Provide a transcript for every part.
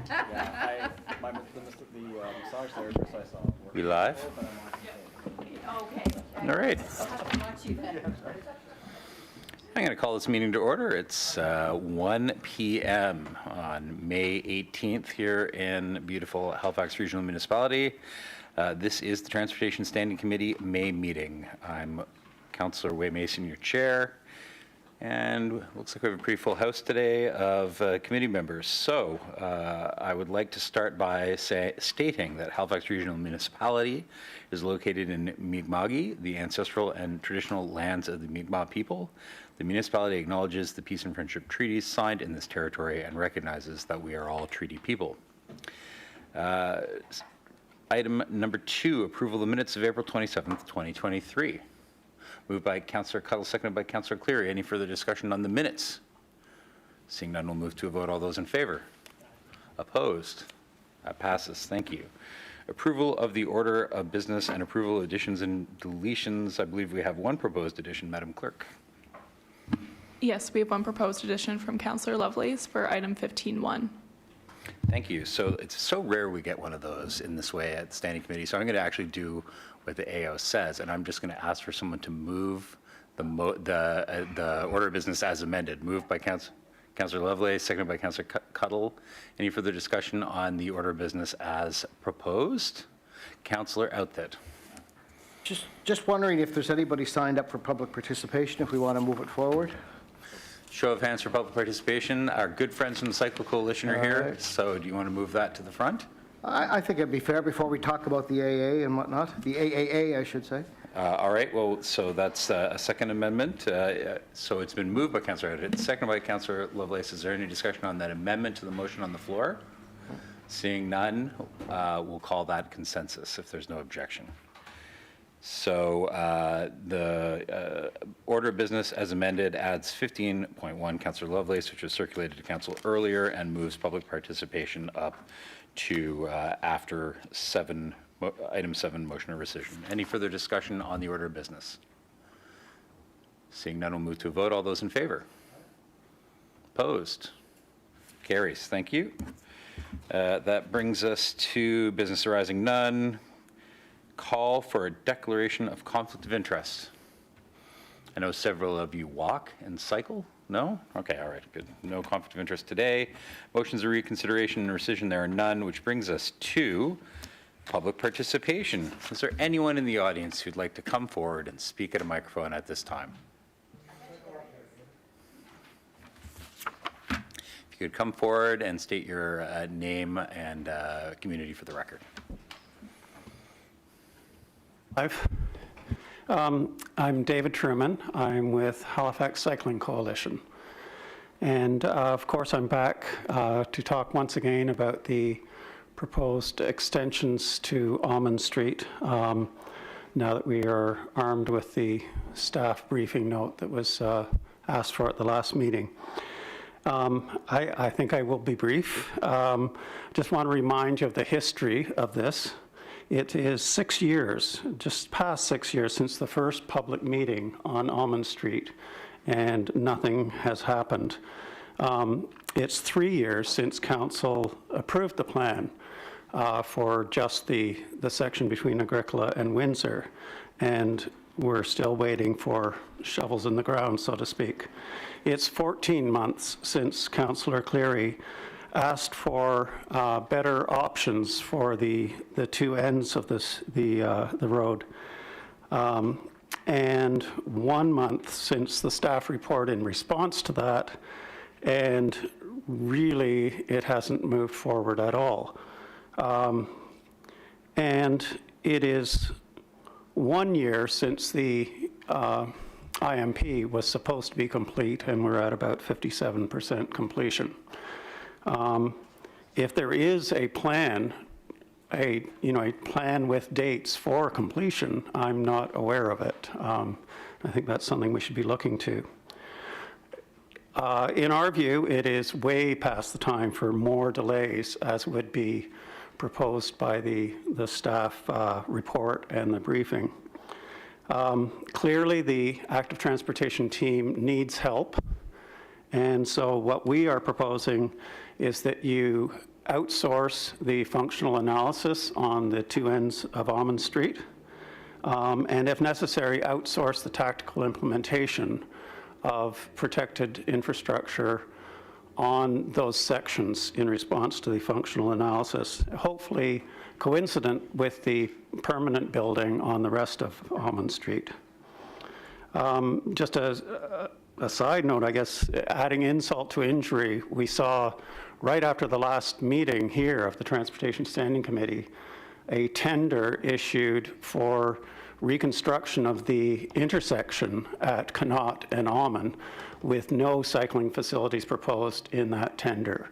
Yeah, the massage therapist I saw. We live? Okay. All right. I'll have to watch you then. I'm going to call this meeting to order. It's 1 p.m. on May 18th here in beautiful Halifax Regional Municipality. This is the Transportation Standing Committee May meeting. I'm Councillor Wei Mason, your chair. And looks like we have a pretty full house today of committee members. So I would like to start by stating that Halifax Regional Municipality is located in Mi'kma'ki, the ancestral and traditional lands of the Mi'kmaq people. The municipality acknowledges the peace and friendship treaties signed in this territory and recognizes that we are all treaty people. Item number 2, approval of the minutes of April 27th, 2023. Moved by Councillor Cuttle, seconded by Councillor Cleary. Any further discussion on the minutes? Seeing none, we'll move to a vote. All those in favor? Opposed? That passes. Thank you. Approval of the order of business and approval of additions and deletions. I believe we have one proposed addition, Madam Clerk. Yes, we have one proposed addition from Councillor Lovelace for item 15.1. Thank you. So it's so rare we get one of those in this way at Standing Committee. So I'm going to actually do what the AO says, and I'm just going to ask for someone to move the order of business as amended. Moved by Councillor Lovelace, seconded by Councillor Cuttle. Any further discussion on the order of business as proposed? Councillor Outthit. Just wondering if there's anybody signed up for public participation, if we want to move it forward. Show of hands for public participation. Our good friends from the Cycle Coalition are here. Right. So do you want to move that to the front? I think it'd be fair before we talk about the AA and whatnot, the AAA, I should say. All right, well, so that's a second amendment. So it's been moved by Councillor Outthit, seconded by Councillor Lovelace. Is there any discussion on that amendment to the motion on the floor? Seeing none, we'll call that consensus if there's no objection. So the order of business as amended adds 15.1, Councillor Lovelace, which was circulated to Council earlier, and moves public participation up to after item 7, motion of rescission. Any further discussion on the order of business? Seeing none, we'll move to a vote. All those in favor? Opposed? Carries. Thank you. That brings us to business arising none. Call for a declaration of conflict of interest. I know several of you walk and cycle. No? Okay, all right, good. No conflict of interest today. Motions of reconsideration and rescission, there are none, which brings us to public participation. Is there anyone in the audience who'd like to come forward and speak at a microphone at this time? If you could come forward and state your name and community for the record. I'm David Truman. I'm with Halifax Cycling Coalition. And of course, I'm back to talk once again about the proposed extensions to Almond Street now that we are armed with the staff briefing note that was asked for at the last meeting. I think I will be brief. Just want to remind you of the history of this. It is 6 years, just past 6 years, since the first public meeting on Almond Street, and nothing has happened. It's 3 years since Council approved the plan for just the section between Agricola and Windsor, and we're still waiting for shovels in the ground, so to speak. It's 14 months since Councillor Cleary asked for better options for the two ends of the road. And 1 month since the staff report in response to that, and really it hasn't moved forward at all. And it is 1 year since the IMP was supposed to be complete, and we're at about 57% completion. If there is a plan, a plan with dates for completion, I'm not aware of it. I think that's something we should be looking to. In our view, it is way past the time for more delays, as would be proposed by the staff report and the briefing. Clearly, the active transportation team needs help. And so what we are proposing is that you outsource the functional analysis on the two ends of Almond Street, and if necessary, outsource the tactical implementation of protected infrastructure on those sections in response to the functional analysis, hopefully coincident with the permanent building on the rest of Almond Street. Just as a side note, I guess, adding insult to injury, we saw right after the last meeting here of the Transportation Standing Committee, a tender issued for reconstruction of the intersection at Connaught and Almond with no cycling facilities proposed in that tender.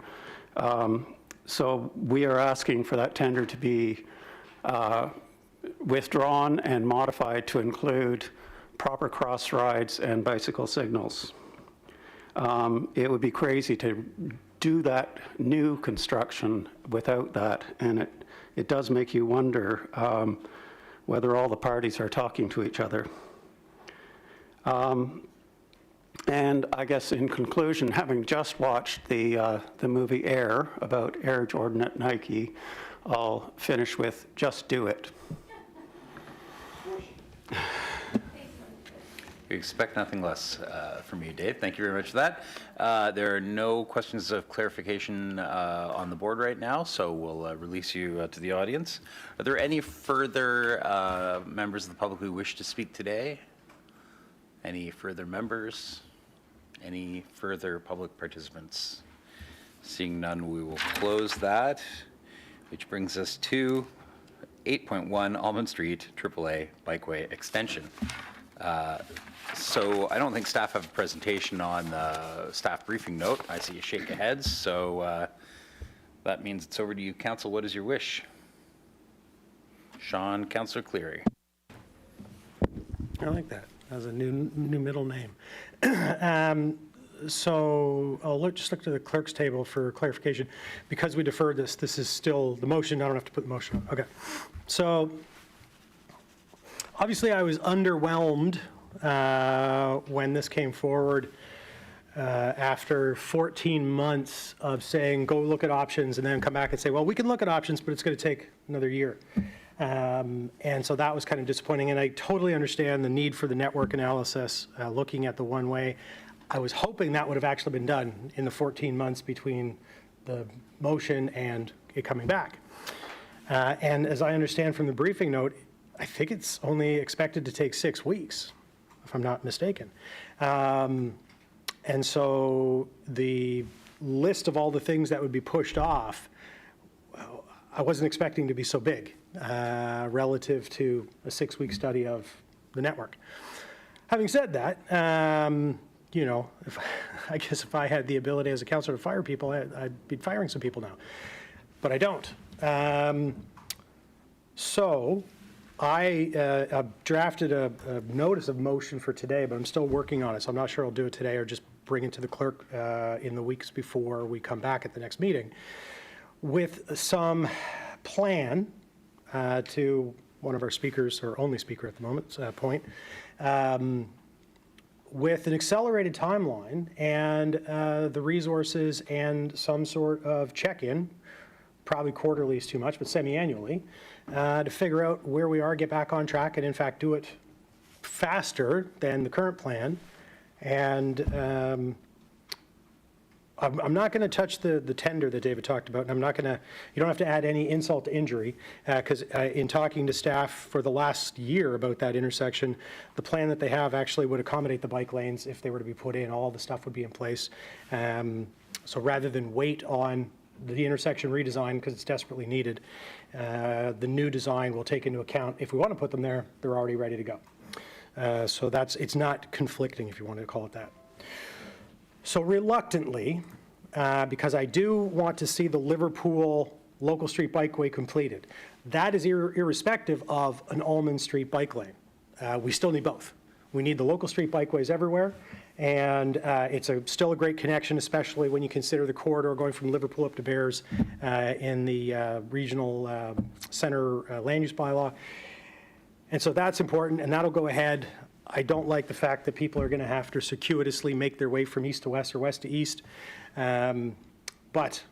So we are asking for that tender to be withdrawn and modified to include proper cross rides and bicycle signals. It would be crazy to do that new construction without that, and it does make you wonder whether all the parties are talking to each other. And I guess in conclusion, having just watched the movie Air about Air Jordan at Nike, I'll finish with just do it. We expect nothing less from you, Dave. Thank you very much for that. There are no questions of clarification on the board right now, so we'll release you to the audience. Are there any further members of the public who wish to speak today? Any further members? Any further public participants? Seeing none, we will close that, which brings us to 8.1 Almond Street AAA Bikeway Extension. So I don't think staff have a presentation on the staff briefing note. I see a shake of heads, so that means it's over to you, Council. What is your wish? Sean, Councillor Cleary. I like that. That's a new middle name. So I'll just look to the clerk's table for clarification. Because we deferred this, this is still the motion. I don't have to put the motion on. Okay. So obviously I was underwhelmed when this came forward after 14 months of saying, go look at options, and then come back and say, well, we can look at options, but it's going to take another year. And so that was kind of disappointing, and I totally understand the need for the network analysis, looking at the one-way. I was hoping that would have actually been done in the 14 months between the motion and it coming back. And as I understand from the briefing note, I think it's only expected to take 6 weeks, if I'm not mistaken. And so the list of all the things that would be pushed off, I wasn't expecting to be so big relative to a 6-week study of the network. Having said that, you know, I guess if I had the ability as a councillor to fire people, I'd be firing some people now, but I don't. So I drafted a notice of motion for today, but I'm still working on it, so I'm not sure I'll do it today or just bring it to the clerk in the weeks before we come back at the next meeting with some plan to one of our speakers, or only speaker at the moment, point, with an accelerated timeline and the resources and some sort of check-in, probably quarterly is too much, but semi-annually, to figure out where we are, get back on track, and in fact do it faster than the current plan. And I'm not going to touch the tender that David talked about, and I'm not going to, you don't have to add any insult to injury, because in talking to staff for the last year about that intersection, the plan that they have actually would accommodate the bike lanes if they were to be put in. All the stuff would be in place. So rather than wait on the intersection redesign, because it's desperately needed, the new design will take into account, if we want to put them there, they're already ready to go. So it's not conflicting, if you want to call it that. So reluctantly, because I do want to see the Liverpool local street bikeway completed, that is irrespective of an Almond Street bike lane. We still need both. We need the local street bikeways everywhere, and it's still a great connection, especially when you consider the corridor going from Liverpool up to Bears in the regional center land use bylaw. And so that's important, and that'll go ahead. I don't like the fact that people are going to have to circuitously make their way from east to west or west to east. But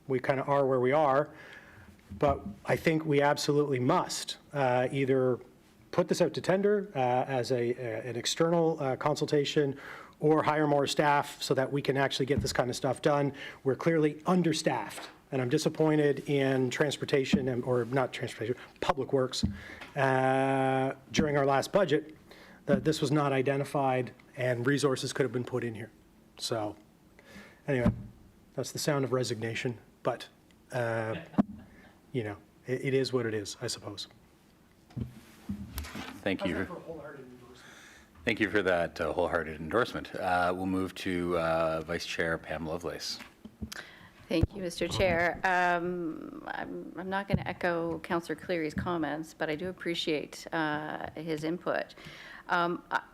we kind of are where we are. But I think we absolutely must either put this out to tender as an external consultation, or hire more staff so that we can actually get this kind of stuff done. We're clearly understaffed, and I'm disappointed in transportation, or not transportation, public works. During our last budget, that this was not identified and resources could have been put in here. So anyway, that's the sound of resignation, but you know, it is what it is, I suppose. Thank you. Thank you for that wholehearted endorsement. We'll move to Vice Chair Pam Lovelace. Thank you, Mr. Chair. I'm not going to echo Councillor Cleary's comments, but I do appreciate his input.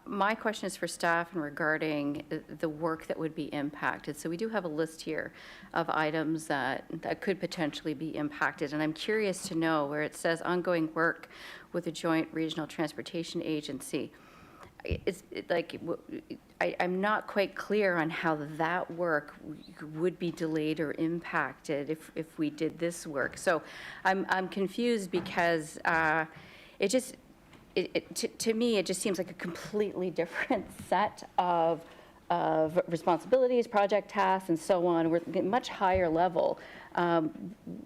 My question is for staff and regarding the work that would be impacted. So we do have a list here of items that could potentially be impacted, and I'm curious to know where it says ongoing work with the Joint Regional Transportation Agency. I'm not quite clear on how that work would be delayed or impacted if we did this work. So I'm confused because it just, to me, it just seems like a completely different set of responsibilities, project tasks, and so on. We're at much higher level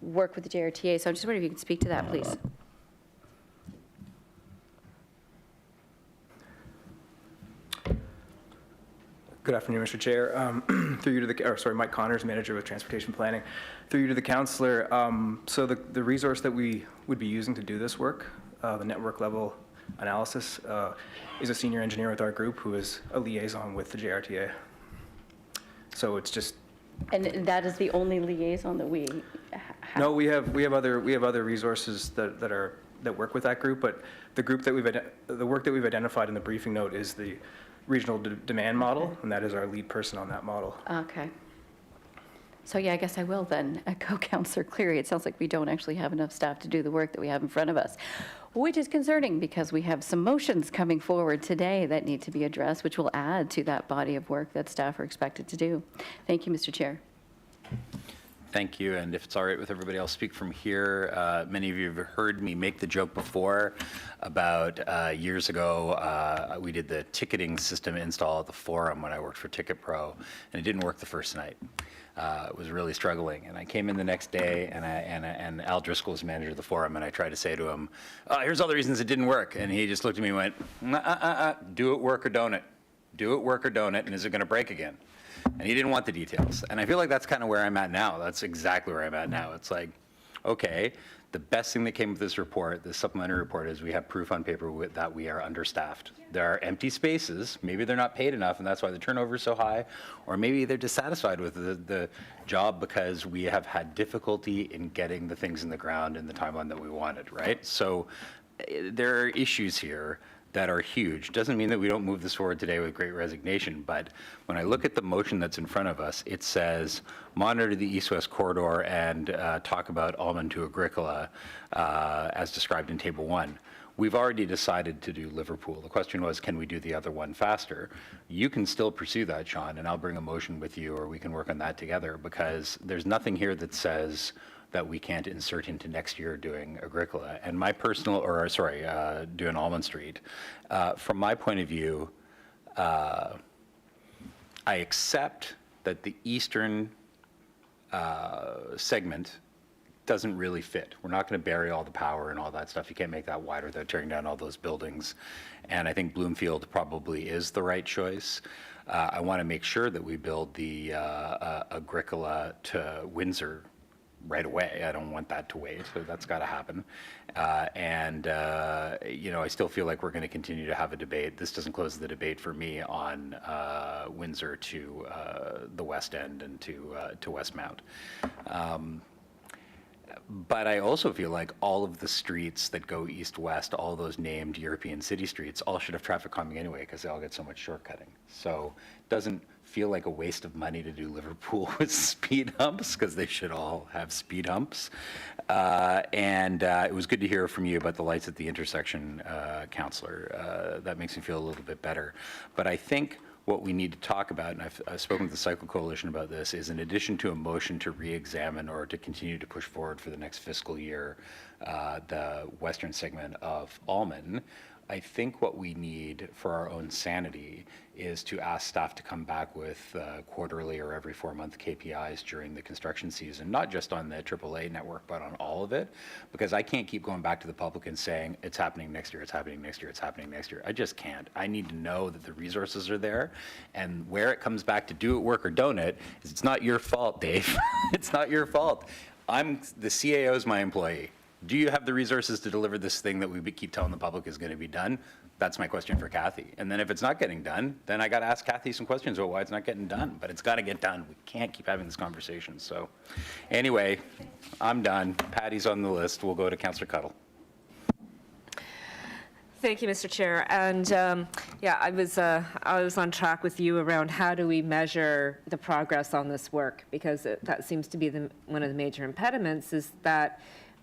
work with the JRTA. So I'm just wondering if you could speak to that, please. Good afternoon, Mr. Chair. Through you to the, Mike Connors, Manager with Transportation Planning. Through you to the Councillor. So the resource that we would be using to do this work, the network level analysis, is a senior engineer with our group who is a liaison with the JRTA. So it's just. And that is the only liaison that we have? No, we have other resources that work with that group, but the group that the work that we've identified in the briefing note is the regional demand model, and that is our lead person on that model. Okay. So yeah, I guess I will then echo Councillor Cleary. It sounds like we don't actually have enough staff to do the work that we have in front of us, which is concerning because we have some motions coming forward today that need to be addressed, which will add to that body of work that staff are expected to do. Thank you, Mr. Chair. Thank you, and if it's all right with everybody, I'll speak from here. Many of you have heard me make the joke before about years ago, we did the ticketing system install at the Forum when I worked for Ticket Pro, and it didn't work the first night. It was really struggling, and I came in the next day, and Al Driscoll was manager of the Forum, and I tried to say to him, here's all the reasons it didn't work, and he just looked at me and went, do it, work, or don't it. Do it, work, or don't it, and is it going to break again? And he didn't want the details. And I feel like that's kind of where I'm at now. That's exactly where I'm at now. It's like, okay, the best thing that came with this report, this supplementary report, is we have proof on paper that we are understaffed. There are empty spaces. Maybe they're not paid enough, and that's why the turnover is so high. Or maybe they're dissatisfied with the job because we have had difficulty in getting the things in the ground in the timeline that we wanted, right? So there are issues here that are huge. Doesn't mean that we don't move this forward today with great resignation, but when I look at the motion that's in front of us, it says monitor the east-west corridor and talk about Almond to Agricola as described in Table 1. We've already decided to do Liverpool. The question was, can we do the other one faster? You can still pursue that, Sean, and I'll bring a motion with you, or we can work on that together, because there's nothing here that says that we can't insert into next year doing Agricola. And my personal, doing Almond Street. From my point of view, I accept that the eastern segment doesn't really fit. We're not going to bury all the power and all that stuff. You can't make that wider without tearing down all those buildings. And I think Bloomfield probably is the right choice. I want to make sure that we build the Agricola to Windsor right away. I don't want that to wait, so that's got to happen. I still feel like we're going to continue to have a debate. This doesn't close the debate for me on Windsor to the West End and to Westmount. But I also feel like all of the streets that go east-west, all those named European city streets, all should have traffic calming anyway because they all get so much shortcutting. So it doesn't feel like a waste of money to do Liverpool with speed humps because they should all have speed humps. It was good to hear from you about the lights at the intersection, Councillor. That makes me feel a little bit better. But I think what we need to talk about, and I've spoken with the Cycle Coalition about this, is in addition to a motion to re-examine or to continue to push forward for the next fiscal year, the western segment of Almond, I think what we need for our own sanity is to ask staff to come back with quarterly or every 4-month KPIs during the construction season, not just on the AAA network, but on all of it, because I can't keep going back to the public and saying, it's happening next year, it's happening next year, it's happening next year. I just can't. I need to know that the resources are there, and where it comes back to do it, work, or don't it, is it's not your fault, Dave. It's not your fault. The CAO is my employee. Do you have the resources to deliver this thing that we keep telling the public is going to be done? That's my question for Kathy. And then if it's not getting done, then I got to ask Kathy some questions about why it's not getting done. But it's got to get done. We can't keep having this conversation. So anyway, I'm done. Patty's on the list. We'll go to Councillor Cuttle. Thank you, Mr. Chair. And yeah, I was on track with you around how do we measure the progress on this work, because that seems to be one of the major impediments, is that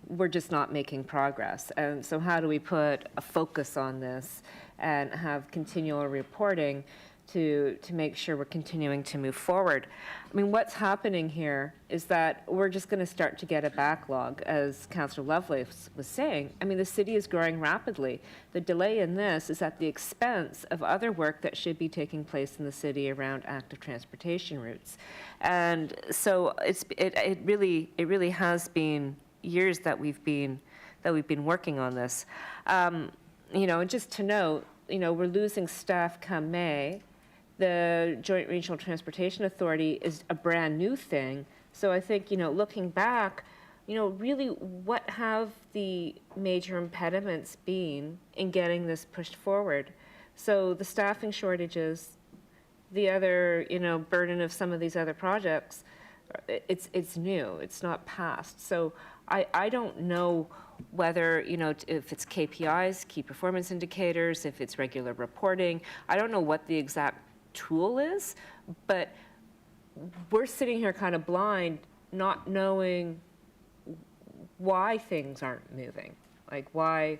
we're just not making progress. And so how do we put a focus on this and have continual reporting to make sure we're continuing to move forward? I mean, what's happening here is that we're just going to start to get a backlog, as Councillor Lovelace was saying. I mean, the city is growing rapidly. The delay in this is at the expense of other work that should be taking place in the city around active transportation routes. And so it really has been years that we've been working on this. You know, and just to note, you know, we're losing staff come May. The Joint Regional Transportation Authority is a brand new thing. So I think, you know, looking back, you know, really what have the major impediments been in getting this pushed forward? So the staffing shortages, the other, you know, burden of some of these other projects, it's new, it's not past. So I don't know whether, you know, if it's KPIs, key performance indicators, if it's regular reporting. I don't know what the exact tool is, but we're sitting here kind of blind, not knowing why things aren't moving. Like why,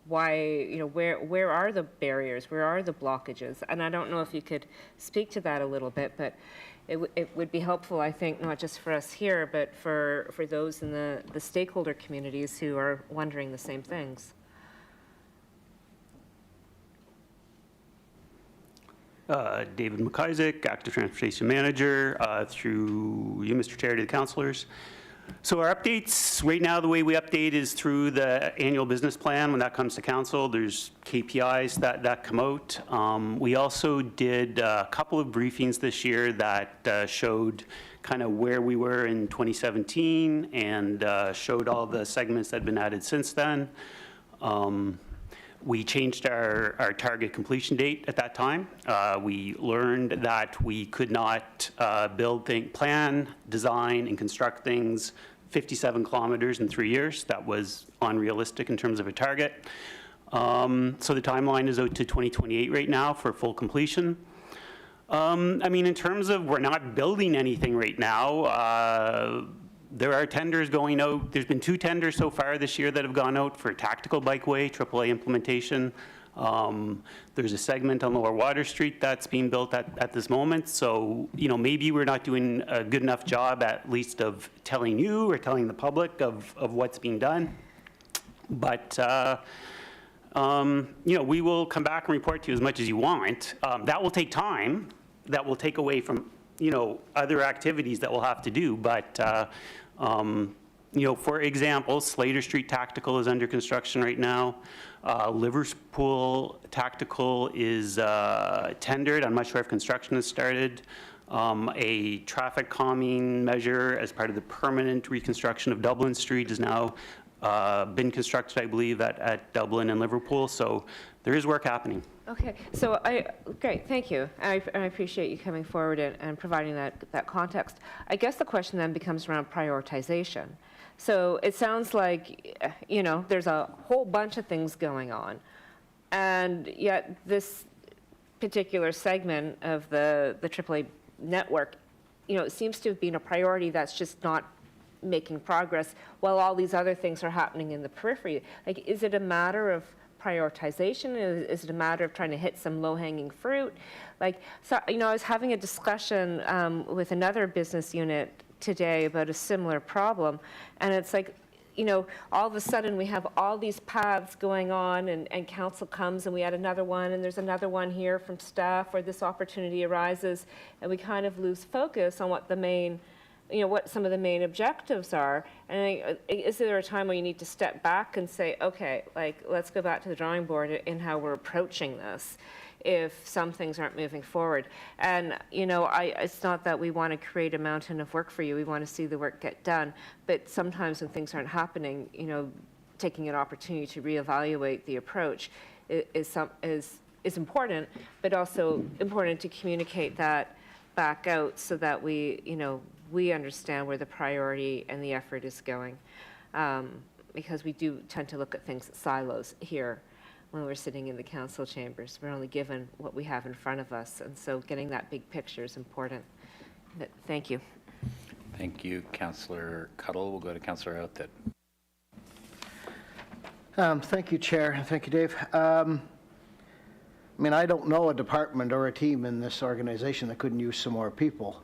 you know, where are the barriers? Where are the blockages? And I don't know if you could speak to that a little bit, but it would be helpful, I think, not just for us here, but for those in the stakeholder communities who are wondering the same things. David McIsaac, Active Transportation Manager, through you, Mr. Chair, to the councillors. So our updates, right now the way we update is through the annual business plan. When that comes to council, there's KPIs that come out. We also did a couple of briefings this year that showed kind of where we were in 2017 and showed all the segments that have been added since then. We changed our target completion date at that time. We learned that we could not plan, design, and construct things 57 kilometers in 3 years. That was unrealistic in terms of a target. So the timeline is out to 2028 right now for full completion. I mean, in terms of we're not building anything right now, there are tenders going out. There's been 2 tenders so far this year that have gone out for tactical bikeway, AAA implementation. There's a segment on Lower Water Street that's being built at this moment. So, you know, maybe we're not doing a good enough job at least of telling you or telling the public of what's being done. But, you know, we will come back and report to you as much as you want. That will take time. That will take away from, you know, other activities that we'll have to do. But, you know, for example, Slater Street Tactical is under construction right now. Liverpool Tactical is tendered. I'm not sure if construction has started. A traffic calming measure as part of the permanent reconstruction of Dublin Street has now been constructed, I believe, at Dublin and Liverpool. So there is work happening. Okay, so great, thank you. I appreciate you coming forward and providing that context. I guess the question then becomes around prioritization. So it sounds like, you know, there's a whole bunch of things going on, and yet this particular segment of the AAA network, you know, it seems to have been a priority that's just not making progress while all these other things are happening in the periphery. Like, is it a matter of prioritization? Is it a matter of trying to hit some low-hanging fruit? Like, so, you know, I was having a discussion with another business unit today about a similar problem, and it's like, you know, all of a sudden we have all these paths going on, and council comes and we add another one, and there's another one here from staff where this opportunity arises, and we kind of lose focus on what the main, you know, what some of the main objectives are. And is there a time where you need to step back and say, okay, like, let's go back to the drawing board in how we're approaching this if some things aren't moving forward? And, you know, it's not that we want to create a mountain of work for you. We want to see the work get done. But sometimes when things aren't happening, you know, taking an opportunity to reevaluate the approach is important, but also important to communicate that back out so that we, you know, we understand where the priority and the effort is going. Because we do tend to look at things as silos here when we're sitting in the council chambers. We're only given what we have in front of us, and so getting that big picture is important. But thank you. Thank you, Councillor Cuddle. We'll go to Councillor Outthit. Thank you, Chair, and thank you, Dave. I mean, I don't know a department or a team in this organization that couldn't use some more people.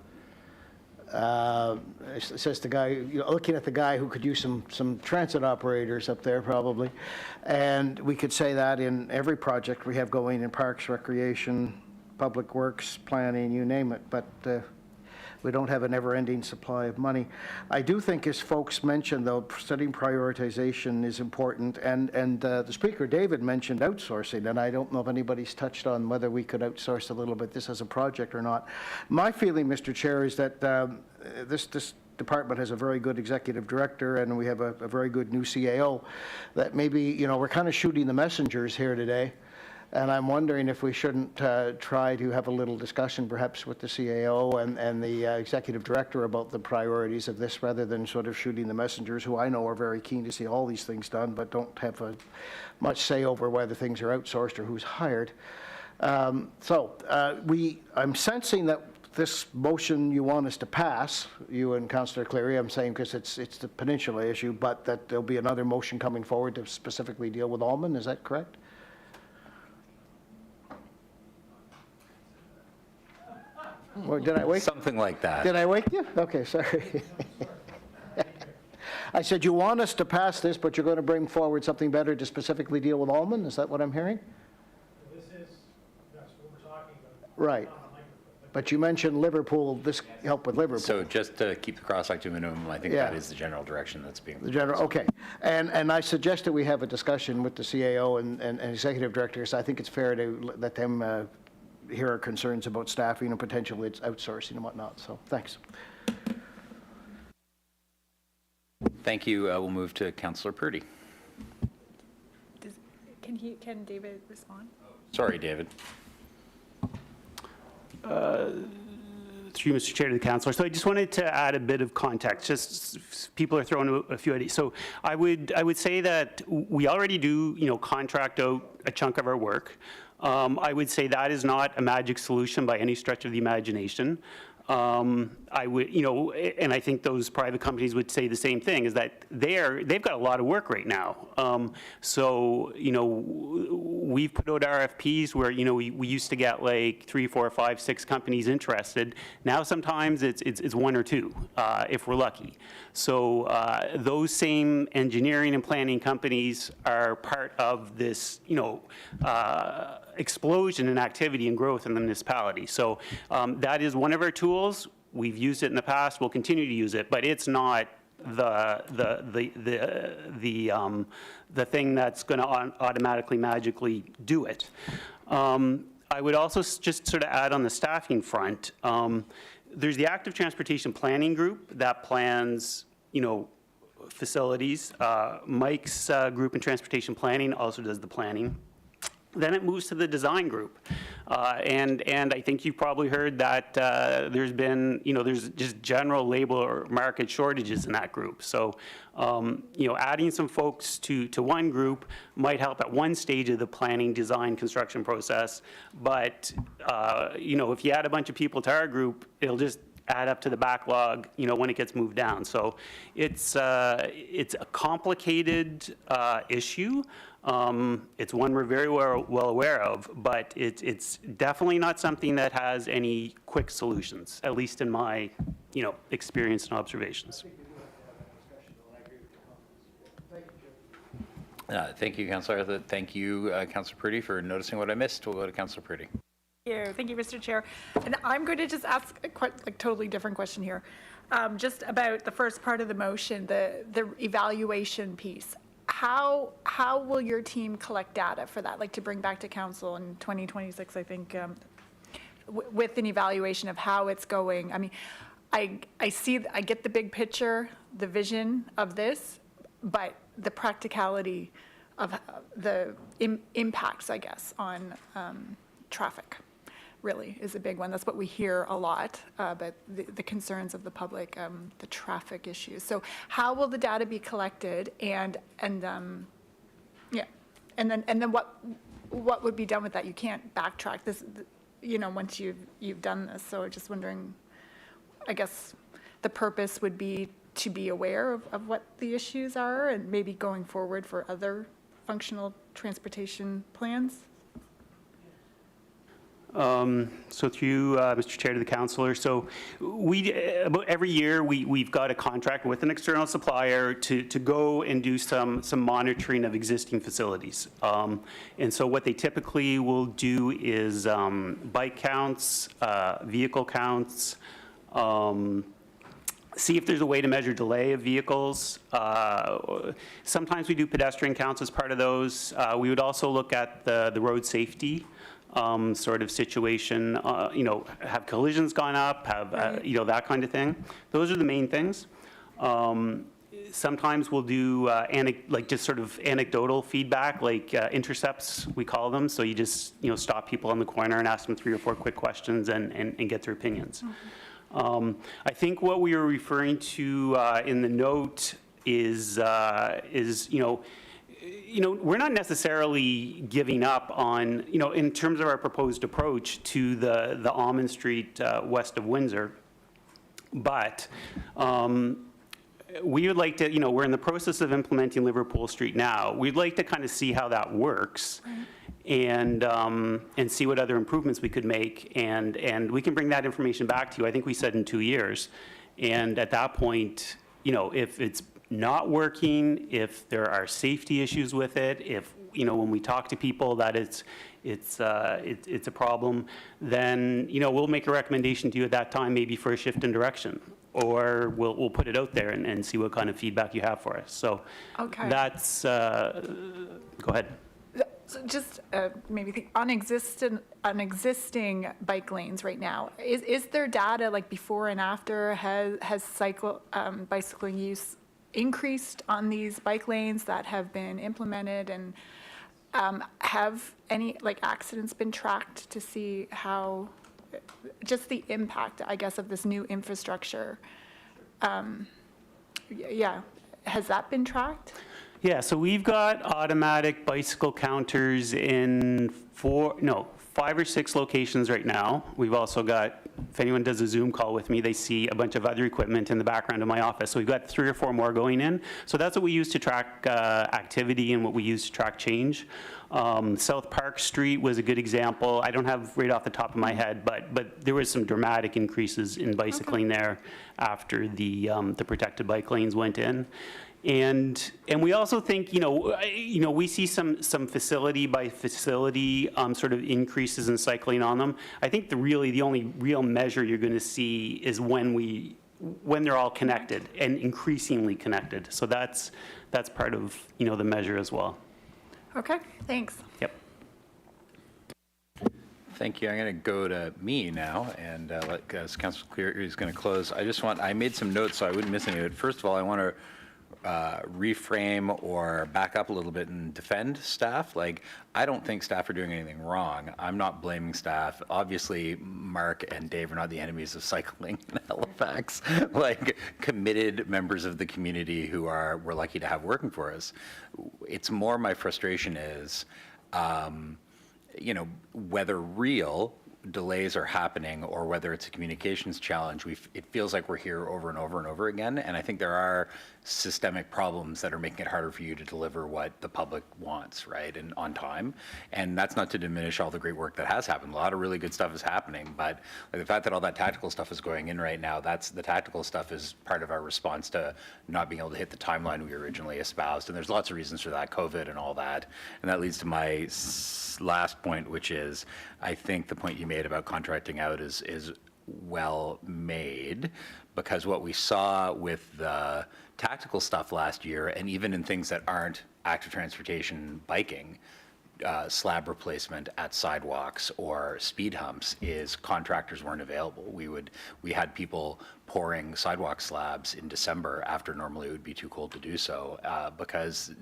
Says the guy, you know, looking at the guy who could use some transit operators up there probably, and we could say that in every project we have going in parks, recreation, public works, planning, you name it, but we don't have a never-ending supply of money. I do think, as folks mentioned, though, studying prioritization is important, and the speaker, David, mentioned outsourcing, and I don't know if anybody's touched on whether we could outsource a little bit this as a project or not. My feeling, Mr. Chair, is that this department has a very good executive director, and we have a very good new CAO, that maybe, you know, we're kind of shooting the messengers here today. And I'm wondering if we shouldn't try to have a little discussion perhaps with the CAO and the executive director about the priorities of this, rather than sort of shooting the messengers, who I know are very keen to see all these things done but don't have much say over whether things are outsourced or who's hired. I'm sensing that this motion you want us to pass, you and Councillor Cleary, I'm saying because it's the Peninsula issue, but that there'll be another motion coming forward to specifically deal with Almond. Is that correct? Or did I wake? Something like that. Did I wake you? Okay, sorry. I said you want us to pass this, but you're going to bring forward something better to specifically deal with Almond? Is that what I'm hearing? That's what we're talking about. Right. But you mentioned Liverpool, this help with Liverpool. So just to keep the crosstalk to a minimum, I think that is the general direction that's being. The general, okay. And I suggested we have a discussion with the CAO and executive directors. I think it's fair to let them hear our concerns about staffing and potentially it's outsourcing and whatnot. So thanks. Thank you. We'll move to Councillor Purdy. Can David respond? Sorry, David. Through Mr. Chair to the councillor. So I just wanted to add a bit of context. Just people are throwing a few ideas. So I would say that we already do, you know, contract out a chunk of our work. I would say that is not a magic solution by any stretch of the imagination. I would, you know, and I think those private companies would say the same thing, is that they've got a lot of work right now. So, you know, we've put out RFPs where, you know, we used to get like 3, 4, 5, 6 companies interested. Now sometimes it's 1 or 2, if we're lucky. So those same engineering and planning companies are part of this, you know, explosion in activity and growth in the municipality. So that is one of our tools. We've used it in the past. We'll continue to use it, but it's not the thing that's going to automatically magically do it. I would also just sort of add on the staffing front. There's the Active Transportation Planning Group that plans, you know, facilities. Mike's group in transportation planning also does the planning. Then it moves to the design group. And I think you've probably heard that there's been, you know, there's just general labor market shortages in that group. So, you know, adding some folks to one group might help at one stage of the planning, design, construction process. But, you know, if you add a bunch of people to our group, it'll just add up to the backlog, when it gets moved down. So it's a complicated issue. It's one we're very well aware of, but it's definitely not something that has any quick solutions, at least in my, experience and observations. Thank you, Councillor Arthur. Thank you, Councillor Purdy, for noticing what I missed. We'll go to Councillor Purdy. Thank you, Mr. Chair. And I'm going to just ask a totally different question here. Just about the first part of the motion, the evaluation piece. How will your team collect data for that, like to bring back to council in 2026, I think, with an evaluation of how it's going? I mean, I get the big picture, the vision of this, but the practicality of the impacts, I guess, on traffic really is a big one. That's what we hear a lot, but the concerns of the public, the traffic issues. So how will the data be collected, and then what would be done with that? You can't backtrack this, once you've done this. So just wondering, I guess the purpose would be to be aware of what the issues are, and maybe going forward for other functional transportation plans. So through Mr. Chair to the councillor, so about every year we've got a contract with an external supplier to go and do some monitoring of existing facilities. And so what they typically will do is bike counts, vehicle counts, see if there's a way to measure delay of vehicles. Sometimes we do pedestrian counts as part of those. We would also look at the road safety sort of situation, have collisions gone up, have, that kind of thing. Those are the main things. Sometimes we'll do just sort of anecdotal feedback, like intercepts, we call them. So you just, stop people on the corner and ask them 3 or 4 quick questions and get their opinions. I think what we were referring to in the note is we're not necessarily giving up on, in terms of our proposed approach to the Almond Street west of Windsor, but we would like to, we're in the process of implementing Liverpool Street now. We'd like to kind of see how that works. And see what other improvements we could make, and we can bring that information back to you. I think we said in 2 years, and at that point, if it's not working, if there are safety issues with it, if when we talk to people that it's a problem, then we'll make a recommendation to you at that time, maybe for a shift in direction, or we'll put it out there and see what kind of feedback you have for us. So that's go ahead. So just maybe think on existing bike lanes right now, is there data like before and after? Has bicycling use increased on these bike lanes that have been implemented, and have any accidents been tracked to see how just the impact, I guess, of this new infrastructure? Has that been tracked? Yeah, so we've got automatic bicycle counters in 5 or 6 locations right now. We've also got, if anyone does a Zoom call with me, they see a bunch of other equipment in the background of my office. So we've got 3 or 4 more going in. So that's what we use to track activity and what we use to track change. South Park Street was a good example. I don't have right off the top of my head, but there was some dramatic increases in bicycling there after the protected bike lanes went in. And we also think, we see some facility by facility sort of increases in cycling on them. I think the only real measure you're going to see is when they're all connected and increasingly connected. So that's part of the measure as well. Okay, thanks. Yep. Thank you. I'm going to go to me now, and as Councillor Cleary is going to close. I made some notes so I wouldn't miss any of it. First of all, I want to reframe or back up a little bit and defend staff. I don't think staff are doing anything wrong. I'm not blaming staff. Obviously, Mark and Dave are not the enemies of cycling in Halifax. Committed members of the community who we're lucky to have working for us. It's more my frustration is, whether real, delays are happening or whether it's a communications challenge, it feels like we're here over and over and over again. And I think there are systemic problems that are making it harder for you to deliver what the public wants, right, and on time. And that's not to diminish all the great work that has happened. A lot of really good stuff is happening, but like the fact that all that tactical stuff is going in right now, the tactical stuff is part of our response to not being able to hit the timeline we originally espoused. And there's lots of reasons for that, COVID and all that. And that leads to my last point, which is, I think the point you made about contracting out is well made, because what we saw with the tactical stuff last year, and even in things that aren't active transportation biking, slab replacement at sidewalks or speed humps, is contractors weren't available. We had people pouring sidewalk slabs in December after normally it would be too cold to do so, because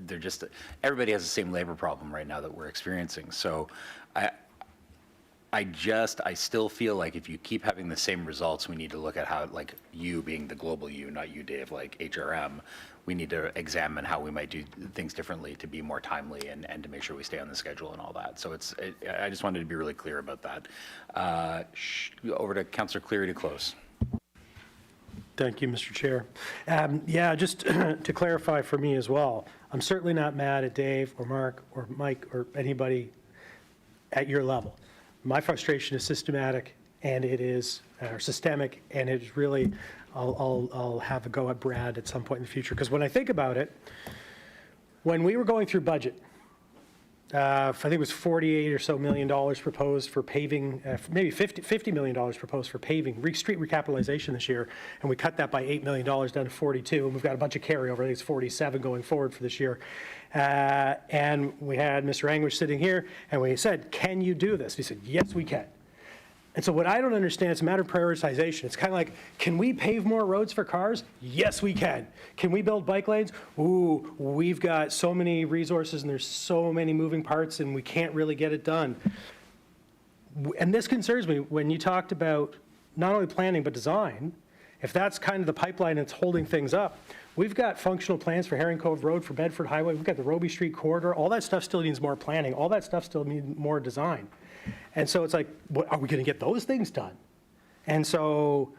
everybody has the same labor problem right now that we're experiencing. So I still feel like if you keep having the same results, we need to look at how, like you being the global you, not you, Dave, like HRM, we need to examine how we might do things differently to be more timely and to make sure we stay on the schedule and all that. So I just wanted to be really clear about that. Over to Councillor Cleary to close. Thank you, Mr. Chair. Yeah, just to clarify for me as well, I'm certainly not mad at Dave or Mark or Mike or anybody at your level. My frustration is systematic, and it is systemic, and it is really, I'll have a go at Brad at some point in the future, because when I think about it, when we were going through budget, I think it was $48 or so million proposed for paving, maybe $50 million proposed for paving, street recapitalization this year, and we cut that by $8 million down to 42, and we've got a bunch of carryover. I think it's 47 going forward for this year. And we had Mr. Anguish sitting here, and we said, can you do this? He said, yes, we can. And so what I don't understand, it's a matter of prioritization. It's kind of like, can we pave more roads for cars? Yes, we can. Can we build bike lanes? Ooh, we've got so many resources and there's so many moving parts and we can't really get it done. And this concerns me when you talked about not only planning but design. If that's kind of the pipeline that's holding things up, we've got functional plans for Herring Cove Road, for Bedford Highway. We've got the Roby Street corridor. All that stuff still needs more planning. All that stuff still needs more design. And so it's like, what, are we going to get those things done? And so,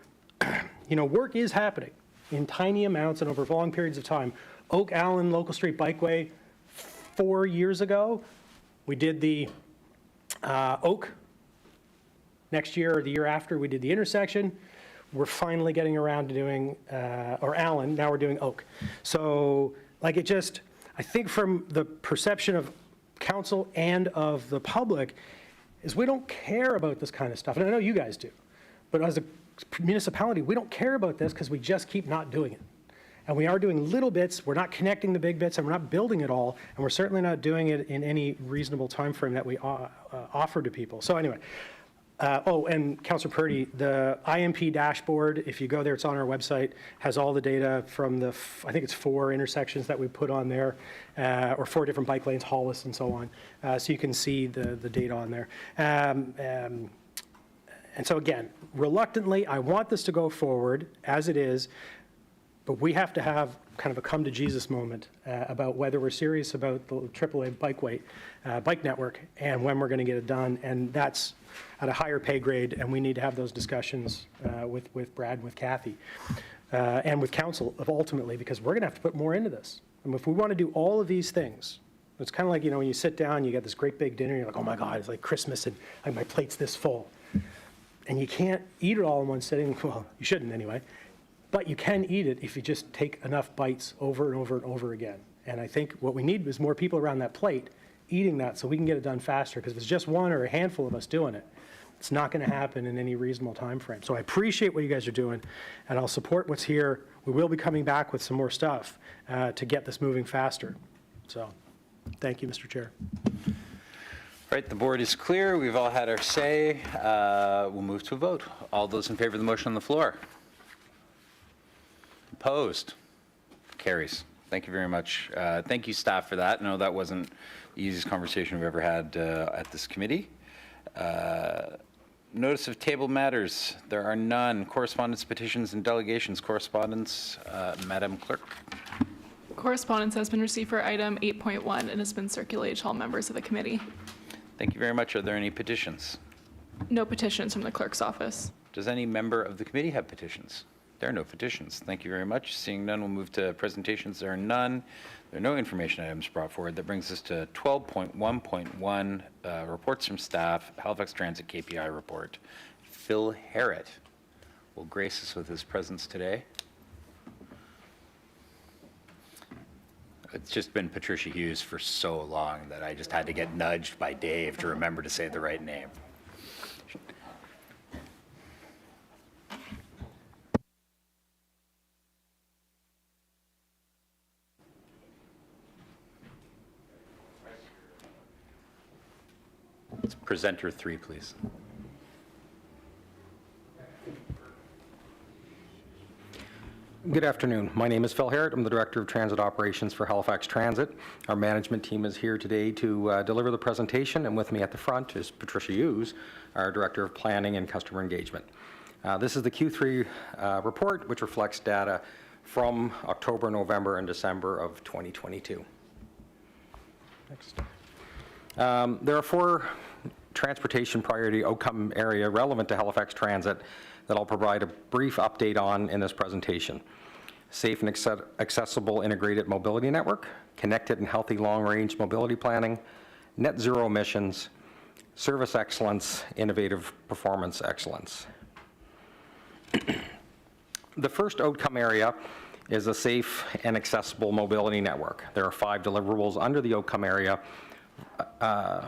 work is happening in tiny amounts and over long periods of time. Oak Allen Local Street Bikeway, 4 years ago, we did the Oak. Next year or the year after, we did the intersection. We're finally getting around to doing, or Allen, now we're doing Oak. So, I think from the perception of council and of the public, is we don't care about this kind of stuff. And I know you guys do. But as a municipality, we don't care about this because we just keep not doing it. And we are doing little bits. We're not connecting the big bits, and we're not building it all. And we're certainly not doing it in any reasonable time frame that we offer to people. So anyway. And Councillor Purdy, the IMP dashboard, if you go there, it's on our website, has all the data from the, I think it's 4 intersections that we put on there, or 4 different bike lanes, Hollis and so on. So you can see the data on there. And so again, reluctantly, I want this to go forward as it is, but we have to have kind of a come to Jesus moment about whether we're serious about the AAA bike network and when we're going to get it done. And that's at a higher pay grade, and we need to have those discussions with Brad, with Kathy, and with council ultimately, because we're going to have to put more into this. And if we want to do all of these things, it's kind of like, when you sit down, you get this great big dinner, you're like, oh my God, it's like Christmas, and my plate's this full. And you can't eat it all in one sitting. Well, you shouldn't anyway. But you can eat it if you just take enough bites over and over and over again. And I think what we need is more people around that plate eating that so we can get it done faster, because if it's just one or a handful of us doing it, it's not going to happen in any reasonable time frame. So I appreciate what you guys are doing, and I'll support what's here. We will be coming back with some more stuff to get this moving faster. So thank you, Mr. Chair. Right, the board is clear. We've all had our say. We'll move to a vote. All those in favor of the motion on the floor? Opposed? Carries. Thank you very much. Thank you, staff, for that. No, that wasn't the easiest conversation we've ever had at this committee. Notice of table matters. There are none. Correspondence, petitions, and delegations. Correspondence, Madam Clerk. Correspondence has been received for item 8.1 and has been circulated to all members of the committee. Thank you very much. Are there any petitions? No petitions from the clerk's office. Does any member of the committee have petitions? There are no petitions. Thank you very much. Seeing none, we'll move to presentations. There are none. There are no information items brought forward. That brings us to 12.1.1, reports from staff, Halifax Transit KPI report. Phil Harrott will grace us with his presence today. It's just been Patricia Hughes for so long that I just had to get nudged by Dave to remember to say the right name. It's presenter 3, please. Good afternoon. My name is Phil Harrott. I'm the Director of Transit Operations for Halifax Transit. Our management team is here today to deliver the presentation, and with me at the front is Patricia Hughes, our Director of Planning and Customer Engagement. This is the Q3 report, which reflects data from October, November, and December of 2022. Next. There are 4 transportation priority outcome area relevant to Halifax Transit that I'll provide a brief update on in this presentation. Safe and accessible integrated mobility network, connected and healthy long-range mobility planning, net zero emissions, service excellence, innovative performance excellence. The first outcome area is a safe and accessible mobility network. There are 5 deliverables under the outcome area,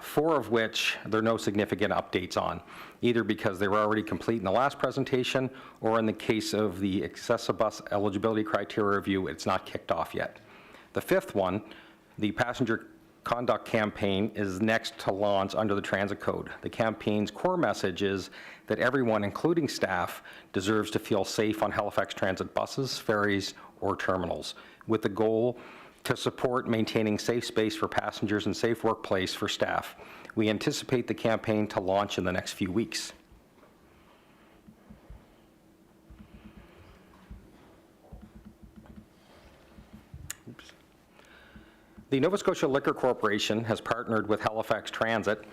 4 of which there are no significant updates on, either because they were already complete in the last presentation, or in the case of the Accessibus eligibility criteria review, it's not kicked off yet. The 5th one, the passenger conduct campaign, is next to launch under the Transit Code. The campaign's core message is that everyone, including staff, deserves to feel safe on Halifax Transit buses, ferries, or terminals, with the goal to support maintaining safe space for passengers and safe workplace for staff. We anticipate the campaign to launch in the next few weeks. The Nova Scotia Liquor Corporation has partnered with Halifax Transit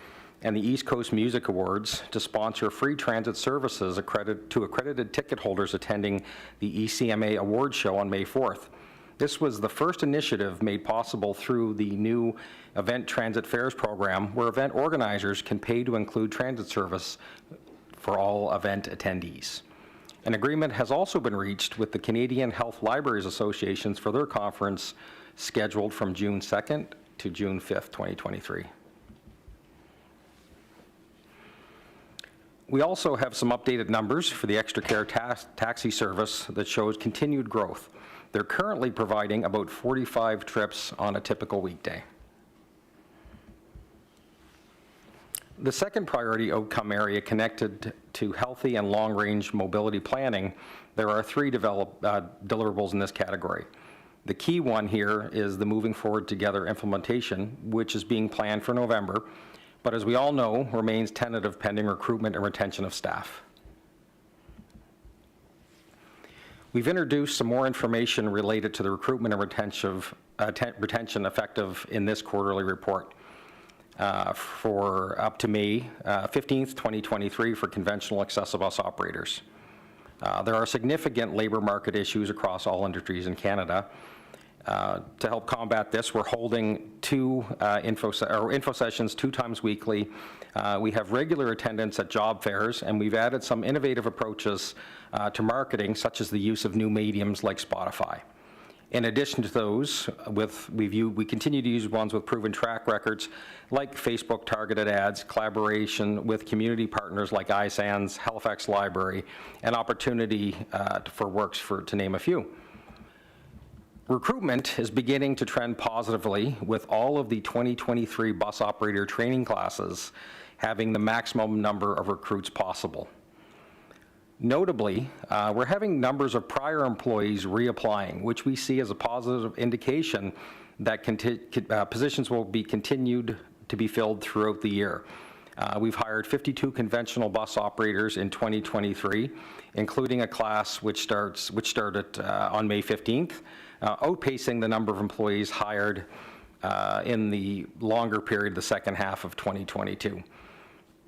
and the East Coast Music Awards to sponsor free transit services to accredited ticket holders attending the ECMA Awards Show on May 4th. This was the first initiative made possible through the new Event Transit Fares program, where event organizers can pay to include transit service for all event attendees. An agreement has also been reached with the Canadian Health Libraries Associations for their conference scheduled from June 2nd to June 5th, 2023. We also have some updated numbers for the Extra Care taxi service that shows continued growth. They're currently providing about 45 trips on a typical weekday. The second priority outcome area connected to healthy and long-range mobility planning, there are 3 deliverables in this category. The key one here is the Moving Forward Together implementation, which is being planned for November, but as we all know, remains tentative pending recruitment and retention of staff. We've introduced some more information related to the recruitment and retention effective in this quarterly report for up to May 15th, 2023 for conventional Accessibus operators. There are significant labor market issues across all industries in Canada. To help combat this, we're holding 2 info sessions 2 times weekly. We have regular attendance at job fairs, and we've added some innovative approaches to marketing, such as the use of new mediums like Spotify. In addition to those, we continue to use ones with proven track records like Facebook targeted ads, collaboration with community partners like iSands, Halifax Library, and Opportunity for Works, to name a few. Recruitment is beginning to trend positively, with all of the 2023 bus operator training classes having the maximum number of recruits possible. Notably, we're having numbers of prior employees reapplying, which we see as a positive indication that positions will be continued to be filled throughout the year. We've hired 52 conventional bus operators in 2023, including a class which started on May 15th, outpacing the number of employees hired in the longer period, the second half of 2022.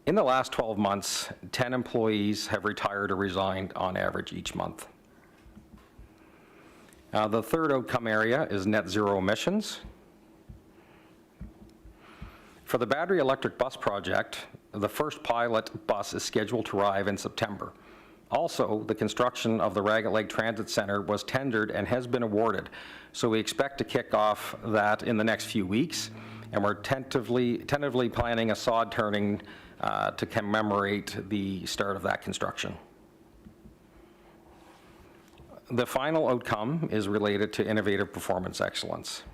In the last 12 months, 10 employees have retired or resigned on average each month. The third outcome area is net zero emissions. For the battery electric bus project, the first pilot bus is scheduled to arrive in September. Also, the construction of the Raggett Lake Transit Center was tendered and has been awarded, so we expect to kick off that in the next few weeks, and we're tentatively planning a sod turning to commemorate the start of that construction. The final outcome is related to innovative performance excellence.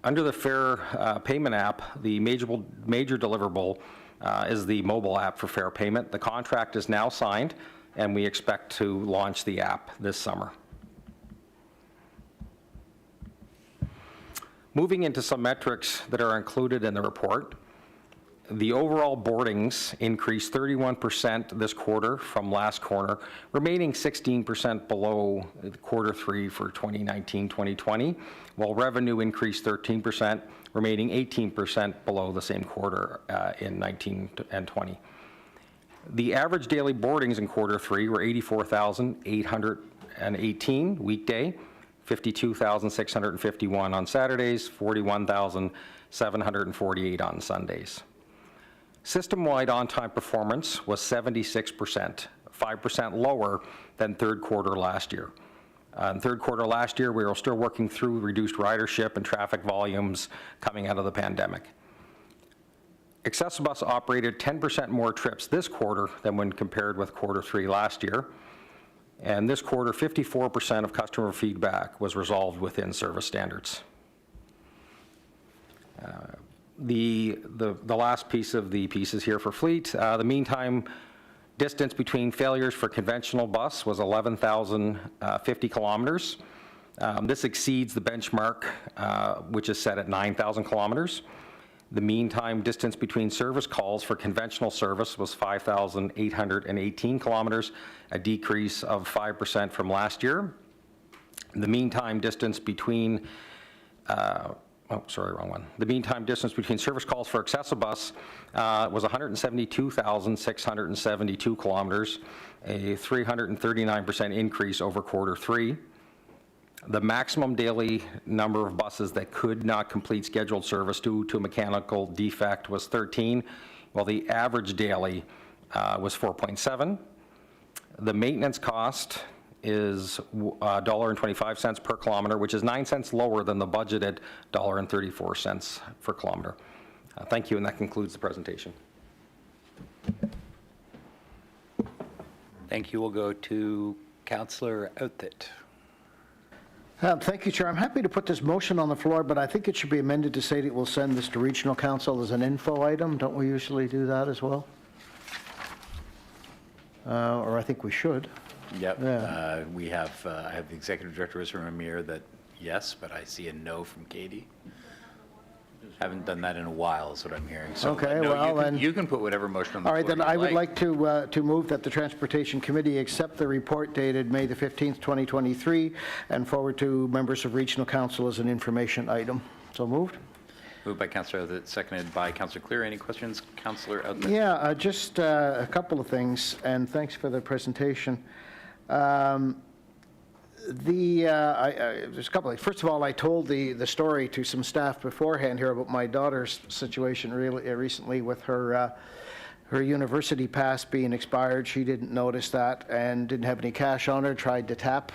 Under the Fair Payment app, the major deliverable is the mobile app for fair payment. The contract is now signed, and we expect to launch the app this summer. Moving into some metrics that are included in the report, the overall boardings increased 31% this quarter from last quarter, remaining 16% below quarter 3 for 2019-2020, while revenue increased 13%, remaining 18% below the same quarter in 19 and 20. The average daily boardings in quarter 3 were 84,818 weekday, 52,651 on Saturdays, 41,748 on Sundays. System-wide on-time performance was 76%, 5% lower than third quarter last year. In third quarter last year, we were still working through reduced ridership and traffic volumes coming out of the pandemic. Accessibus operated 10% more trips this quarter than when compared with quarter 3 last year. And this quarter, 54% of customer feedback was resolved within service standards. The last piece of the pieces here for fleet, the meantime distance between failures for conventional bus was 11,050 kilometers. This exceeds the benchmark, which is set at 9,000 kilometers. The meantime distance between service calls for conventional service was 5,818 kilometers, a decrease of 5% from last year. The meantime distance between The meantime distance between service calls for Accessibus was 172,672 kilometers, a 339% increase over quarter 3. The maximum daily number of buses that could not complete scheduled service due to a mechanical defect was 13, while the average daily was 4.7. The maintenance cost is $1.25 per kilometer, which is 9 cents lower than the budgeted $1.34 per kilometer. Thank you, and that concludes the presentation. Thank you. We'll go to Councillor Outthit. Thank you, Chair. I'm happy to put this motion on the floor, but I think it should be amended to say that we'll send this to Regional Council as an info item. Don't we usually do that as well? Or I think we should. Yep. Yeah. We have, I have the Executive Director from Amir that yes, but I see a no from Katie. Haven't done that in a while is what I'm hearing. So, Okay, no, well, then- you can put whatever motion on the All floor right, then you I would like to move that the Transportation Committee accept the report dated May the 15th, 2023, and forward to members of Regional Council as an information item. So moved? Moved by Councillor Outthit, seconded by Councillor Clear. Any questions, Councillor Outthit? Yeah, just a couple of things, and thanks for the presentation. There's a couple of things. First of all, I told the story to some staff beforehand here about my daughter's situation recently with her university pass being expired. She didn't notice that and didn't have any cash on her, tried to tap,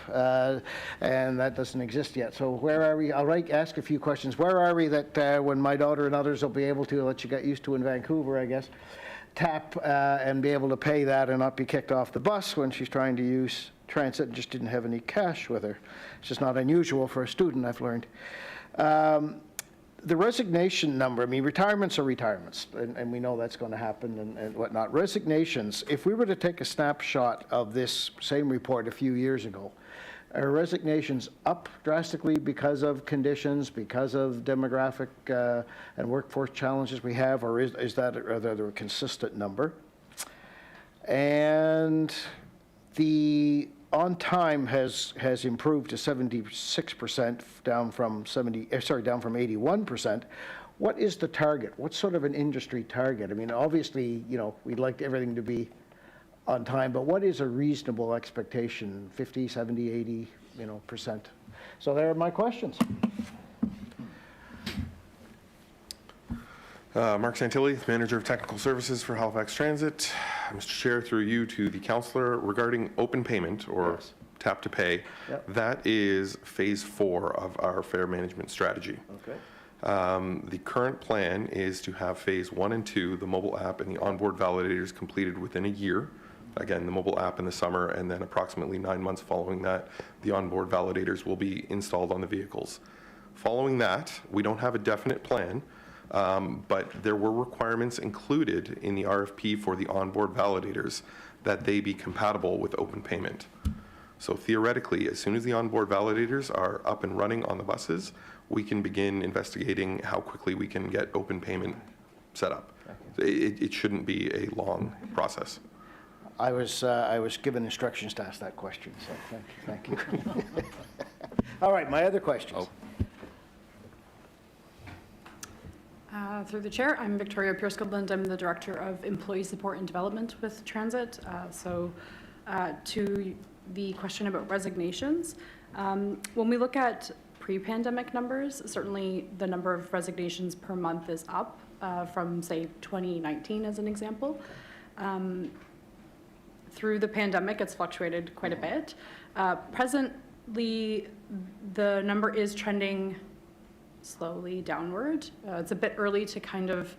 and that doesn't exist yet. So where are we? I'll ask a few questions. Where are we that when my daughter and others will be able to, that you got used to in Vancouver, I guess, tap and be able to pay that and not be kicked off the bus when she's trying to use transit and just didn't have any cash with her. It's just not unusual for a student, I've learned. The resignation number, I mean, retirements are retirements, and we know that's going to happen and whatnot. Resignations, if we were to take a snapshot of this same report a few years ago, are resignations up drastically because of conditions, because of demographic and workforce challenges we have, or is that a rather consistent number? And the on time has improved to 76%, down from 81%, What is the target? What's sort of an industry target? I mean, obviously, we'd like everything to be on time, but what is a reasonable expectation? 50, 70, 80, percent? So there are my questions. Mark Santilli, Manager of Technical Services for Halifax Transit. Mr. Chair, through you to the councillor regarding open payment or tap to pay. Yep. That is phase 4 of our fare management strategy. Okay. The current plan is to have phase 1 and 2, the mobile app and the onboard validators, completed within a year. Again, the mobile app in the summer, and then approximately 9 months following that, the onboard validators will be installed on the vehicles. Following that, we don't have a definite plan, but there were requirements included in the RFP for the onboard validators that they be compatible with open payment. So theoretically, as soon as the onboard validators are up and running on the buses, we can begin investigating how quickly we can get open payment set up. It shouldn't be a long process. I was given instructions to ask that question, so thank you. All right, my other questions. Through the chair, I'm Victoria Pierce-Goodland. I'm the Director of Employee Support and Development with Transit. To the question about resignations, when we look at pre-pandemic numbers, certainly the number of resignations per month is up from, say, 2019 as an example. Through the pandemic, it's fluctuated quite a bit. Presently, the number is trending slowly downward. It's a bit early to kind of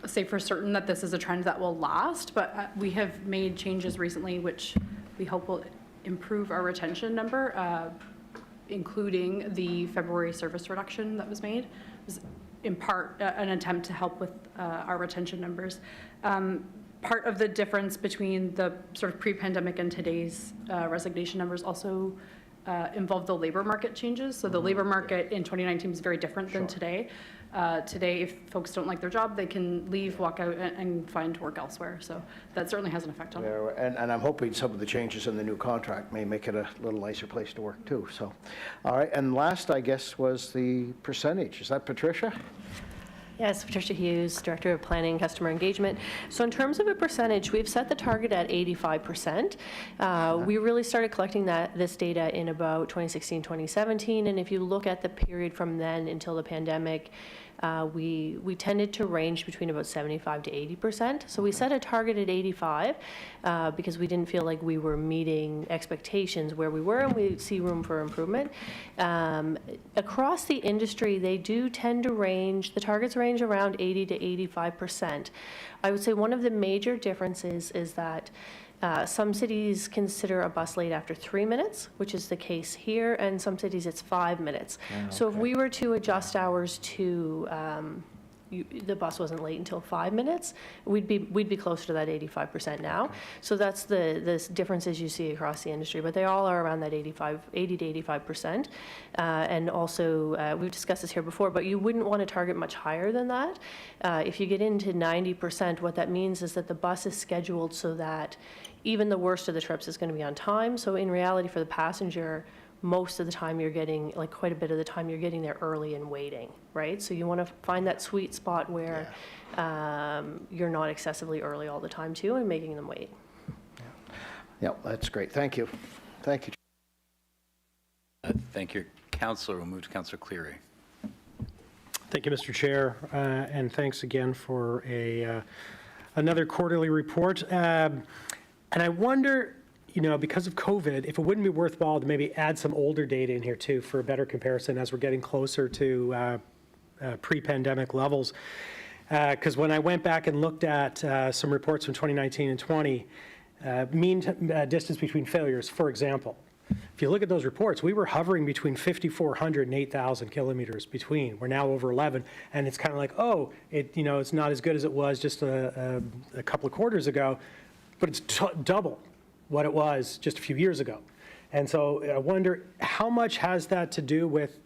say for certain that this is a trend that will last, but we have made changes recently which we hope will improve our retention number, including the February service reduction that was made. It was in part an attempt to help with our retention numbers. Part of the difference between the sort of pre-pandemic and today's resignation numbers also involve the labor market changes. So the labor market in 2019 was very different than today. Today, if folks don't like their job, they can leave, walk out, and find work elsewhere. So that certainly has an effect on it. Yeah, and I'm hoping some of the changes in the new contract may make it a little nicer place to work too. So, all right. And last, I guess, was the percentage. Is that Patricia? Yes, Patricia Hughes, Director of Planning and Customer Engagement. So in terms of a percentage, we've set the target at 85%. We really started collecting this data in about 2016, 2017, and if you look at the period from then until the pandemic, we tended to range between about 75 to 80%. So we set a target at 85 because we didn't feel like we were meeting expectations where we were, and we see room for improvement. Across the industry, they do tend to range, the targets range around 80 to 85%. I would say one of the major differences is that some cities consider a bus late after 3 minutes, which is the case here, and some cities it's 5 minutes. So if we were to adjust hours to the bus wasn't late until 5 minutes, we'd be closer to that 85% now. So that's the differences you see across the industry, but they all are around that 80 to 85%. And also, we've discussed this here before, but you wouldn't want to target much higher than that. If you get into 90%, what that means is that the bus is scheduled so that even the worst of the trips is going to be on time. So in reality, for the passenger, most of the time you're getting, like quite a bit of the time you're getting there early and waiting, right? So you want to find that sweet spot where you're not excessively early all the time too, and making them wait. Yeah, that's great. Thank you. Thank you. Thank you, Councillor. We'll move to Councillor Cleary. Thank you, Mr. Chair, and thanks again for another quarterly report. And I wonder, because of COVID, if it wouldn't be worthwhile to maybe add some older data in here too for a better comparison as we're getting closer to pre-pandemic levels. Because when I went back and looked at some reports from 2019 and 20, mean distance between failures, for example, if you look at those reports, we were hovering between 5,400 and 8,000 kilometers between. We're now over 11, and it's kind of like, it's not as good as it was just a couple of quarters ago, but it's double what it was just a few years ago. And so I wonder how much has that to do with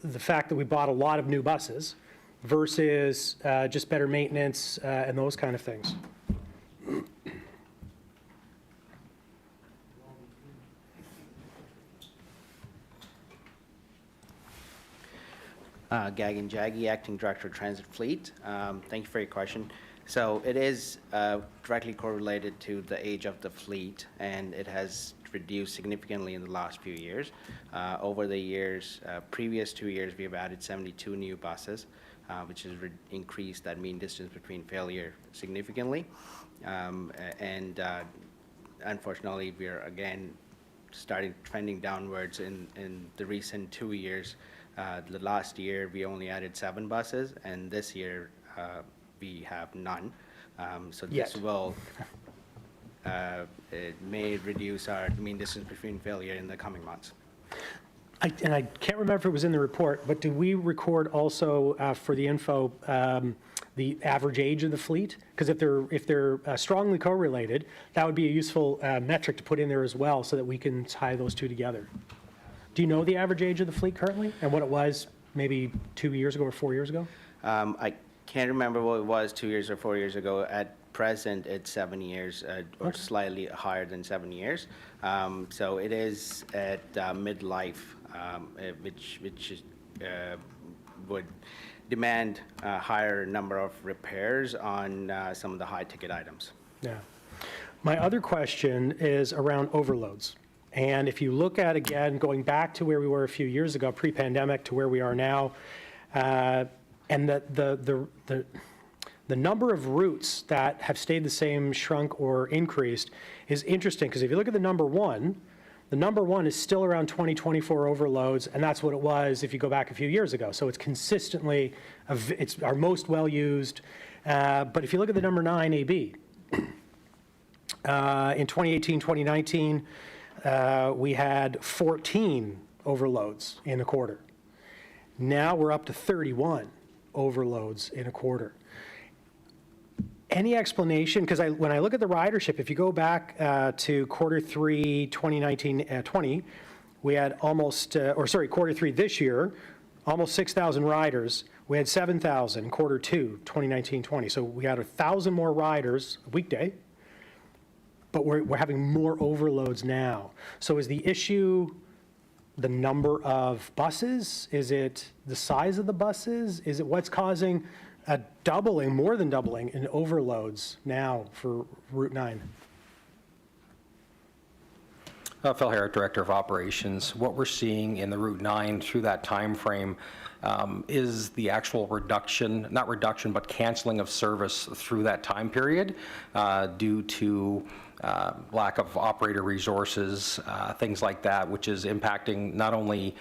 the fact that we bought a lot of new buses versus just better maintenance and those kind of things. Gagan Jaggi, Acting Director of Transit Fleet. Thank you for your question. So it is directly correlated to the age of the fleet, and it has reduced significantly in the last few years. Over the years, previous 2 years, we have added 72 new buses, which has increased that mean distance between failure significantly. Unfortunately, we are again starting trending downwards in the recent 2 years. The last year, we only added 7 buses, and this year, we have none. So this will, it may reduce our mean distance between failure in the coming months. I can't remember if it was in the report, but do we record also for the info the average age of the fleet? Because if they're strongly correlated, that would be a useful metric to put in there as well, so that we can tie those two together. Do you know the average age of the fleet currently and what it was maybe 2 years ago or 4 years ago? I can't remember what it was 2 years or 4 years ago. At present, it's 7 years or slightly higher than 7 years. So it is at midlife, which would demand a higher number of repairs on some of the high-ticket items. Yeah. My other question is around overloads. And if you look at, again, going back to where we were a few years ago, pre-pandemic, to where we are now, and the number of routes that have stayed the same, shrunk, or increased is interesting, because if you look at the number one is still around 2024 overloads, and that's what it was if you go back a few years ago. So it's consistently, it's our most well-used. But if you look at the number 9, AB, in 2018, 2019, we had 14 overloads in a quarter. Now we're up to 31 overloads in a quarter. Any explanation? Because when I look at the ridership, if you go back to quarter 3, 2019-20, we had quarter 3 this year, almost 6,000 riders. We had 7,000 quarter 2, 2019-20. So we had 1,000 more riders a weekday, but we're having more overloads now. So is the issue the number of buses? Is it the size of the buses? Is it what's causing a doubling, more than doubling, in overloads now for Route 9? Phil Herrick, Director of Operations. What we're seeing in the Route 9 through that time frame is the actual reduction, not reduction, but canceling of service through that time period due to lack of operator resources, things like that, which is impacting not only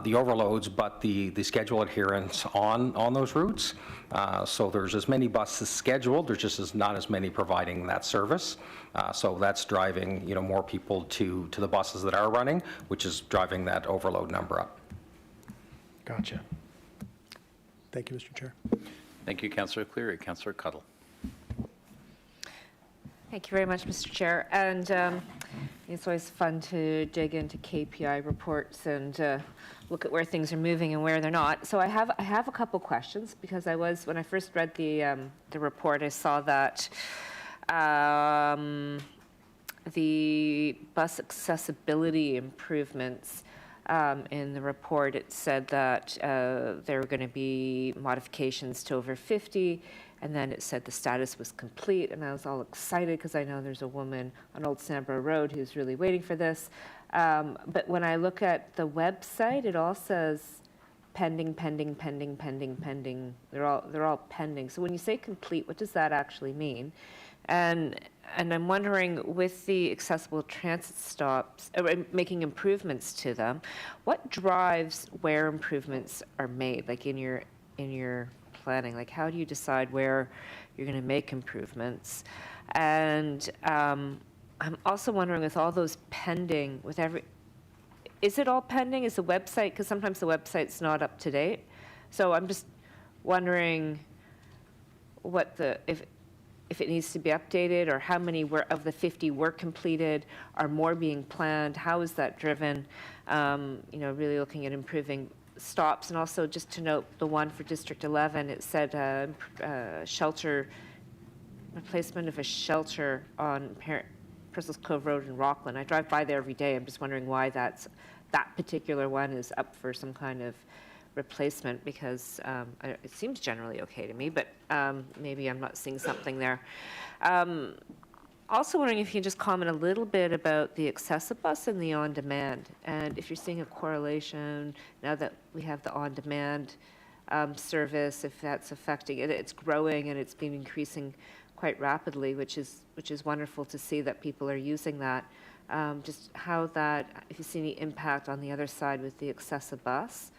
the overloads, but the schedule adherence on those routes. So there's as many buses scheduled, there's just not as many providing that service. So that's driving more people to the buses that are running, which is driving that overload number up. Gotcha. Thank you, Mr. Chair. Thank you, Councillor Cleary. Councillor Cuttle. Thank you very much, Mr. Chair. And it's always fun to dig into KPI reports and look at where things are moving and where they're not. So I have a couple questions, because when I first read the report, I saw that the bus accessibility improvements in the report, it said that there were going to be modifications to over 50, and then it said the status was complete, and I was all excited because I know there's a woman on Old Samborough Road who's really waiting for this. But when I look at the website, it all says pending, pending, pending, pending, pending. They're all pending. So when you say complete, what does that actually mean? And I'm wondering, with the accessible transit stops, making improvements to them, what drives where improvements are made, like in your planning? Like, how do you decide where you're going to make improvements? And I'm also wondering, with all those pending, is it all pending? Is the website, because sometimes the website's not up to date. So I'm just wondering if it needs to be updated, or how many of the 50 were completed, are more being planned? How is that driven? Really looking at improving stops. And also, just to note, the one for District 11, it said replacement of a shelter on Purcell's Cove Road in Rockland. I drive by there every day. I'm just wondering why that particular one is up for some kind of replacement because it seems generally okay to me, but maybe I'm not seeing something there. Also wondering if you can just comment a little bit about the Accessibus and the on-demand, and if you're seeing a correlation now that we have the on-demand service, if that's affecting it. It's growing and it's been increasing quite rapidly, which is wonderful to see that people are using that. Just how that, if you see any impact on the other side with the Accessibus,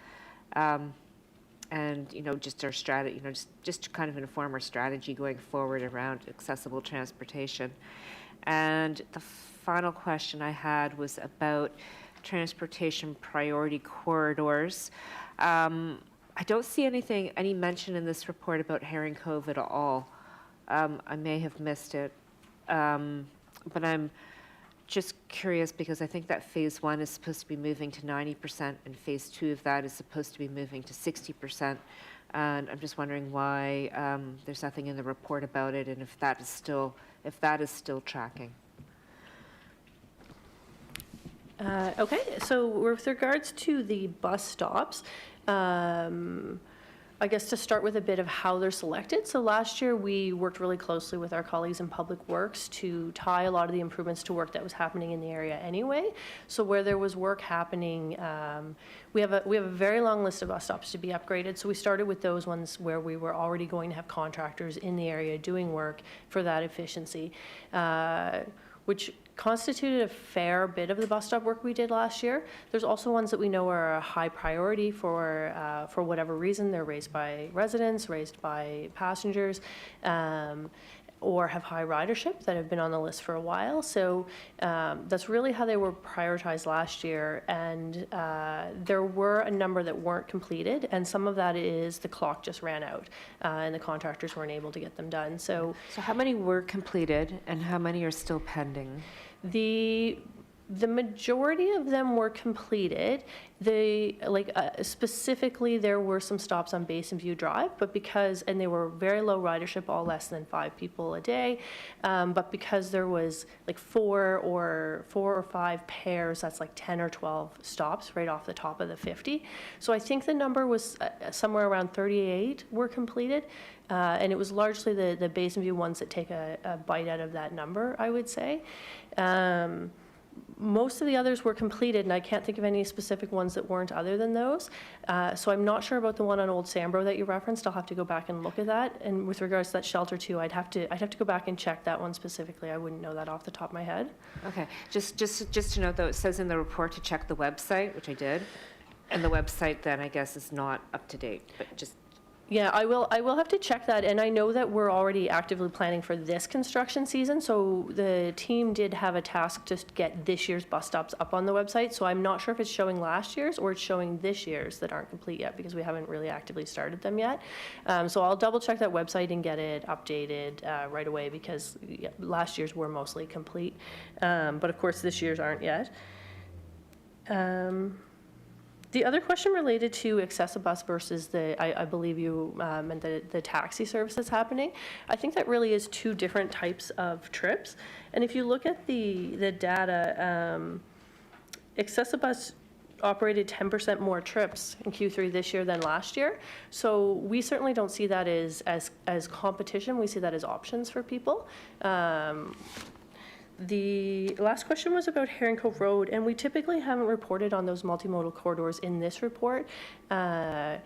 and just our strategy, just to kind of inform our strategy going forward around accessible transportation. And the final question I had was about transportation priority corridors. I don't see any mention in this report about Herring Cove at all. I may have missed it, but I'm just curious because I think that phase 1 is supposed to be moving to 90% and phase 2 of that is supposed to be moving to 60%. And I'm just wondering why there's nothing in the report about it and if that is still tracking. Okay, so with regards to the bus stops, I guess to start with a bit of how they're selected. So last year we worked really closely with our colleagues in Public Works to tie a lot of the improvements to work that was happening in the area anyway. So where there was work happening, we have a very long list of bus stops to be upgraded. So we started with those ones where we were already going to have contractors in the area doing work for that efficiency, which constituted a fair bit of the bus stop work we did last year. There's also ones that we know are a high priority for whatever reason. They're raised by residents, raised by passengers, or have high ridership that have been on the list for a while. So that's really how they were prioritized last year. And there were a number that weren't completed, and some of that is the clock just ran out, and the contractors weren't able to get them done. So how many were completed, and how many are still pending? The majority of them were completed. Specifically, there were some stops on Basin View Drive, but and they were very low ridership, all less than 5 people a day. But because there was like 4 or 5 pairs, that's like 10 or 12 stops right off the top of the 50. So I think the number was somewhere around 38 were completed. And it was largely the Basin View ones that take a bite out of that number, I would say. Most of the others were completed, and I can't think of any specific ones that weren't other than those. So I'm not sure about the one on Old Sambro that you referenced. I'll have to go back and look at that. And with regards to that shelter too, I'd have to go back and check that one specifically. I wouldn't know that off the top of my head. Okay, just to note though, it says in the report to check the website, which I did, and the website then I guess is not up to date, but just. Yeah, I will have to check that, and I know that we're already actively planning for this construction season, so the team did have a task to get this year's bus stops up on the website, so I'm not sure if it's showing last year's or it's showing this year's that aren't complete yet, because we haven't really actively started them yet. So I'll double check that website and get it updated right away, because last year's were mostly complete, but of course this year's aren't yet. The other question related to Accessibus versus I believe you meant the taxi service that's happening. I think that really is 2 different types of trips. And if you look at the data, Accessibus operated 10% more trips in Q3 this year than last year. So we certainly don't see that as competition. We see that as options for people. The last question was about Herring Cove Road, and we typically haven't reported on those multimodal corridors in this report. I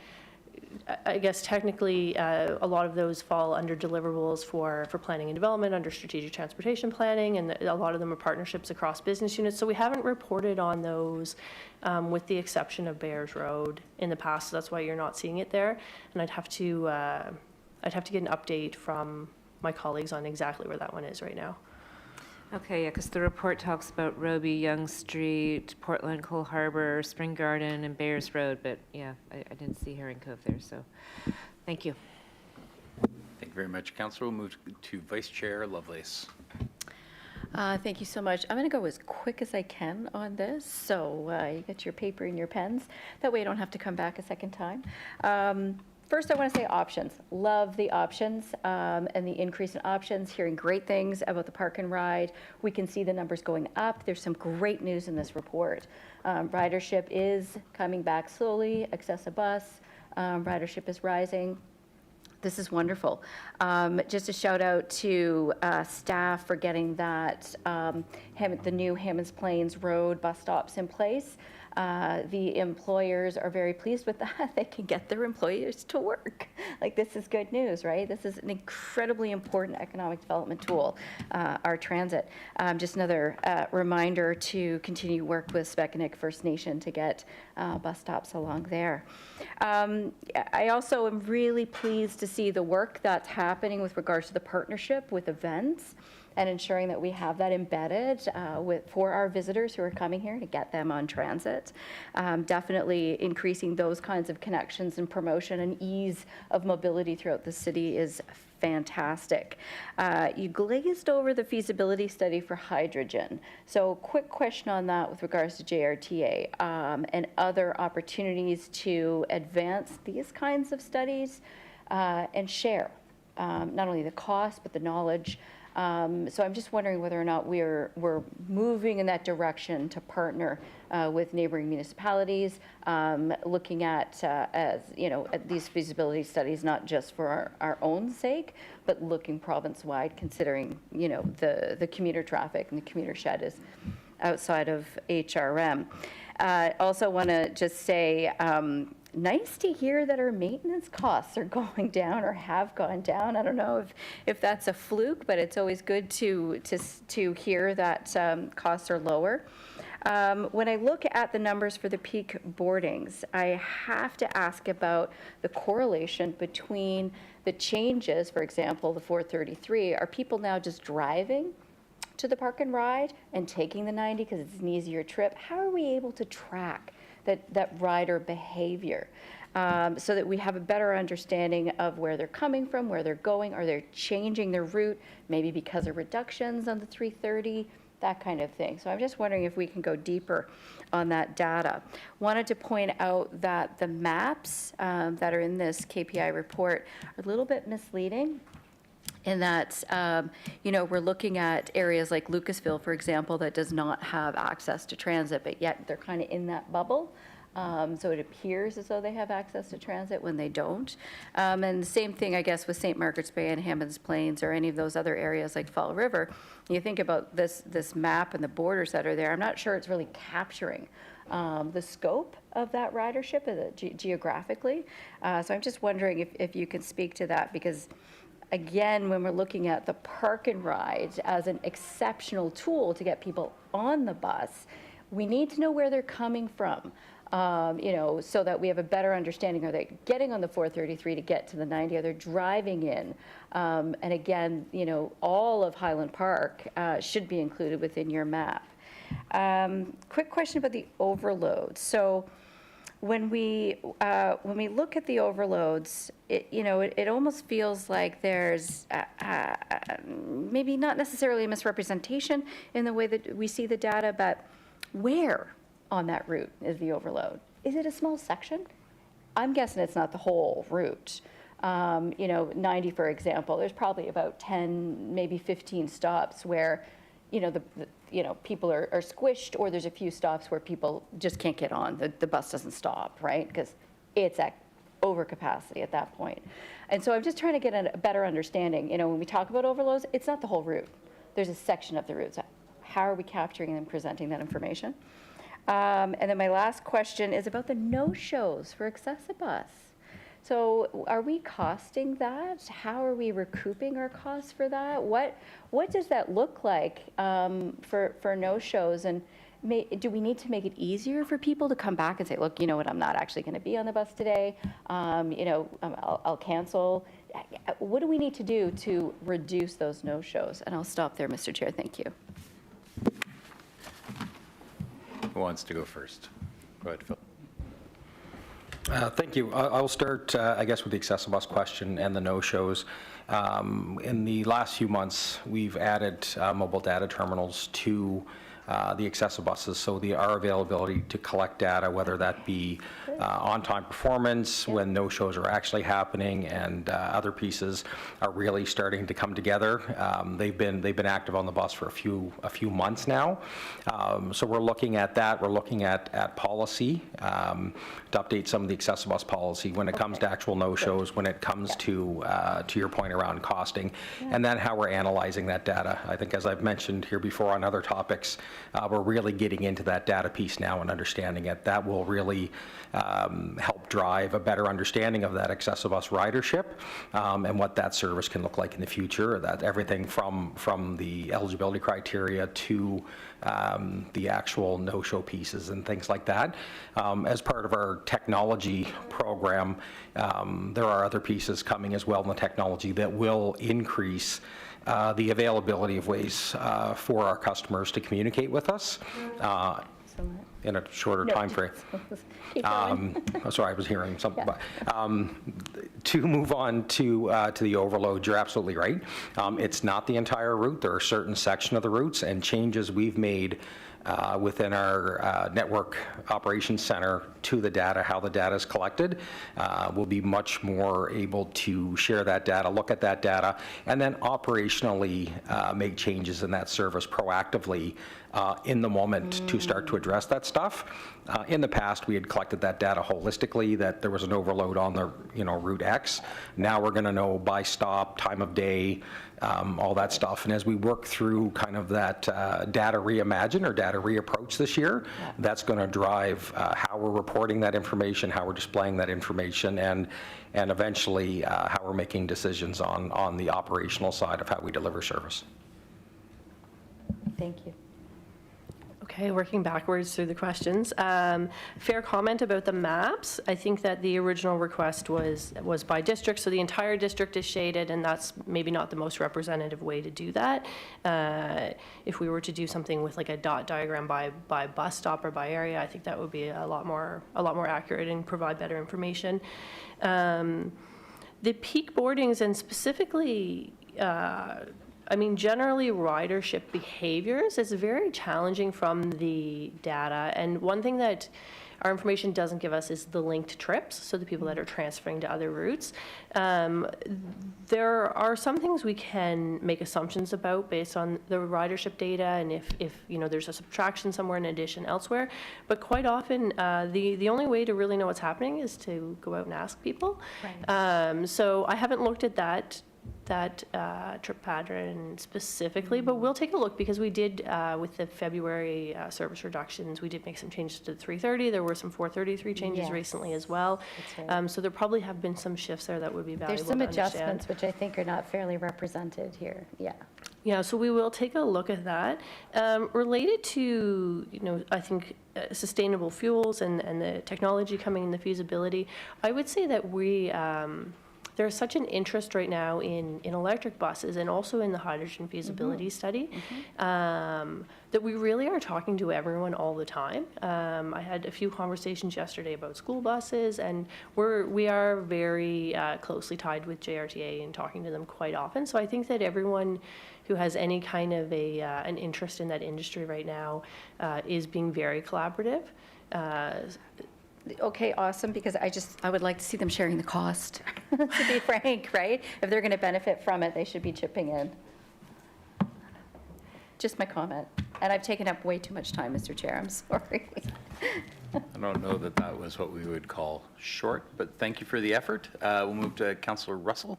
guess technically a lot of those fall under deliverables for planning and development, under strategic transportation planning, and a lot of them are partnerships across business units. So we haven't reported on those with the exception of Bayers Road in the past. So that's why you're not seeing it there. And I'd have to get an update from my colleagues on exactly where that one is right now. Okay, yeah, because the report talks about Roby, Yonge Street, Portland, Cole Harbour, Spring Garden, and Bayers Road, but yeah, I didn't see Herring Cove there, so thank you. Thank you very much, Councillor. We'll move to Vice Chair Lovelace. Thank you so much. I'm going to go as quick as I can on this, so you get your paper and your pens. That way I don't have to come back a second time. First, I want to say options. Love the options and the increase in options, hearing great things about the park and ride. We can see the numbers going up. There's some great news in this report. Ridership is coming back slowly. Accessibus, ridership is rising. This is wonderful. Just a shout out to staff for getting that the new Hammonds Plains Road bus stops in place. The employers are very pleased with that. They can get their employees to work. Like, this is good news, right? This is an incredibly important economic development tool, our transit. Just another reminder to continue work with Spekanik First Nation to get bus stops along there. I also am really pleased to see the work that's happening with regards to the partnership with events and ensuring that we have that embedded for our visitors who are coming here to get them on transit. Definitely increasing those kinds of connections and promotion and ease of mobility throughout the city is fantastic. You glazed over the feasibility study for hydrogen. So quick question on that with regards to JRTA and other opportunities to advance these kinds of studies and share not only the cost but the knowledge. So I'm just wondering whether or not we're moving in that direction to partner with neighboring municipalities, looking at, as you know, at these feasibility studies, not just for our own sake, but looking province-wide, considering, you know, the commuter traffic and the commuter shed is outside of HRM. Also want to just say, nice to hear that our maintenance costs are going down or have gone down. I don't know if that's a fluke, but it's always good to hear that costs are lower. When I look at the numbers for the peak boardings, I have to ask about the correlation between the changes, for example, the 433. Are people now just driving to the park and ride and taking the 90 because it's an easier trip? How are we able to track that rider behavior so that we have a better understanding of where they're coming from, where they're going? Are they changing their route, maybe because of reductions on the 330, that kind of thing? So I'm just wondering if we can go deeper on that data. Wanted to point out that the maps that are in this KPI report are a little bit misleading, in that, you know, we're looking at areas like Lucasville, for example, that does not have access to transit, but yet they're kind of in that bubble. So it appears as though they have access to transit when they don't. And the same thing, I guess, with St. Margaret's Bay and Hammonds Plains or any of those other areas like Fall River. You think about this map and the borders that are there, I'm not sure it's really capturing the scope of that ridership geographically. So I'm just wondering if you can speak to that, because again, when we're looking at the park and ride as an exceptional tool to get people on the bus, we need to know where they're coming from, you know, so that we have a better understanding. Are they getting on the 433 to get to the 90? Are they driving in? And again, you know, all of Highland Park should be included within your map. Quick question about the overload. So when we look at the overloads, it almost feels like there's maybe not necessarily a misrepresentation in the way that we see the data, but where on that route is the overload? Is it a small section? I'm guessing it's not the whole route. 90, for example, there's probably about 10, maybe 15 stops where, people are squished, or there's a few stops where people just can't get on. The bus doesn't stop, right? Because it's at overcapacity at that point. And so I'm just trying to get a better understanding. When we talk about overloads, it's not the whole route. There's a section of the route. So how are we capturing and presenting that information? And then my last question is about the no-shows for Accessibus. So are we costing that? How are we recouping our costs for that? What does that look like for no-shows? And do we need to make it easier for people to come back and say, look, you know what, I'm not actually going to be on the bus today. I'll cancel. What do we need to do to reduce those no-shows? And I'll stop there, Mr. Chair. Thank you. Who wants to go first? Go ahead, Phil. Thank you. I'll start, I guess, with the Accessibus question and the no-shows. In the last few months, we've added mobile data terminals to the excessive buses, so our availability to collect data, whether that be on-time performance, when no-shows are actually happening, and other pieces are really starting to come together. They've been active on the bus for a few months now. So we're looking at that. We're looking at policy to update some of the excessive bus policy when it comes to actual no-shows, when it comes to your point around costing, and then how we're analyzing that data. I think, as I've mentioned here before on other topics, we're really getting into that data piece now and understanding it. That will really help drive a better understanding of that excessive bus ridership and what that service can look like in the future. That everything from the eligibility criteria to the actual no-show pieces and things like that. As part of our technology program, there are other pieces coming as well in the technology that will increase the availability of ways for our customers to communicate with us in a shorter time frame. Sorry, I was hearing something. Yeah. To move on to the overload, you're absolutely right. It's not the entire route. There are certain sections of the routes and changes we've made within our network operations center to the data, how the data is collected. We'll be much more able to share that data, look at that data, and then operationally make changes in that service proactively in the moment to start to address that stuff. In the past, we had collected that data holistically, that there was an overload on the route X. Now we're going to know by stop, time of day, all that stuff. And as we work through kind of that data reimagine or data reapproach this year, that's going to drive how we're reporting that information, how we're displaying that information, and eventually how we're making decisions on the operational side of how we deliver service. Thank you. Okay, working backwards through the questions. Fair comment about the maps. I think that the original request was by district, so the entire district is shaded, and that's maybe not the most representative way to do that. If we were to do something with like a dot diagram by bus stop or by area, I think that would be a lot more accurate and provide better information. The peak boardings, and specifically generally ridership behaviors is very challenging from the data. And one thing that our information doesn't give us is the linked trips, so the people that are transferring to other routes. There are some things we can make assumptions about based on the ridership data, and if there's a subtraction somewhere and addition elsewhere. But quite often, the only way to really know what's happening is to go out and ask people. Right. So I haven't looked at that trip pattern specifically, but we'll take a look, because we did, with the February service reductions, we did make some changes to the 330. There were some 433 changes recently as well. Right. So there probably have been some shifts there that would be valuable. There's some adjustments which I think are not fairly represented here. Yeah, so we will take a look at that. Related to, I think sustainable fuels and the technology coming in, the feasibility, I would say that we, there's such an interest right now in electric buses and also in the hydrogen feasibility study that we really are talking to everyone all the time. I had a few conversations yesterday about school buses, and we are very closely tied with JRTA and talking to them quite often. So I think that everyone who has any kind of an interest in that industry right now is being very collaborative. Okay, awesome, because I would like to see them sharing the cost, to be frank, right? If they're going to benefit from it, they should be chipping in. Just my comment. And I've taken up way too much time, Mr. Chair, I'm sorry. I don't know that was what we would call short, but thank you for the effort. We'll move to Councillor Russell.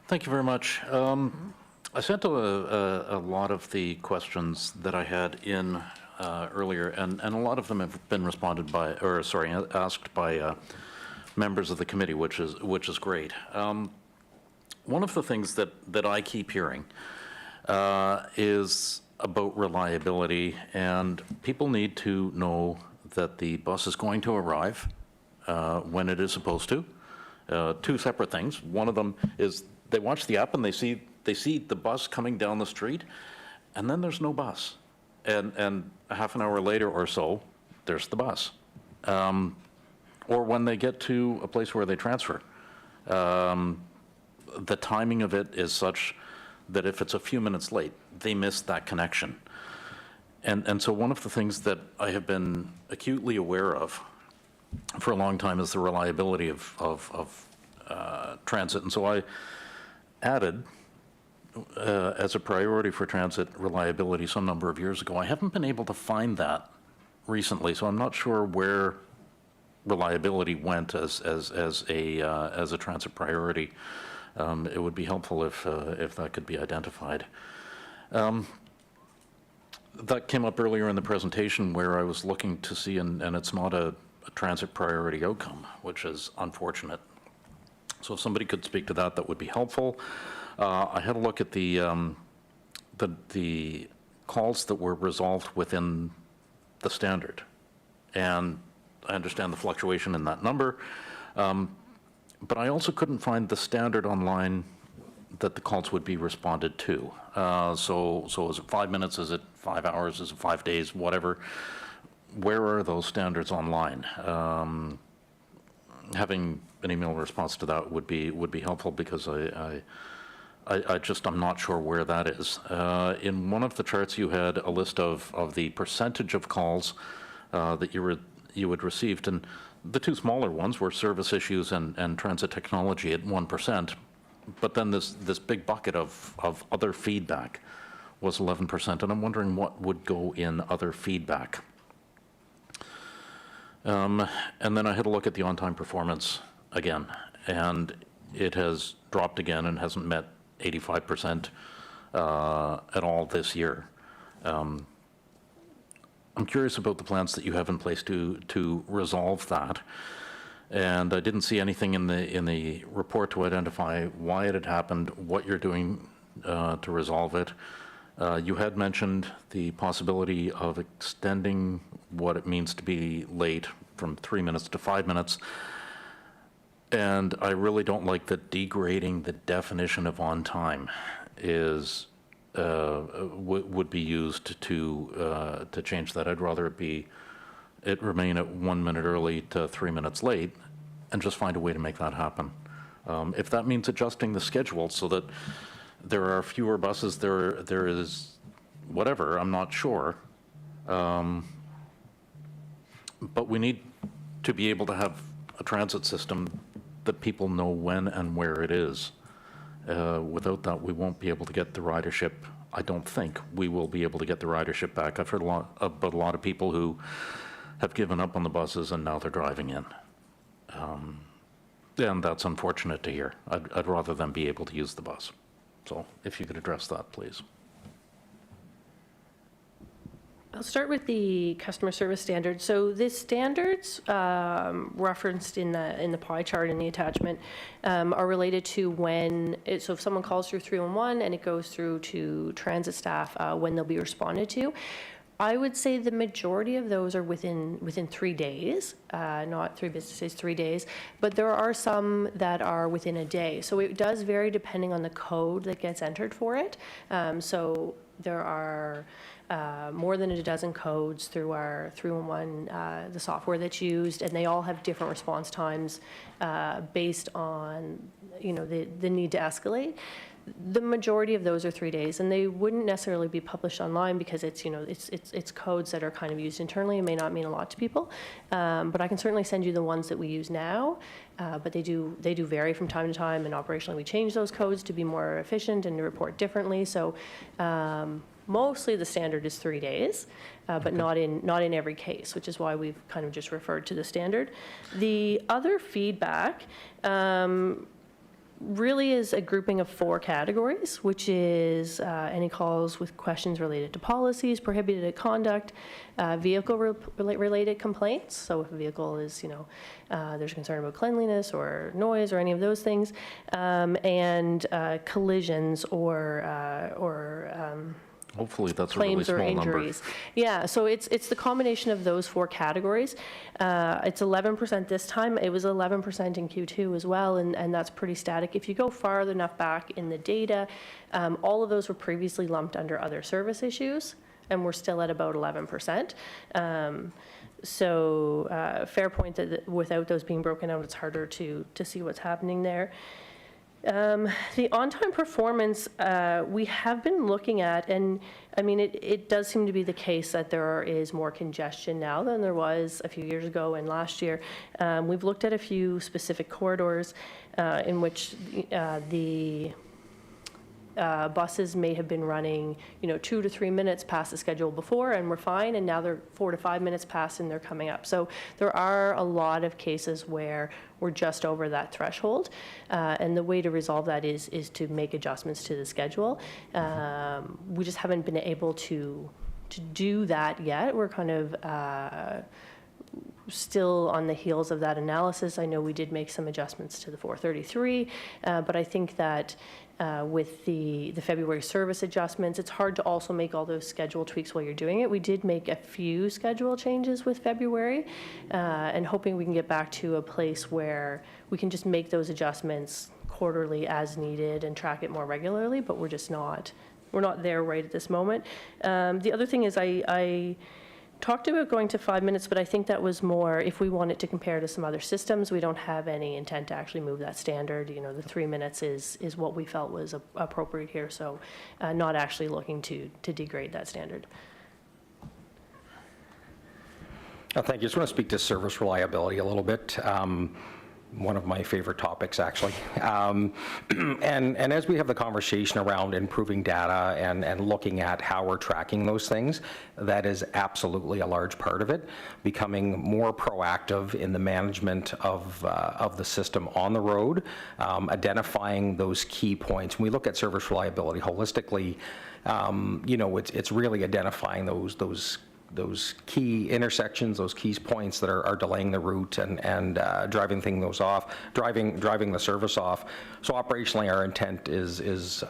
Thank you very much. I sent a lot of the questions that I had in earlier, and a lot of them have been asked by members of the committee, which is great. One of the things that I keep hearing is about reliability, and people need to know that the bus is going to arrive when it is supposed to. Two separate things. One of them is they watch the app and they see the bus coming down the street, and then there's no bus. And a half an hour later or so, there's the bus. Or when they get to a place where they transfer, the timing of it is such that if it's a few minutes late, they miss that connection. And so one of the things that I have been acutely aware of for a long time is the reliability of transit. And so I added as a priority for transit reliability some number of years ago. I haven't been able to find that recently, so I'm not sure where reliability went as a transit priority. It would be helpful if that could be identified. That came up earlier in the presentation where I was looking to see, and it's not a transit priority outcome, which is unfortunate. So if somebody could speak to that, that would be helpful. I had a look at the calls that were resolved within the standard, and I understand the fluctuation in that number, but I also couldn't find the standard online that the calls would be responded to. So is it 5 minutes? Is it 5 hours? Is it 5 days? Whatever. Where are those standards online? Having an email response to that would be helpful, because I'm not sure where that is. In one of the charts, you had a list of the percentage of calls that you had received, and the two smaller ones were service issues and transit technology at 1%. But then this big bucket of other feedback was 11%, and I'm wondering what would go in other feedback. And then I had a look at the on-time performance again, and it has dropped again and hasn't met 85% at all this year. I'm curious about the plans that you have in place to resolve that. And I didn't see anything in the report to identify why it had happened, what you're doing to resolve it. You had mentioned the possibility of extending what it means to be late from 3 minutes to 5 minutes. And I really don't like that degrading the definition of on time is would be used to change that. I'd rather it remain at 1 minute early to 3 minutes late, and just find a way to make that happen. If that means adjusting the schedule so that there are fewer buses, there is whatever, I'm not sure. But we need to be able to have a transit system that people know when and where it is. Without that, we won't be able to get the ridership. I don't think we will be able to get the ridership back. I've heard about a lot of people who have given up on the buses and now they're driving in. And that's unfortunate to hear. I'd rather them be able to use the bus. So if you could address that, please. I'll start with the customer service standards. So the standards referenced in the pie chart in the attachment are related to so if someone calls through 311 and it goes through to transit staff, when they'll be responded to. I would say the majority of those are within 3 days, not 3 business days, 3 days, but there are some that are within a day. So it does vary depending on the code that gets entered for it. So there are more than a dozen codes through our 311, the software that's used, and they all have different response times based on, the need to escalate. The majority of those are 3 days, and they wouldn't necessarily be published online because it's codes that are kind of used internally. It may not mean a lot to people, but I can certainly send you the ones that we use now. But they do vary from time to time, and operationally we change those codes to be more efficient and to report differently. So mostly the standard is 3 days, but not in every case, which is why we've kind of just referred to the standard. The other feedback really is a grouping of 4 categories, which is any calls with questions related to policies, prohibited conduct, vehicle-related complaints. So if a vehicle is, there's concern about cleanliness or noise or any of those things, and collisions or hopefully that's a really claims or small injuries. number. Yeah, so it's the combination of those 4 categories. It's 11% this time. It was 11% in Q2 as well, and that's pretty static. If you go far enough back in the data, all of those were previously lumped under other service issues, and we're still at about 11%. So fair point that without those being broken out, it's harder to see what's happening there. The on-time performance we have been looking at, and I mean, it does seem to be the case that there is more congestion now than there was a few years ago and last year. We've looked at a few specific corridors in which the buses may have been running, 2 to 3 minutes past the schedule before, and we're fine, and now they're 4 to 5 minutes past and they're coming up. So there are a lot of cases where we're just over that threshold, and the way to resolve that is to make adjustments to the schedule. We just haven't been able to do that yet. We're kind of still on the heels of that analysis. I know we did make some adjustments to the 433, but I think that with the February service adjustments, it's hard to also make all those schedule tweaks while you're doing it. We did make a few schedule changes with February, and hoping we can get back to a place where we can just make those adjustments quarterly as needed and track it more regularly, but we're not there right at this moment. The other thing is I talked about going to 5 minutes, but I think that was more if we wanted to compare to some other systems. We don't have any intent to actually move that standard. The 3 minutes is what we felt was appropriate here, so not actually looking to degrade that standard. Thank you. I just want to speak to service reliability a little bit. One of my favorite topics, actually. And as we have the conversation around improving data and looking at how we're tracking those things, that is absolutely a large part of it. Becoming more proactive in the management of the system on the road, identifying those key points. When we look at service reliability holistically, it's really identifying those key intersections, those key points that are delaying the route and driving the service off. So operationally, our intent is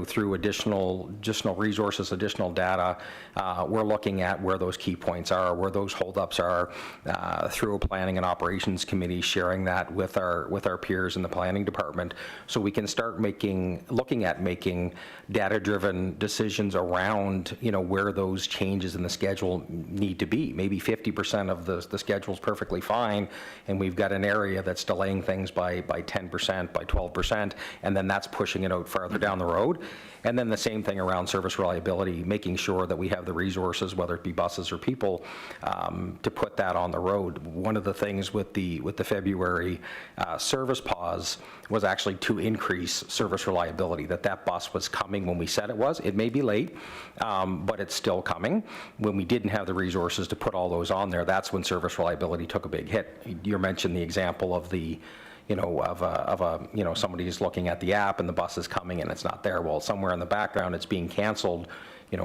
through additional resources, additional data, we're looking at where those key points are, where those holdups are, through a planning and operations committee, sharing that with our peers in the planning department, so we can start looking at making data-driven decisions around where those changes in the schedule need to be. Maybe 50% of the schedule is perfectly fine, and we've got an area that's delaying things by 10%, by 12%, and then that's pushing it out farther down the road. And then the same thing around service reliability, making sure that we have the resources, whether it be buses or people, to put that on the road. One of the things with the February service pause was actually to increase service reliability, that bus was coming when we said it was. It may be late, but it's still coming. When we didn't have the resources to put all those on there, that's when service reliability took a big hit. You mentioned the example of somebody's looking at the app and the bus is coming and it's not there. Well, somewhere in the background it's being canceled,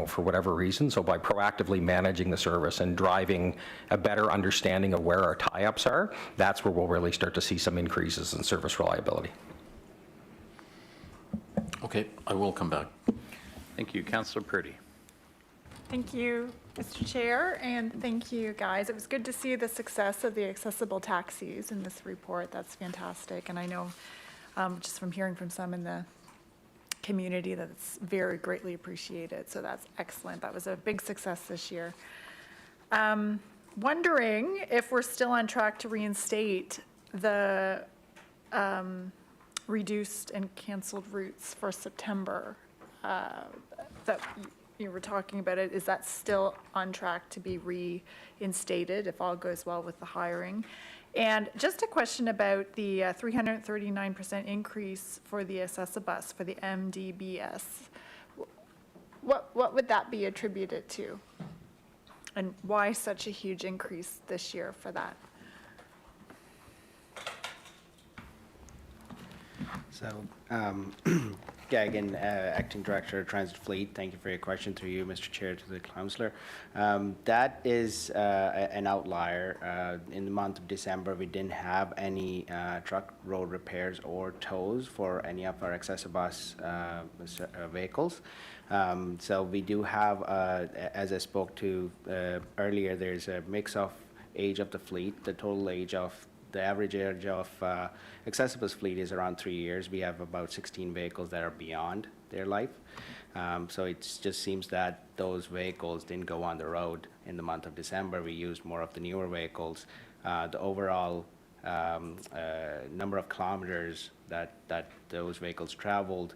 for whatever reason. So by proactively managing the service and driving a better understanding of where our tie-ups are, that's where we'll really start to see some increases in service reliability. Okay, I will come back. Thank you. Councillor Purdy. Thank you, Mr. Chair, and thank you, guys. It was good to see the success of the accessible taxis in this report. That's fantastic, and I know just from hearing from some in the community that it's very greatly appreciated, so that's excellent. That was a big success this year. Wondering if we're still on track to reinstate the reduced and canceled routes for September that you were talking about. Is that still on track to be reinstated if all goes well with the hiring? And just a question about the 339% increase for the Accessibus, for the MDBS. What would that be attributed to? And why such a huge increase this year for that? So, yeah, again, Acting Director of Transit Fleet, thank you for your question, through you, Mr. Chair, to the councillor. That is an outlier. In the month of December, we didn't have any truck road repairs or tows for any of our Accessibus vehicles. So we do have, as I spoke to earlier, there's a mix of age of the fleet. The average age of Accessibus fleet is around 3 years. We have about 16 vehicles that are beyond their life. So it just seems that those vehicles didn't go on the road in the month of December. We used more of the newer vehicles. The overall number of kilometers that those vehicles traveled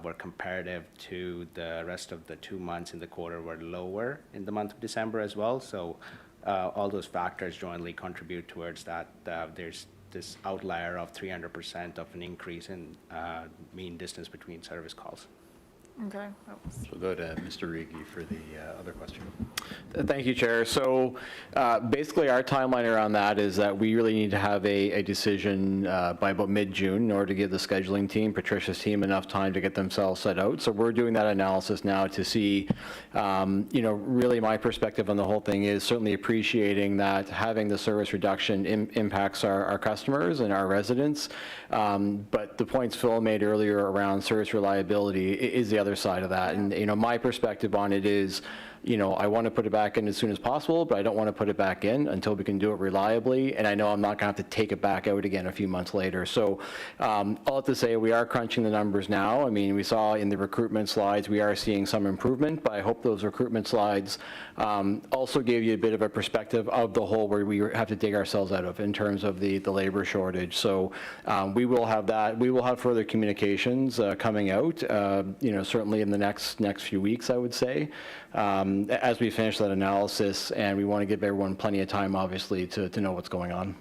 were comparative to the rest of the 2 months in the quarter were lower in the month of December as well. So all those factors jointly contribute towards that. There's this outlier of 300% of an increase in mean distance between service calls. Okay. So we'll go to Mr. Rigi for the other question. Thank you, Chair. So basically, our timeline around that is that we really need to have a decision by about mid-June in order to give the scheduling team, Patricia's team, enough time to get themselves set out. So we're doing that analysis now to see, really my perspective on the whole thing is certainly appreciating that having the service reduction impacts our customers and our residents. But the points Phil made earlier around service reliability is the other side of that. And, my perspective on it is, I want to put it back in as soon as possible, but I don't want to put it back in until we can do it reliably. And I know I'm not going to have to take it back out again a few months later. So all I have to say, we are crunching the numbers now. I mean, we saw in the recruitment slides, we are seeing some improvement, but I hope those recruitment slides also gave you a bit of a perspective of the hole where we have to dig ourselves out of in terms of the labor shortage. So we will have that. We will have further communications coming out, certainly in the next few weeks, I would say. As we finish that analysis, and we want to give everyone plenty of time, obviously, to know what's going on.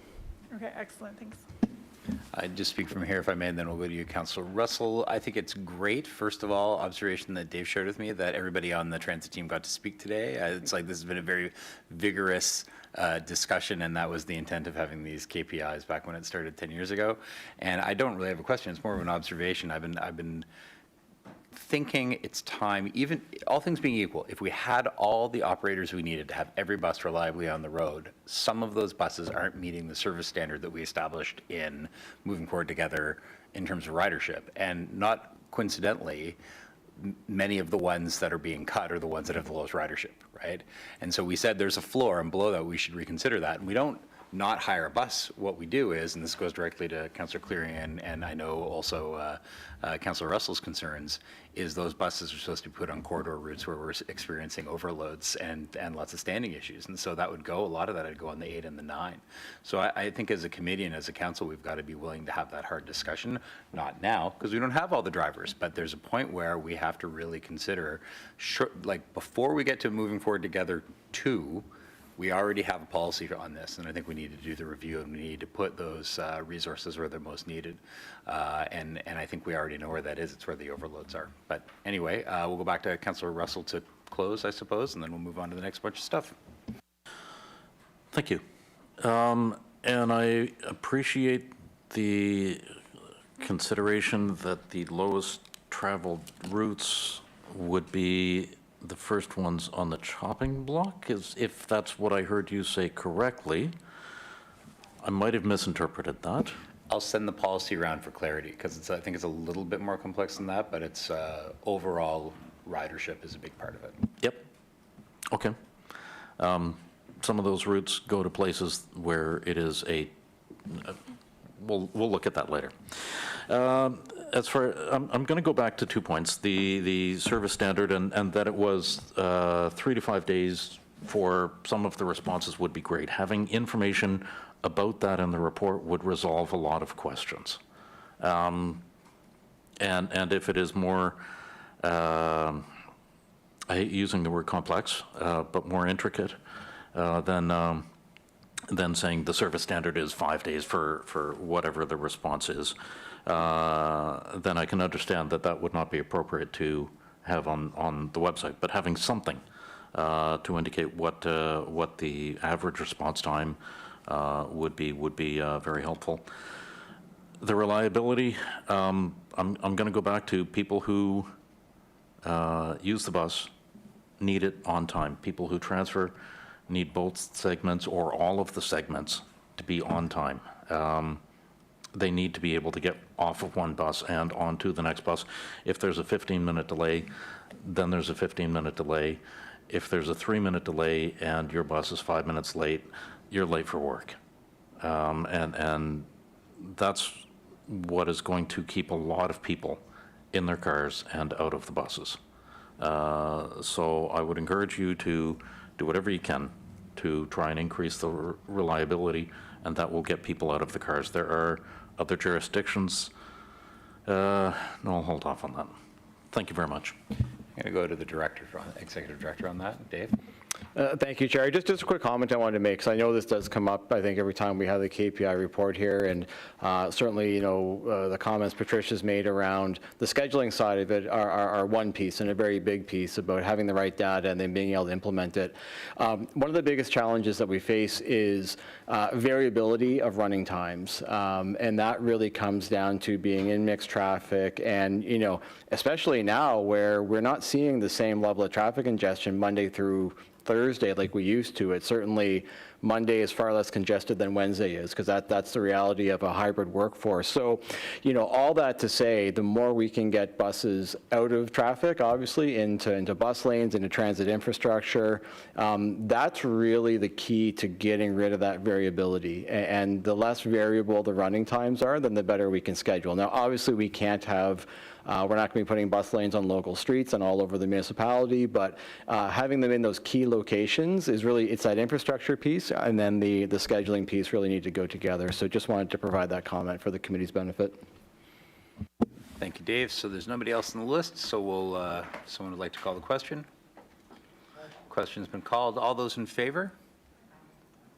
Okay, excellent, thanks. I just speak from here, if I may, and then we'll go to you, Councillor Russell. I think it's great, first of all, observation that Dave shared with me, that everybody on the transit team got to speak today. It's like this has been a very vigorous discussion, and that was the intent of having these KPIs back when it started 10 years ago. And I don't really have a question, it's more of an observation. I've been thinking it's time, even all things being equal, if we had all the operators we needed to have every bus reliably on the road, some of those buses aren't meeting the service standard that we established in Moving Forward Together in terms of ridership. And not coincidentally, many of the ones that are being cut are the ones that have the lowest ridership, right? And so we said there's a floor, and below that we should reconsider that. And we don't not hire a bus. What we do is, and this goes directly to Councillor Cleary and I know also Councillor Russell's concerns, is those buses are supposed to be put on corridor routes where we're experiencing overloads and lots of standing issues. And so that would go, a lot of that would go on the 8 and the 9. So I think as a committee and as a council, we've got to be willing to have that hard discussion, not now, because we don't have all the drivers, but there's a point where we have to really consider, before we get to Moving Forward Together 2, we already have a policy on this, and I think we need to do the review, and we need to put those resources where they're most needed. And I think we already know where that is. It's where the overloads are. But anyway, we'll go back to Councillor Russell to close, I suppose, and then we'll move on to the next bunch of stuff. Thank you. And I appreciate the consideration that the lowest traveled routes would be the first ones on the chopping block, if that's what I heard you say correctly. I might have misinterpreted that. I'll send the policy around for clarity, because I think it's a little bit more complex than that, but it's overall ridership is a big part of it. Yep. Okay. Some of those routes go to places where it is we'll look at that later. As far, I'm going to go back to 2 points. The service standard and that it was 3 to 5 days for some of the responses would be great. Having information about that in the report would resolve a lot of questions. And if it is more, I hate using the word complex, but more intricate than saying the service standard is 5 days for whatever the response is, then I can understand that would not be appropriate to have on the website. But having something to indicate what the average response time would be very helpful. The reliability, I'm going to go back to people who use the bus need it on time. People who transfer need both segments or all of the segments to be on time. They need to be able to get off of one bus and onto the next bus. If there's a 15-minute delay, then there's a 15-minute delay. If there's a 3-minute delay and your bus is 5 minutes late, you're late for work. And that's what is going to keep a lot of people in their cars and out of the buses. So I would encourage you to do whatever you can to try and increase the reliability, and that will get people out of the cars. There are other jurisdictions No, I'll hold off on that. Thank you very much. I'm going to go to the director, executive director on that. Dave? Thank you, Chair. Just a quick comment I wanted to make, because I know this does come up, I think, every time we have the KPI report here, and certainly, the comments Patricia's made around the scheduling side of it are one piece, and a very big piece about having the right data and then being able to implement it. One of the biggest challenges that we face is variability of running times, and that really comes down to being in mixed traffic, and, especially now where we're not seeing the same level of traffic congestion Monday through Thursday like we used to. It certainly, Monday is far less congested than Wednesday is, because that's the reality of a hybrid workforce. So, all that to say, the more we can get buses out of traffic, obviously, into bus lanes, into transit infrastructure, that's really the key to getting rid of that variability. And the less variable the running times are, then the better we can schedule. Now, obviously, we can't have we're not going to be putting bus lanes on local streets and all over the municipality, but having them in those key locations is really, it's that infrastructure piece, and then the scheduling piece really need to go together. So just wanted to provide that comment for the committee's benefit. Thank you, Dave. So there's nobody else on the list, so someone would like to call the question? Question's been called. All those in favor?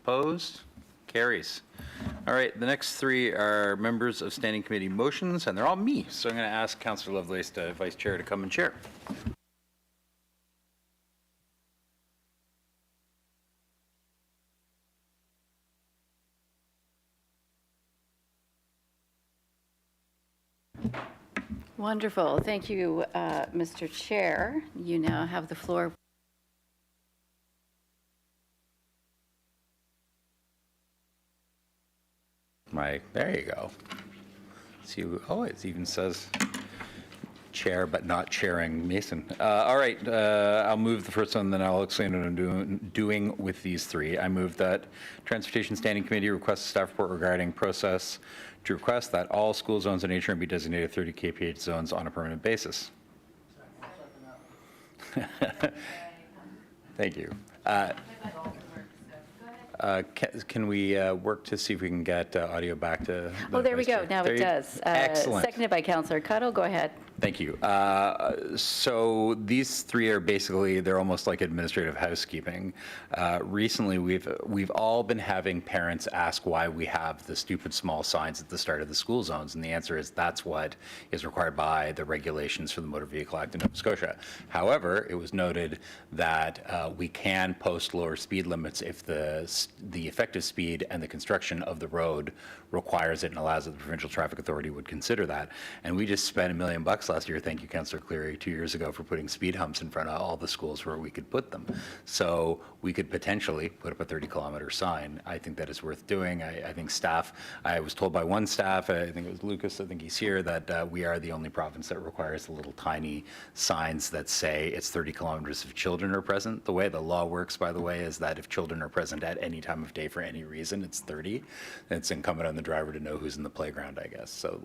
Opposed? Carries. All right, the next three are members of standing committee motions, and they're all me. So I'm going to ask Councillor Lovelace, Vice Chair, to come and chair. Wonderful. Thank you, Mr. Chair. You now have the floor. There you go. See, it even says chair, but not chairing Mason. All right, I'll move the first one, then I'll explain what I'm doing with these three. I move that Transportation Standing Committee requests a staff report regarding process to request that all school zones in HRM be designated 30 kph zones on a permanent basis. Thank you. Can we work to see if we can get audio back to? Oh, there we go. Now it does. Excellent. Seconded by Councillor Cuttle. Go ahead. Thank you. So these three are basically, they're almost like administrative housekeeping. Recently, we've all been having parents ask why we have the stupid small signs at the start of the school zones, and the answer is that's what is required by the regulations for the Motor Vehicle Act in Nova Scotia. However, it was noted that we can post lower speed limits if the effective speed and the construction of the road requires it and allows it. The Provincial Traffic Authority would consider that. And we just spent $1 million last year, thank you, Councillor Cleary, 2 years ago, for putting speed humps in front of all the schools where we could put them. So we could potentially put up a 30-kilometer sign. I think that is worth doing. I think staff, I was told by one staff, I think it was Lucas, I think he's here, that we are the only province that requires the little tiny signs that say it's 30 kilometers if children are present. The way the law works, by the way, is that if children are present at any time of day for any reason, it's 30. It's incumbent on the driver to know who's in the playground, I guess. So,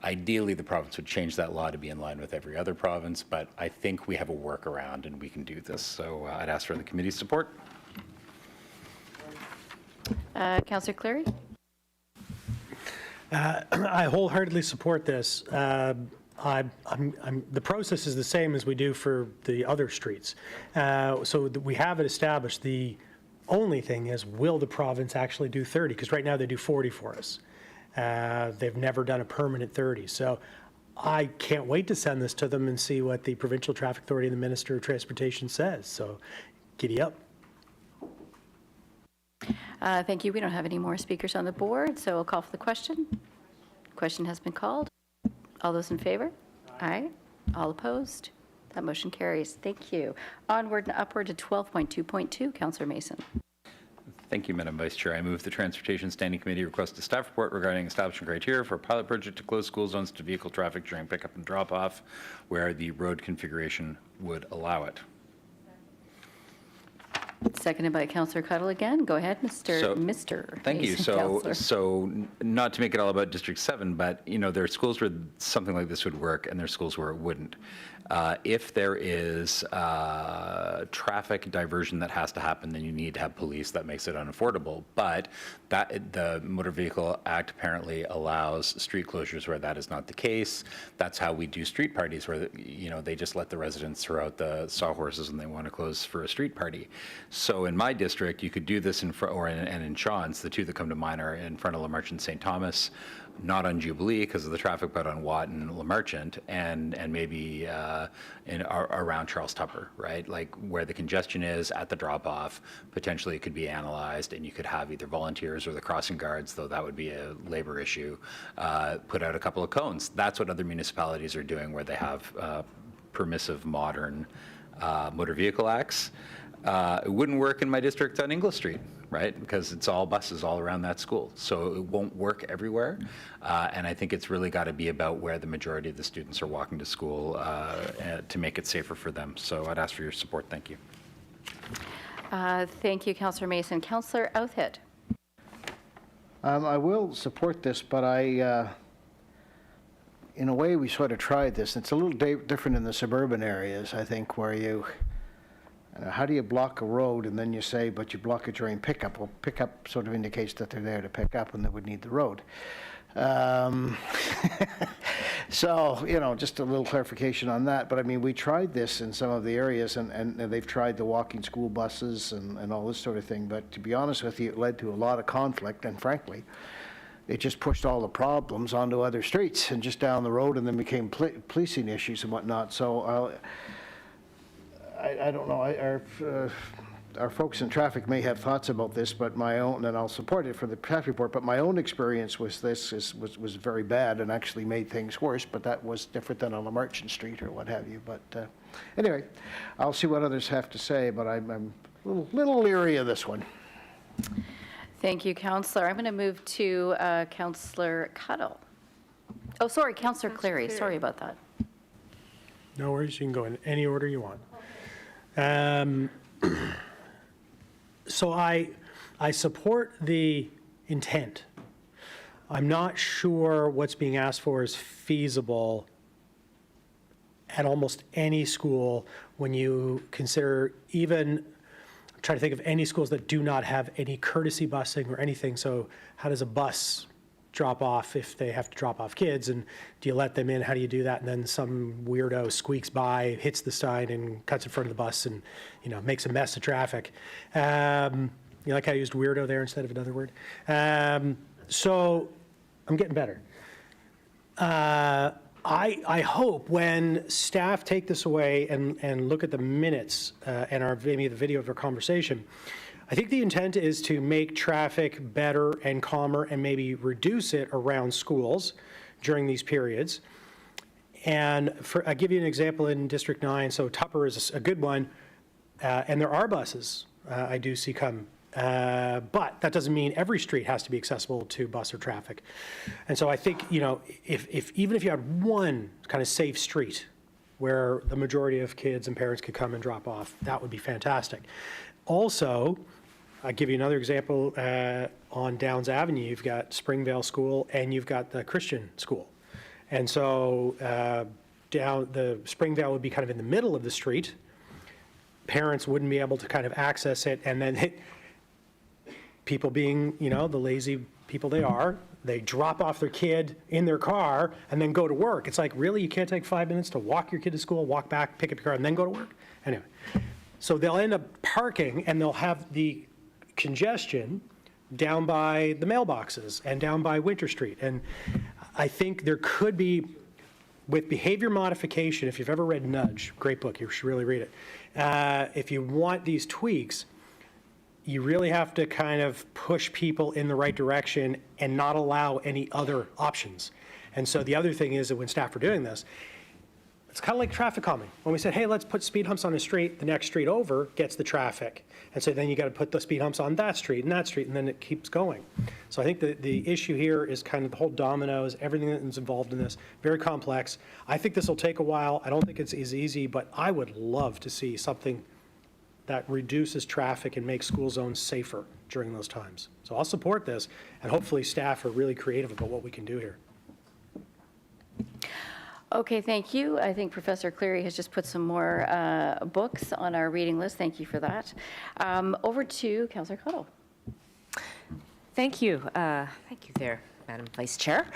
ideally, the province would change that law to be in line with every other province, but I think we have a workaround and we can do this. So I'd ask for the committee's support. Councillor Cleary? I wholeheartedly support this. The process is the same as we do for the other streets. So we have it established. The only thing is, will the province actually do 30? Because right now they do 40 for us. They've never done a permanent 30. So I can't wait to send this to them and see what the Provincial Traffic Authority and the Minister of Transportation says. So giddy up. Thank you. We don't have any more speakers on the board, so I'll call for the question. Question has been called. All those in favor? Aye. All opposed? That motion carries. Thank you. Onward and upward to 12.2.2, Councillor Mason. Thank you, Madam Vice Chair. I move the Transportation Standing Committee request a staff report regarding establishing criteria for a pilot project to close school zones to vehicle traffic during pickup and drop-off where the road configuration would allow it. Seconded by Councillor Cuttle again. Go ahead, Mr. Thank you. Mason, So not to make it all about District 7, but there are schools where something like this would work and there are schools where it wouldn't. If there is traffic diversion that has to happen, then you need to have police. That makes it unaffordable. But the Motor Vehicle Act apparently allows street closures where that is not the case. That's how we do street parties, where they just let the residents throw out the sawhorses and they want to close for a street party. So in my district, you could do this and in Sean's, the two that come to mind are in front of Lamarche and St. Thomas, not on Jubilee because of the traffic, but on Watt and Lamarchant, and maybe around Charles Tupper, right? Like where the congestion is at the drop-off, potentially it could be analyzed, and you could have either volunteers or the crossing guards, though that would be a labor issue, put out a couple of cones. That's what other municipalities are doing, where they have permissive, modern motor vehicle acts. It wouldn't work in my district on Inglis Street, right? Because it's all buses all around that school. So it won't work everywhere. And I think it's really got to be about where the majority of the students are walking to school to make it safer for them. So I'd ask for your support. Thank you. Thank you, Councillor Mason. Councillor Outhet. I will support this, but in a way, we sort of tried this. It's a little different in the suburban areas, I think, where how do you block a road and then you say, but you block it during pickup? Well, pickup sort of indicates that they're there to pick up and they would need the road. So, just a little clarification on that. But I mean, we tried this in some of the areas and they've tried the walking school buses and all this sort of thing. But to be honest with you, it led to a lot of conflict, and frankly, it just pushed all the problems onto other streets and just down the road, and then became policing issues and whatnot. So I don't know. Our folks in traffic may have thoughts about this, but my own, and I'll support it for the traffic report, but my own experience was was very bad and actually made things worse, but that was different than on Lamarchant Street or what have you. But anyway, I'll see what others have to say, but I'm a little leery of this one. Thank you, Councillor. I'm going to move to Councillor Cuddle. Oh, sorry, Councillor Clary. Sorry about that. No worries, you can go in any order you want. So I support the intent. I'm not sure what's being asked for is feasible at almost any school when you consider even, I'm trying to think of any schools that do not have any courtesy busing or anything. So how does a bus drop off if they have to drop off kids, and do you let them in? How do you do that? And then some weirdo squeaks by, hits the sign and cuts in front of the bus and, makes a mess of traffic. You like how I used weirdo there instead of another word? So I'm getting better. I hope when staff take this away and look at the minutes and maybe the video of our conversation, I think the intent is to make traffic better and calmer and maybe reduce it around schools during these periods. And I'll give you an example in District 9. So Tupper is a good one, and there are buses I do see come. But that doesn't mean every street has to be accessible to bus or traffic. And so I think, if even if you had one kind of safe street where the majority of kids and parents could come and drop off, that would be fantastic. Also, I'll give you another example. On Downs Avenue, you've got Springvale School and you've got the Christian School. And so the Springvale would be kind of in the middle of the street. Parents wouldn't be able to kind of access it, and then people being, the lazy people they are, they drop off their kid in their car and then go to work. It's like, really? You can't take 5 minutes to walk your kid to school, walk back, pick up your car, and then go to work? Anyway, so they'll end up parking and they'll have the congestion down by the mailboxes and down by Winter Street. And I think there could be, with behavior modification, if you've ever read Nudge, great book, you should really read it. If you want these tweaks, you really have to kind of push people in the right direction and not allow any other options. And so the other thing is that when staff are doing this, it's kind of like traffic calming. When we said, hey, let's put speed humps on a street, the next street over gets the traffic. And so then you got to put the speed humps on that street, and then it keeps going. So I think the issue here is kind of the whole dominoes, everything that's involved in this, very complex. I think this will take a while. I don't think it's as easy, but I would love to see something that reduces traffic and makes school zones safer during those times. So I'll support this, and hopefully staff are really creative about what we can do here. Okay, thank you. I think Professor Cleary has just put some more books on our reading list. Thank you for that. Over to Councillor Cottle. Thank you. Thank you there, Madam Vice Chair.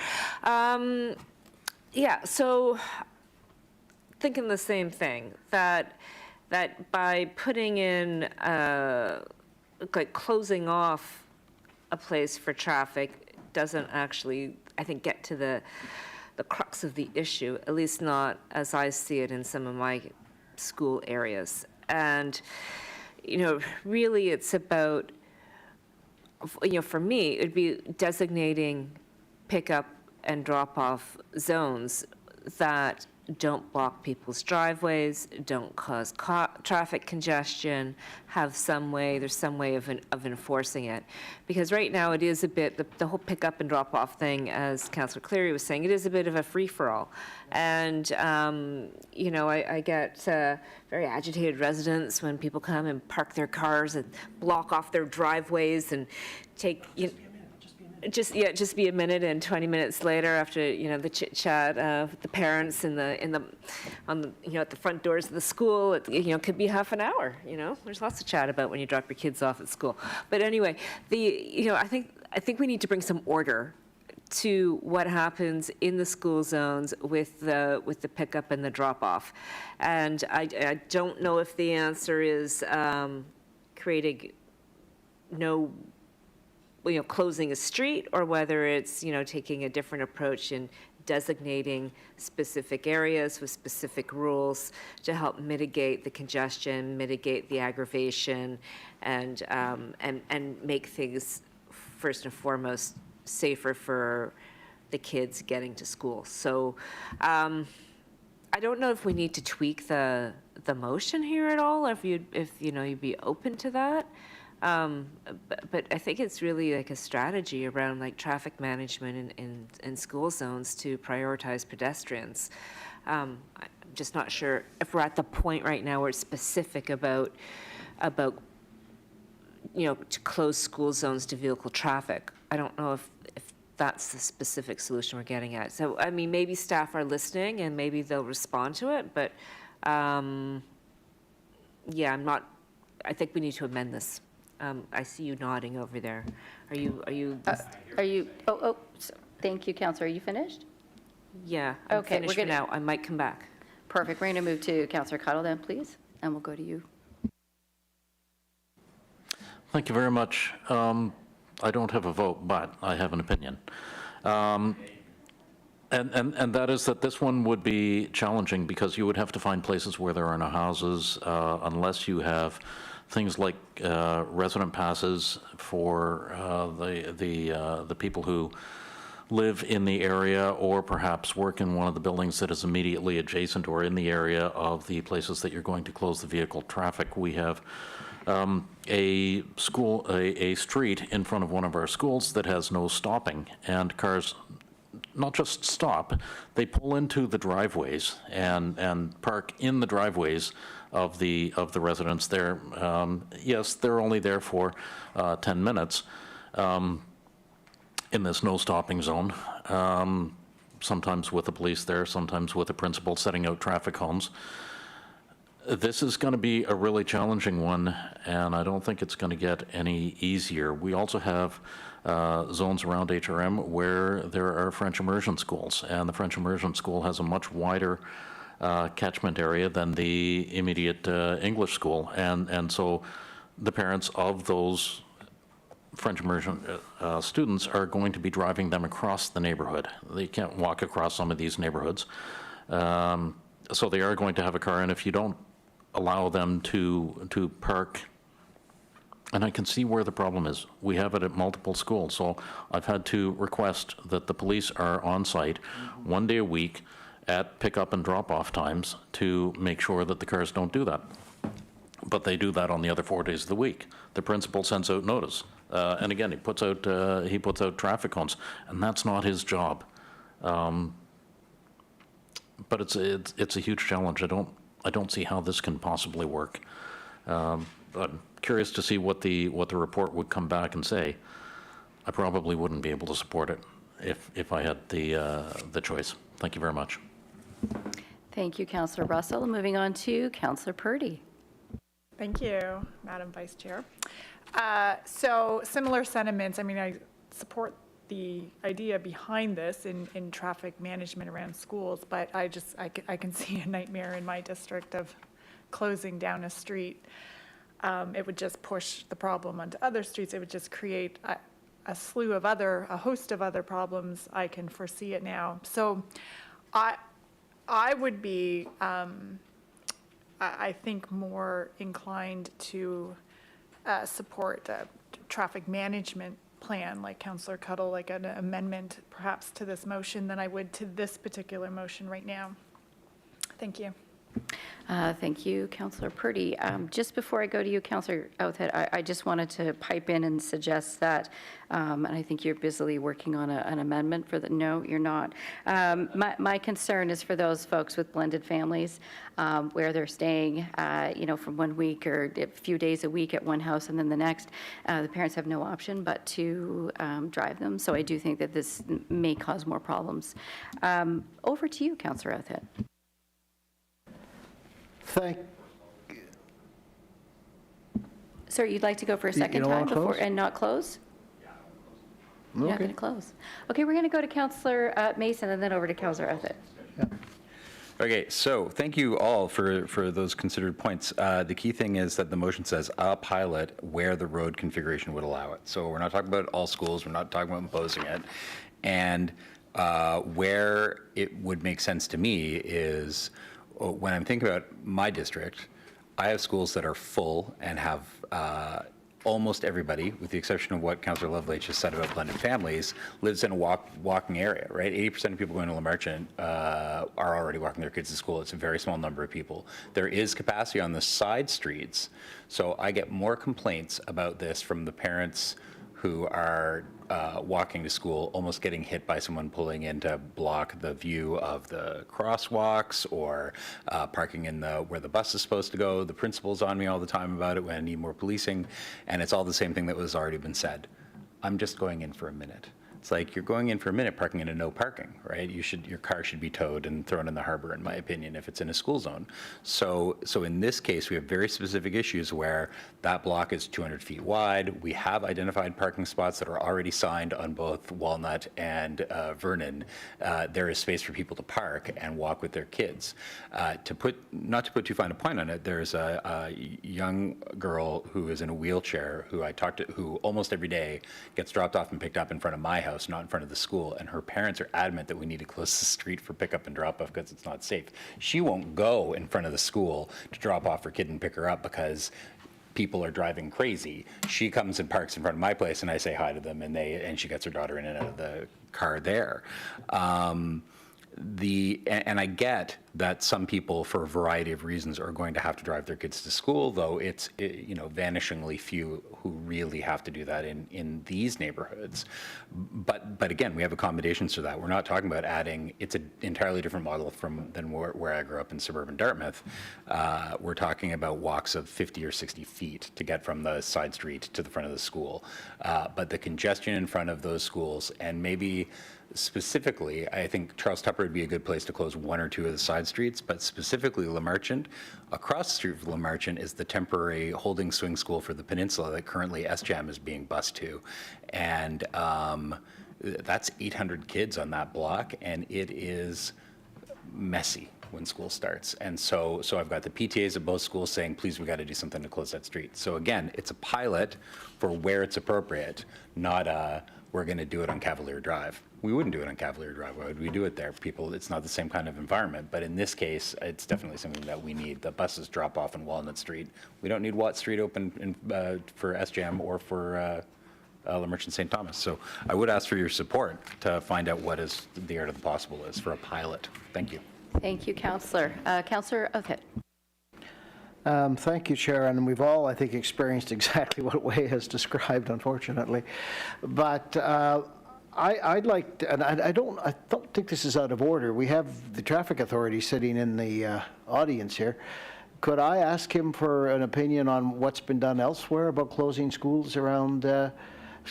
Yeah, so thinking the same thing, that by putting in, like closing off a place for traffic doesn't actually, I think, get to the crux of the issue, at least not as I see it in some of my school areas. And, really it's about, for me, it would be designating pickup and drop-off zones that don't block people's driveways, don't cause traffic congestion, there's some way of enforcing it. Because right now it is a bit, the whole pickup and drop-off thing, as Councillor Cleary was saying, it is a bit of a free-for-all. And, I get very agitated residents when people come and park their cars and block off their driveways and take, just be a minute, and 20 minutes later, after the chit chat with the parents at the front doors of the school, it could be half an hour. There's lots of chat about when you drop your kids off at school. But anyway, I think we need to bring some order to what happens in the school zones with the pickup and the drop off, and I don't know if the answer is creating closing a street, or whether it's, taking a different approach in designating specific areas with specific rules to help mitigate the congestion, mitigate the aggravation, and make things, first and foremost, safer for the kids getting to school. So I don't know if we need to tweak the motion here at all, or if you'd be open to that. But I think it's really like a strategy around like traffic management in school zones to prioritize pedestrians. I'm just not sure if we're at the point right now where it's specific about to close school zones to vehicle traffic. I don't know if that's the specific solution we're getting at. So, I mean, maybe staff are listening and maybe they'll respond to it, but yeah, I think we need to amend this. I see you nodding over there. Are you? Thank you, Councillor. Are you finished? Yeah, I'm Okay, finished for now. I might come back. Perfect. We're going to move to Councillor Cottle then, please, and we'll go to you. Thank you very much. I don't have a vote, but I have an opinion. And that is that this one would be challenging because you would have to find places where there are no houses unless you have things like resident passes for the people who live in the area, or perhaps work in one of the buildings that is immediately adjacent or in the area of the places that you're going to close the vehicle traffic. We have a street in front of one of our schools that has no stopping, and cars not just stop, they pull into the driveways and park in the driveways of the residents there. Yes, they're only there for 10 minutes in this no stopping zone, sometimes with the police there, sometimes with the principal setting out traffic cones. This is going to be a really challenging one, and I don't think it's going to get any easier. We also have zones around HRM where there are French immersion schools, and the French immersion school has a much wider catchment area than the immediate English school, and so the parents of those French immersion students are going to be driving them across the neighborhood. They can't walk across some of these neighborhoods, so they are going to have a car, and if you don't allow them to park, and I can see where the problem is. We have it at multiple schools, so I've had to request that the police are on site 1 day a week at pickup and drop-off times to make sure that the cars don't do that. But they do that on the other 4 days of the week. The principal sends out notice, and again, he puts out traffic cones, and that's not his job. But it's a huge challenge. I don't see how this can possibly work. But curious to see what the report would come back and say. I probably wouldn't be able to support it if I had the choice. Thank you very much. Thank you, Councillor Russell. Moving on to Councillor Purdy. Thank you, Madam Vice Chair. So similar sentiments. I mean, I support the idea behind this in traffic management around schools, but I can see a nightmare in my district of closing down a street. It would just push the problem onto other streets. It would just create a host of other problems. I can foresee it now. So I would be, I think, more inclined to support a traffic management plan, like Councillor Cuddle, like an amendment perhaps to this motion than I would to this particular motion right now. Thank you. Thank you, Councillor Purdy. Just before I go to you, Councillor Outhead, I just wanted to pipe in and suggest that, and I think you're busily working on an amendment for the, no, you're not. My concern is for those folks with blended families where they're staying, from 1 week or a few days a week at one house and then the next. The parents have no option but to drive them. So I do think that this may cause more problems. Over to you, Councillor Outhead. Sir, you'd like to go for a second time before and not close? You're not going to close. Okay, we're going to go to Councillor Mason and then over to Councillor Outhead. Okay, so thank you all for those considered points. The key thing is that the motion says a pilot where the road configuration would allow it. So we're not talking about all schools, we're not talking about imposing it. And where it would make sense to me is when I'm thinking about my district, I have schools that are full and have almost everybody, with the exception of what Councillor Lovelace just said about blended families, lives in a walking area, right? 80% of people going to Lamarchant are already walking their kids to school. It's a very small number of people. There is capacity on the side streets, so I get more complaints about this from the parents who are walking to school, almost getting hit by someone pulling in to block the view of the crosswalks or parking in where the bus is supposed to go. The principal's on me all the time about it when I need more policing, and it's all the same thing that was already been said. I'm just going in for a minute. It's like you're going in for a minute parking in a no parking, right? Your car should be towed and thrown in the harbor, in my opinion, if it's in a school zone. So in this case, we have very specific issues where that block is 200 feet wide. We have identified parking spots that are already signed on both Walnut and Vernon. There is space for people to park and walk with their kids. Not to put too fine a point on it, there's a young girl who is in a wheelchair who I talk to, who almost every day gets dropped off and picked up in front of my house, not in front of the school, and her parents are adamant that we need to close the street for pickup and drop off because it's not safe. She won't go in front of the school to drop off her kid and pick her up because people are driving crazy. She comes and parks in front of my place and I say hi to them and she gets her daughter in and out of the car there. And I get that some people, for a variety of reasons, are going to have to drive their kids to school, though it's vanishingly few who really have to do that in these neighborhoods. But again, we have accommodations for that. We're not talking about adding. It's an entirely different model than where I grew up in suburban Dartmouth. We're talking about walks of 50 or 60 feet to get from the side street to the front of the school. But the congestion in front of those schools, and maybe specifically, I think Charles Tupper would be a good place to close one or two of the side streets, but specifically Lamarchant. Across the street from Lamarchant is the temporary holding swing school for the peninsula that currently SJAM is being bused to. And that's 800 kids on that block, and it is messy when school starts. And so I've got the PTAs at both schools saying, please, we got to do something to close that street. So again, it's a pilot for where it's appropriate, not we're going to do it on Cavalier Drive. We wouldn't do it on Cavalier Drive. Why would we do it there? It's not the same kind of environment. But in this case, it's definitely something that we need. The buses drop off in Walnut Street. We don't need Watt Street open for SJAM or for Lamarchant St. Thomas. So I would ask for your support to find out what is the art of the possible is for a pilot. Thank you. Thank you, Councillor. Councillor Outhead. Thank you, Chair, and we've all, I think, experienced exactly what Wei has described, unfortunately. But I'd like to, and I don't think this is out of order. We have the traffic authority sitting in the audience here. Could I ask him for an opinion on what's been done elsewhere about closing schools around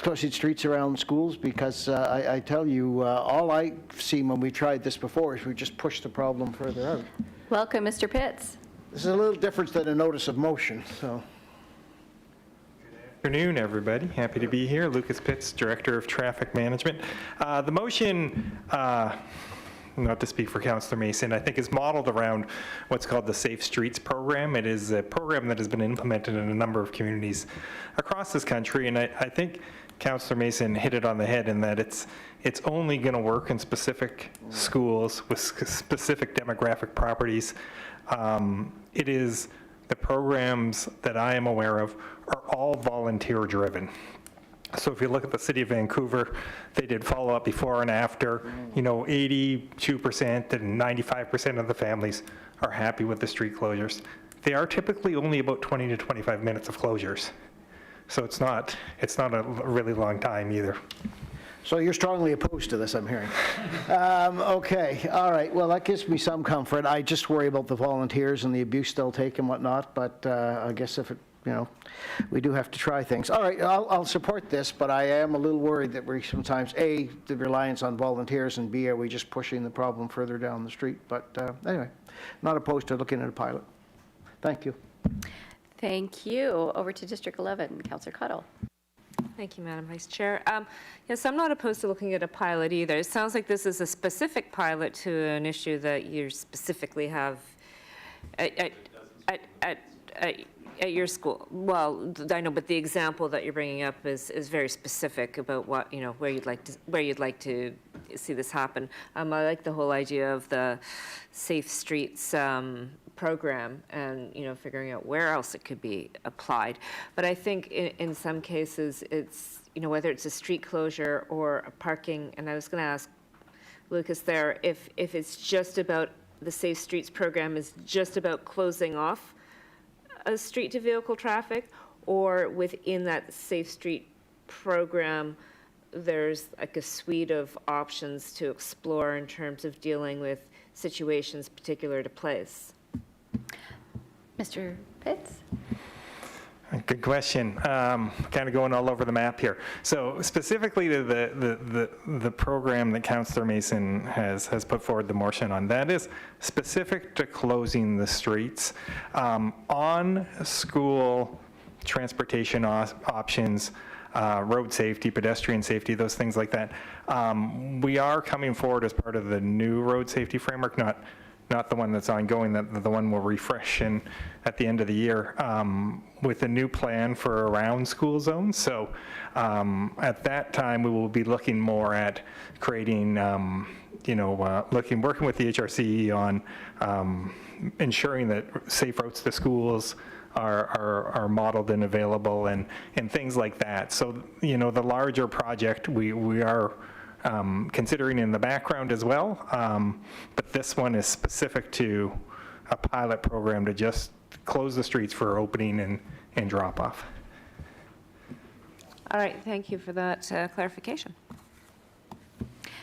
closing streets around schools? Because I tell you, all I've seen when we tried this before is we just pushed the problem further out. Welcome, Mr. Pitts. This is a little different than a notice of motion, so. Afternoon, everybody. Happy to be here. Lucas Pitts, Director of Traffic Management. The motion, not to speak for Councillor Mason, I think is modeled around what's called the Safe Streets program. It is a program that has been implemented in a number of communities across this country, and I think Councillor Mason hit it on the head in that it's only going to work in specific schools with specific demographic properties. It is the programs that I am aware of are all volunteer driven. So if you look at the city of Vancouver, they did follow up before and after. 82% and 95% of the families are happy with the street closures. They are typically only about 20 to 25 minutes of closures. So it's not a really long time either. So you're strongly opposed to this, I'm hearing. Okay, all right. Well, that gives me some comfort. I just worry about the volunteers and the abuse they'll take and whatnot, but I guess if it, we do have to try things. All right, I'll support this, but I am a little worried that we're sometimes, A, the reliance on volunteers, and B, are we just pushing the problem further down the street? But anyway, not opposed to looking at a pilot. Thank you. Thank you. Over to District 11, Councillor Cottle. Thank you, Madam Vice Chair. Yes, I'm not opposed to looking at a pilot either. It sounds like this is a specific pilot to an issue that you specifically have at your school. Well, I know, but the example that you're bringing up is very specific about what, where you'd like to see this happen. I like the whole idea of the Safe Streets program and, figuring out where else it could be applied. But I think in some cases it's, whether it's a street closure or a parking, and I was going to ask Lucas there, if it's just about the Safe Streets program is just about closing off a street to vehicle traffic, or within that Safe Street program, there's like a suite of options to explore in terms of dealing with situations particular to place. Mr. Pitts? Good question. Kind of going all over the map here. So specifically to the program that Councillor Mason has put forward the motion on, that is specific to closing the streets. On school transportation options, road safety, pedestrian safety, those things like that, we are coming forward as part of the new road safety framework, not the one that's ongoing, the one we'll refresh at the end of the year, with a new plan for around school zones. So at that time, we will be looking more at creating, working with the HRC on ensuring that safe routes to schools are modeled and available and things like that. So, the larger project, we are considering in the background as well, but this one is specific to a pilot program to just close the streets for opening and drop off. All right, thank you for that clarification.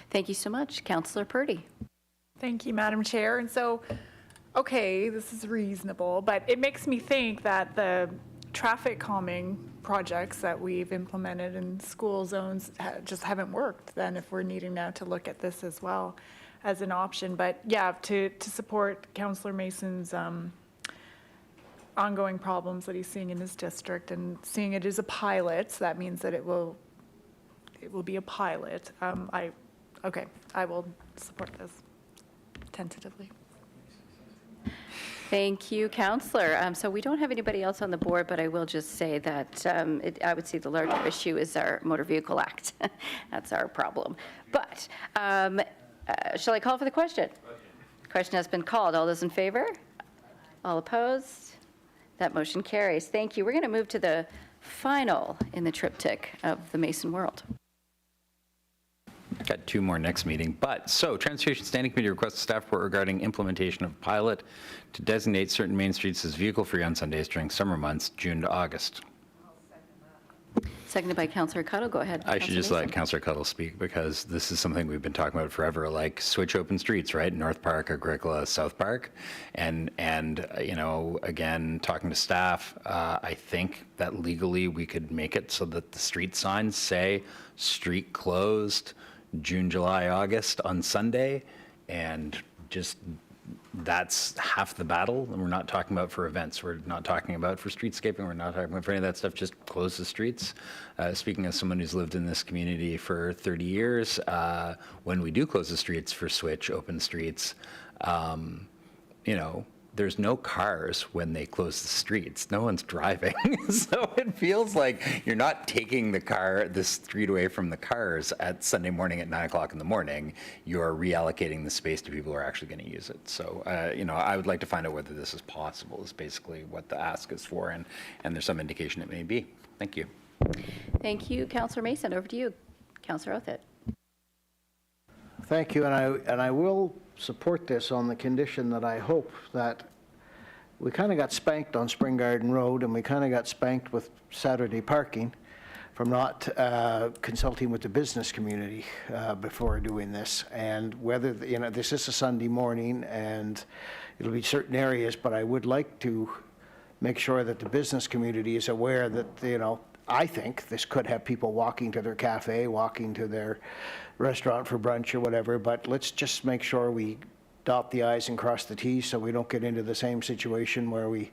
Thank you so much. Councillor Purdy. Thank you, Madam Chair. And so, okay, this is reasonable, but it makes me think that the traffic calming projects that we've implemented in school zones just haven't worked then, if we're needing now to look at this as well as an option. But yeah, to support Councillor Mason's ongoing problems that he's seeing in his district and seeing it as a pilot, so that means that it will be a pilot. I will support this tentatively. Thank you, Councillor. So we don't have anybody else on the board, but I will just say that I would say the larger issue is our Motor Vehicle Act. That's our problem. But shall I call for the question? Question has been called. All those in favor? All opposed? That motion carries. Thank you. We're going to move to the final in the triptych of the Mason world. Got two more next meeting, Transportation Standing Committee requests a staff report regarding implementation of pilot to designate certain main streets as vehicle-free on Sundays during summer months, June to August. Seconded by Councillor Cuttle. Go ahead. I should Councillor just Mason. let Councillor Cuttle speak because this is something we've been talking about forever, like switch open streets, right? North Park, Agricola, South Park. And you know, again, talking to staff, I think that legally we could make it so that the street signs say street closed June, July, August on Sunday, and just that's half the battle. And we're not talking about for events. We're not talking about for streetscaping. We're not talking about for any of that stuff. Just close the streets. Speaking as someone who's lived in this community for 30 years, when we do close the streets for switch open streets, you know, there's no cars when they close the streets. No one's driving. So it feels like you're not taking the street away from the cars at Sunday morning at 9 o'clock in the morning. You're reallocating the space to people who are actually going to use it. So, you know, I would like to find out whether this is possible is basically what the ask is for. And there's some indication it may be. Thank you. Thank you, Councillor Mason. Over to you, Councillor Outhet. Thank you, and I will support this on the condition that I hope that we kind of got spanked on Spring Garden Road, and we kind of got spanked with Saturday parking from not consulting with the business community before doing this. And whether, you know, this is a Sunday morning, and it'll be certain areas, but I would like to make sure that the business community is aware that, you know, I think this could have people walking to their cafe, walking to their restaurant for brunch or whatever, but let's just make sure we dot the i's and cross the t's so we don't get into the same situation where we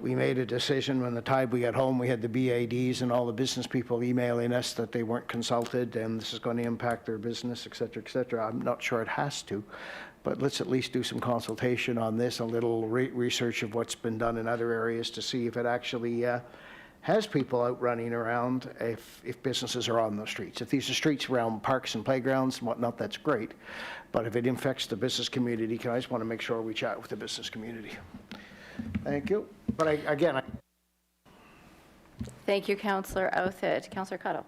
made a decision when the time we got home, we had the BADs and all the business people emailing us that they weren't consulted and this is going to impact their business, et cetera, et cetera. I'm not sure it has to, but let's at least do some consultation on this, a little research of what's been done in other areas to see if it actually has people out running around if businesses are on those streets. If these are streets around parks and playgrounds and whatnot, that's great. But if it infects the business community, I just want to make sure we chat with the business community. Thank you. But again, Thank you, Councillor Outhet. Councillor Cuttle.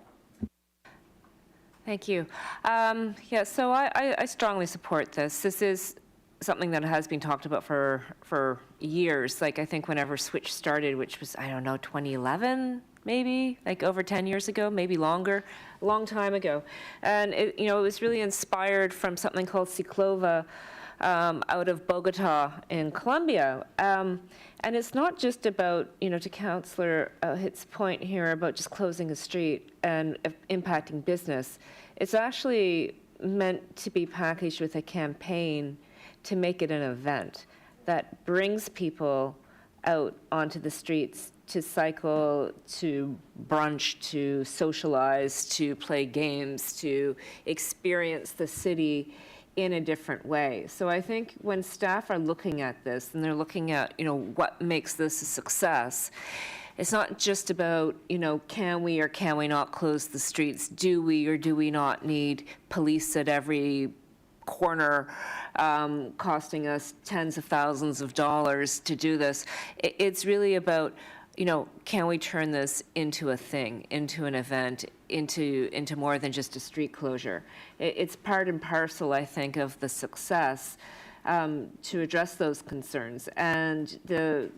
Thank you. Yeah, so I strongly support this. This is something that has been talked about for years. Like, I think whenever Switch started, which was, I don't know, 2011, maybe, like over 10 years ago, maybe longer, a long time ago. And it, you know, it was really inspired from something called Ciclova out of Bogota in Colombia. And it's not just about, you know, to Councillor Hitt's point here about just closing a street and impacting business. It's actually meant to be packaged with a campaign to make it an event that brings people out onto the streets to cycle, to brunch, to socialize, to play games, to experience the city in a different way. So I think when staff are looking at this and they're looking at, you know, what makes this a success, it's not just about, you know, can we or can we not close the streets? Do we or do we not need police at every corner costing us tens of thousands of dollars to do this? It's really about, you know, can we turn this into a thing, into an event, into more than just a street closure? It's part and parcel, I think, of the success to address those concerns. And you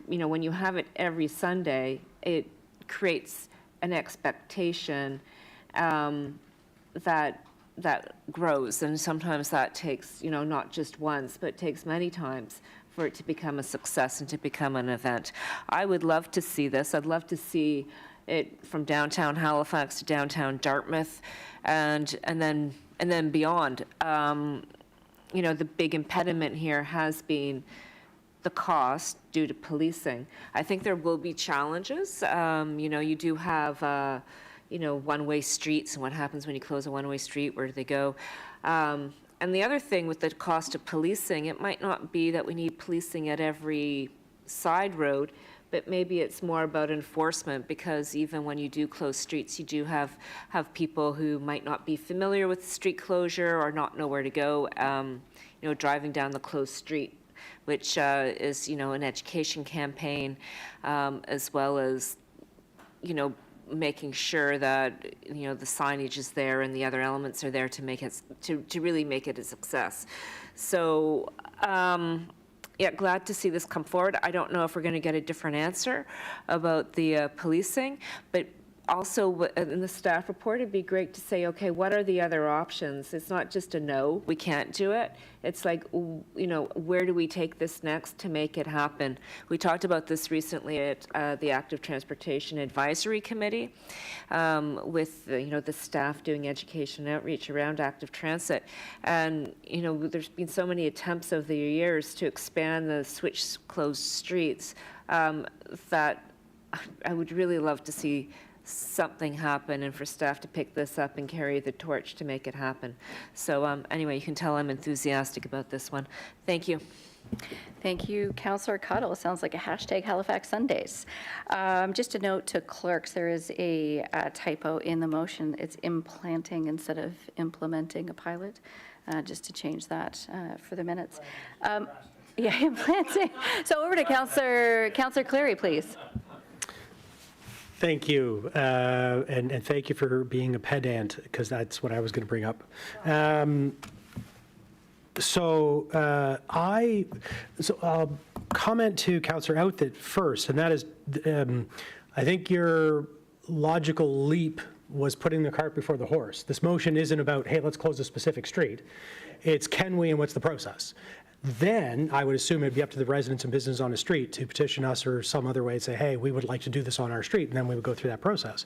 know, when you have it every Sunday, it creates an expectation that grows, and sometimes that takes, you know, not just once, but it takes many times for it to become a success and to become an event. I would love to see this. I'd love to see it from downtown Halifax to downtown Dartmouth, and then beyond. You know, the big impediment here has been the cost due to policing. I think there will be challenges. You know, you do have you know, one-way streets, and what happens when you close a one-way street, where do they go? And the other thing with the cost of policing, it might not be that we need policing at every side road, but maybe it's more about enforcement, because even when you do close streets, you do have people who might not be familiar with the street closure or not know where to go, you know, driving down the closed street, which is, you know, an education campaign, as well as, you know, making sure that, you know, the signage is there and the other elements are there to make it, to really make it a success. So, yeah, glad to see this come forward. I don't know if we're going to get a different answer about the policing, but Also, in the staff report, it'd be great to say, okay, what are the other options? It's not just a no, we can't do it. It's like, where do we take this next to make it happen? We talked about this recently at the Active Transportation Advisory Committee with, the staff doing education outreach around active transit. And, there's been so many attempts over the years to expand the switch closed streets that I would really love to see something happen and for staff to pick this up and carry the torch to make it happen. So anyway, you can tell I'm enthusiastic about this one. Thank you. Thank you, Councillor Cottle. Sounds like a hashtag Halifax Sundays. Just a note to clerks, there is a typo in the motion. It's implanting instead of implementing a pilot, just to change that for the minutes. Yeah, implanting. So over to Councillor Cleary, please. Thank you, and thank you for being a pedant, because that's what I was going to bring up. I'll comment to Councillor Outthit first, and that is, I think your logical leap was putting the cart before the horse. This motion isn't about, hey, let's close a specific street. It's can we and what's the process? Then I would assume it'd be up to the residents and businesses on the street to petition us or some other way and say, hey, we would like to do this on our street, and then we would go through that process.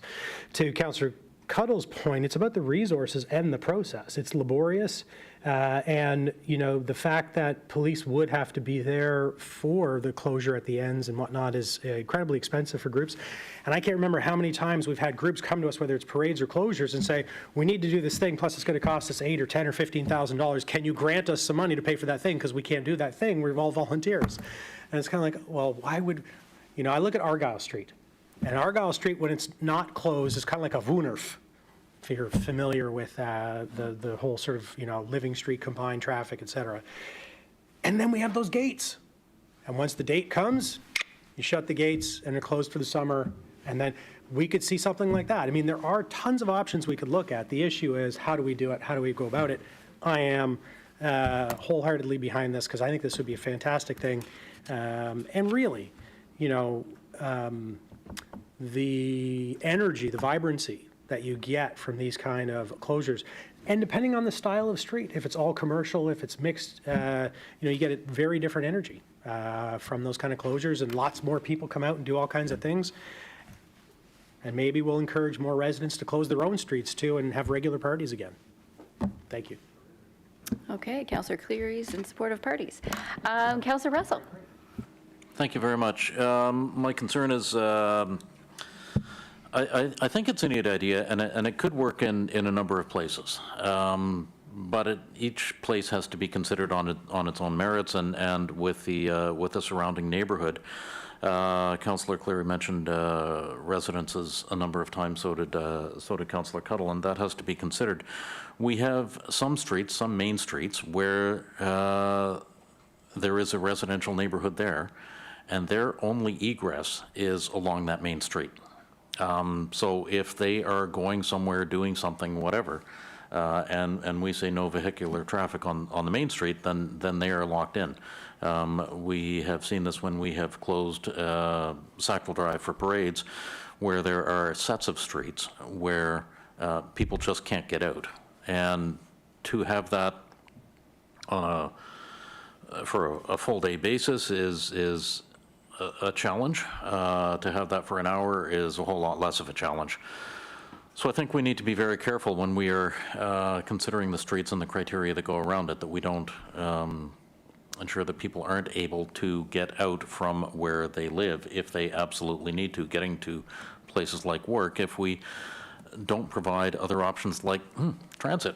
To Councillor Cuddle's point, it's about the resources and the process. It's laborious, and the fact that police would have to be there for the closure at the ends and whatnot is incredibly expensive for groups. And I can't remember how many times we've had groups come to us, whether it's parades or closures, and say, we need to do this thing, plus it's going to cost us $8,000 or $10,000 or $15,000. Can you grant us some money to pay for that thing? Because we can't do that thing. We're all volunteers. And it's kind of like, well, why would, I look at Argyle Street. And Argyle Street, when it's not closed, is kind of like a Woonerf. If you're familiar with the whole sort of, Living Street combined traffic, et cetera. And then we have those gates. And once the date comes, you shut the gates and they're closed for the summer. And then we could see something like that. I mean, there are tons of options we could look at. The issue is, how do we do it? How do we go about it? I am wholeheartedly behind this, because I think this would be a fantastic thing. And really, the energy, the vibrancy that you get from these kind of closures, and depending on the style of street, if it's all commercial, if it's mixed, you get a very different energy from those kind of closures, and lots more people come out and do all kinds of things. And maybe we'll encourage more residents to close their own streets too and have regular parties again. Thank you. Okay, Councillor Cleary's in support of parties. Councillor Russell. Thank you very much. My concern is, I think it's a neat idea, and it could work in a number of places. But each place has to be considered on its own merits and with the surrounding neighborhood. Councillor Cleary mentioned residences a number of times, so did Councillor Cuttle, and that has to be considered. We have some streets, some main streets, where there is a residential neighborhood there, and their only egress is along that main street. So if they are going somewhere, doing something, whatever, and we say no vehicular traffic on the main street, then they are locked in. We have seen this when we have closed Sackville Drive for parades, where there are sets of streets where people just can't get out. And to have that for a full day basis is a challenge. To have that for an hour is a whole lot less of a challenge. So I think we need to be very careful when we are considering the streets and the criteria that go around it, that we don't ensure that people aren't able to get out from where they live if they absolutely need to, getting to places like work, if we don't provide other options like transit,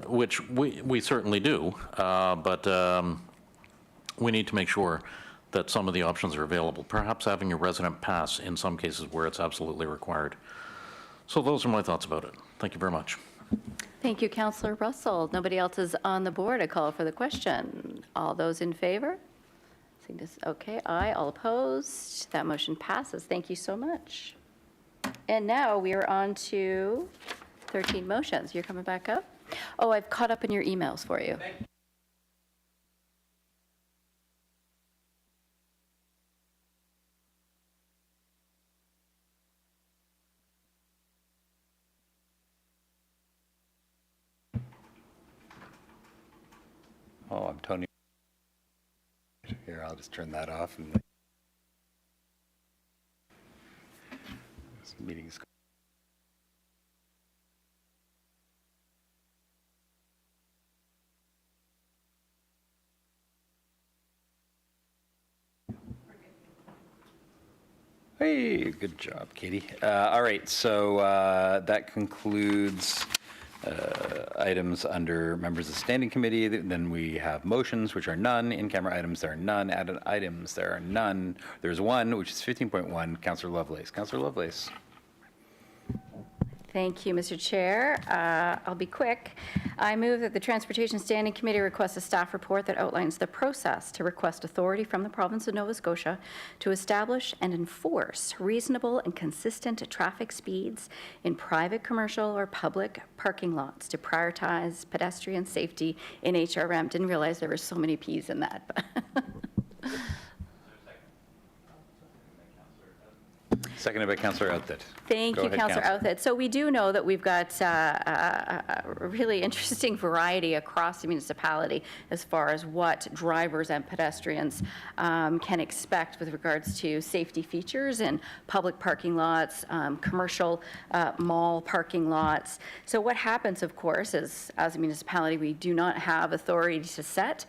which we certainly do, but we need to make sure that some of the options are available, perhaps having a resident pass in some cases where it's absolutely required. So those are my thoughts about it. Thank you very much. Thank you, Councillor Russell. Nobody else is on the board. I call for the question. All those in favor? Okay, aye. All opposed? That motion passes. Thank you so much. And now we are on to 13 motions. You're coming back up? Oh, I've caught up in your emails for you. Oh, I'm Tony. Here, I'll just turn that off and. This meeting's. Hey, good job, Katie. All right, so that concludes items under members of the standing committee. Then we have motions, which are none. In-camera items, there are none. Added items, there are none. There's one, which is 15.1. Councillor Lovelace. Councillor Lovelace. Thank you, Mr. Chair. I'll be quick. I move that the Transportation Standing Committee request a staff report that outlines the process to request authority from the province of Nova Scotia to establish and enforce reasonable and consistent traffic speeds in private, commercial, or public parking lots to prioritize pedestrian safety in HRM. Didn't realize there were so many Ps in that. Seconded by Councillor Outthit. Thank Go you, ahead, Councillor Councillor. Outthit. So we do know that we've got a really interesting variety across the municipality as far as what drivers and pedestrians can expect with regards to safety features in public parking lots, commercial mall parking lots. So what happens, of course, is as a municipality, we do not have authority to set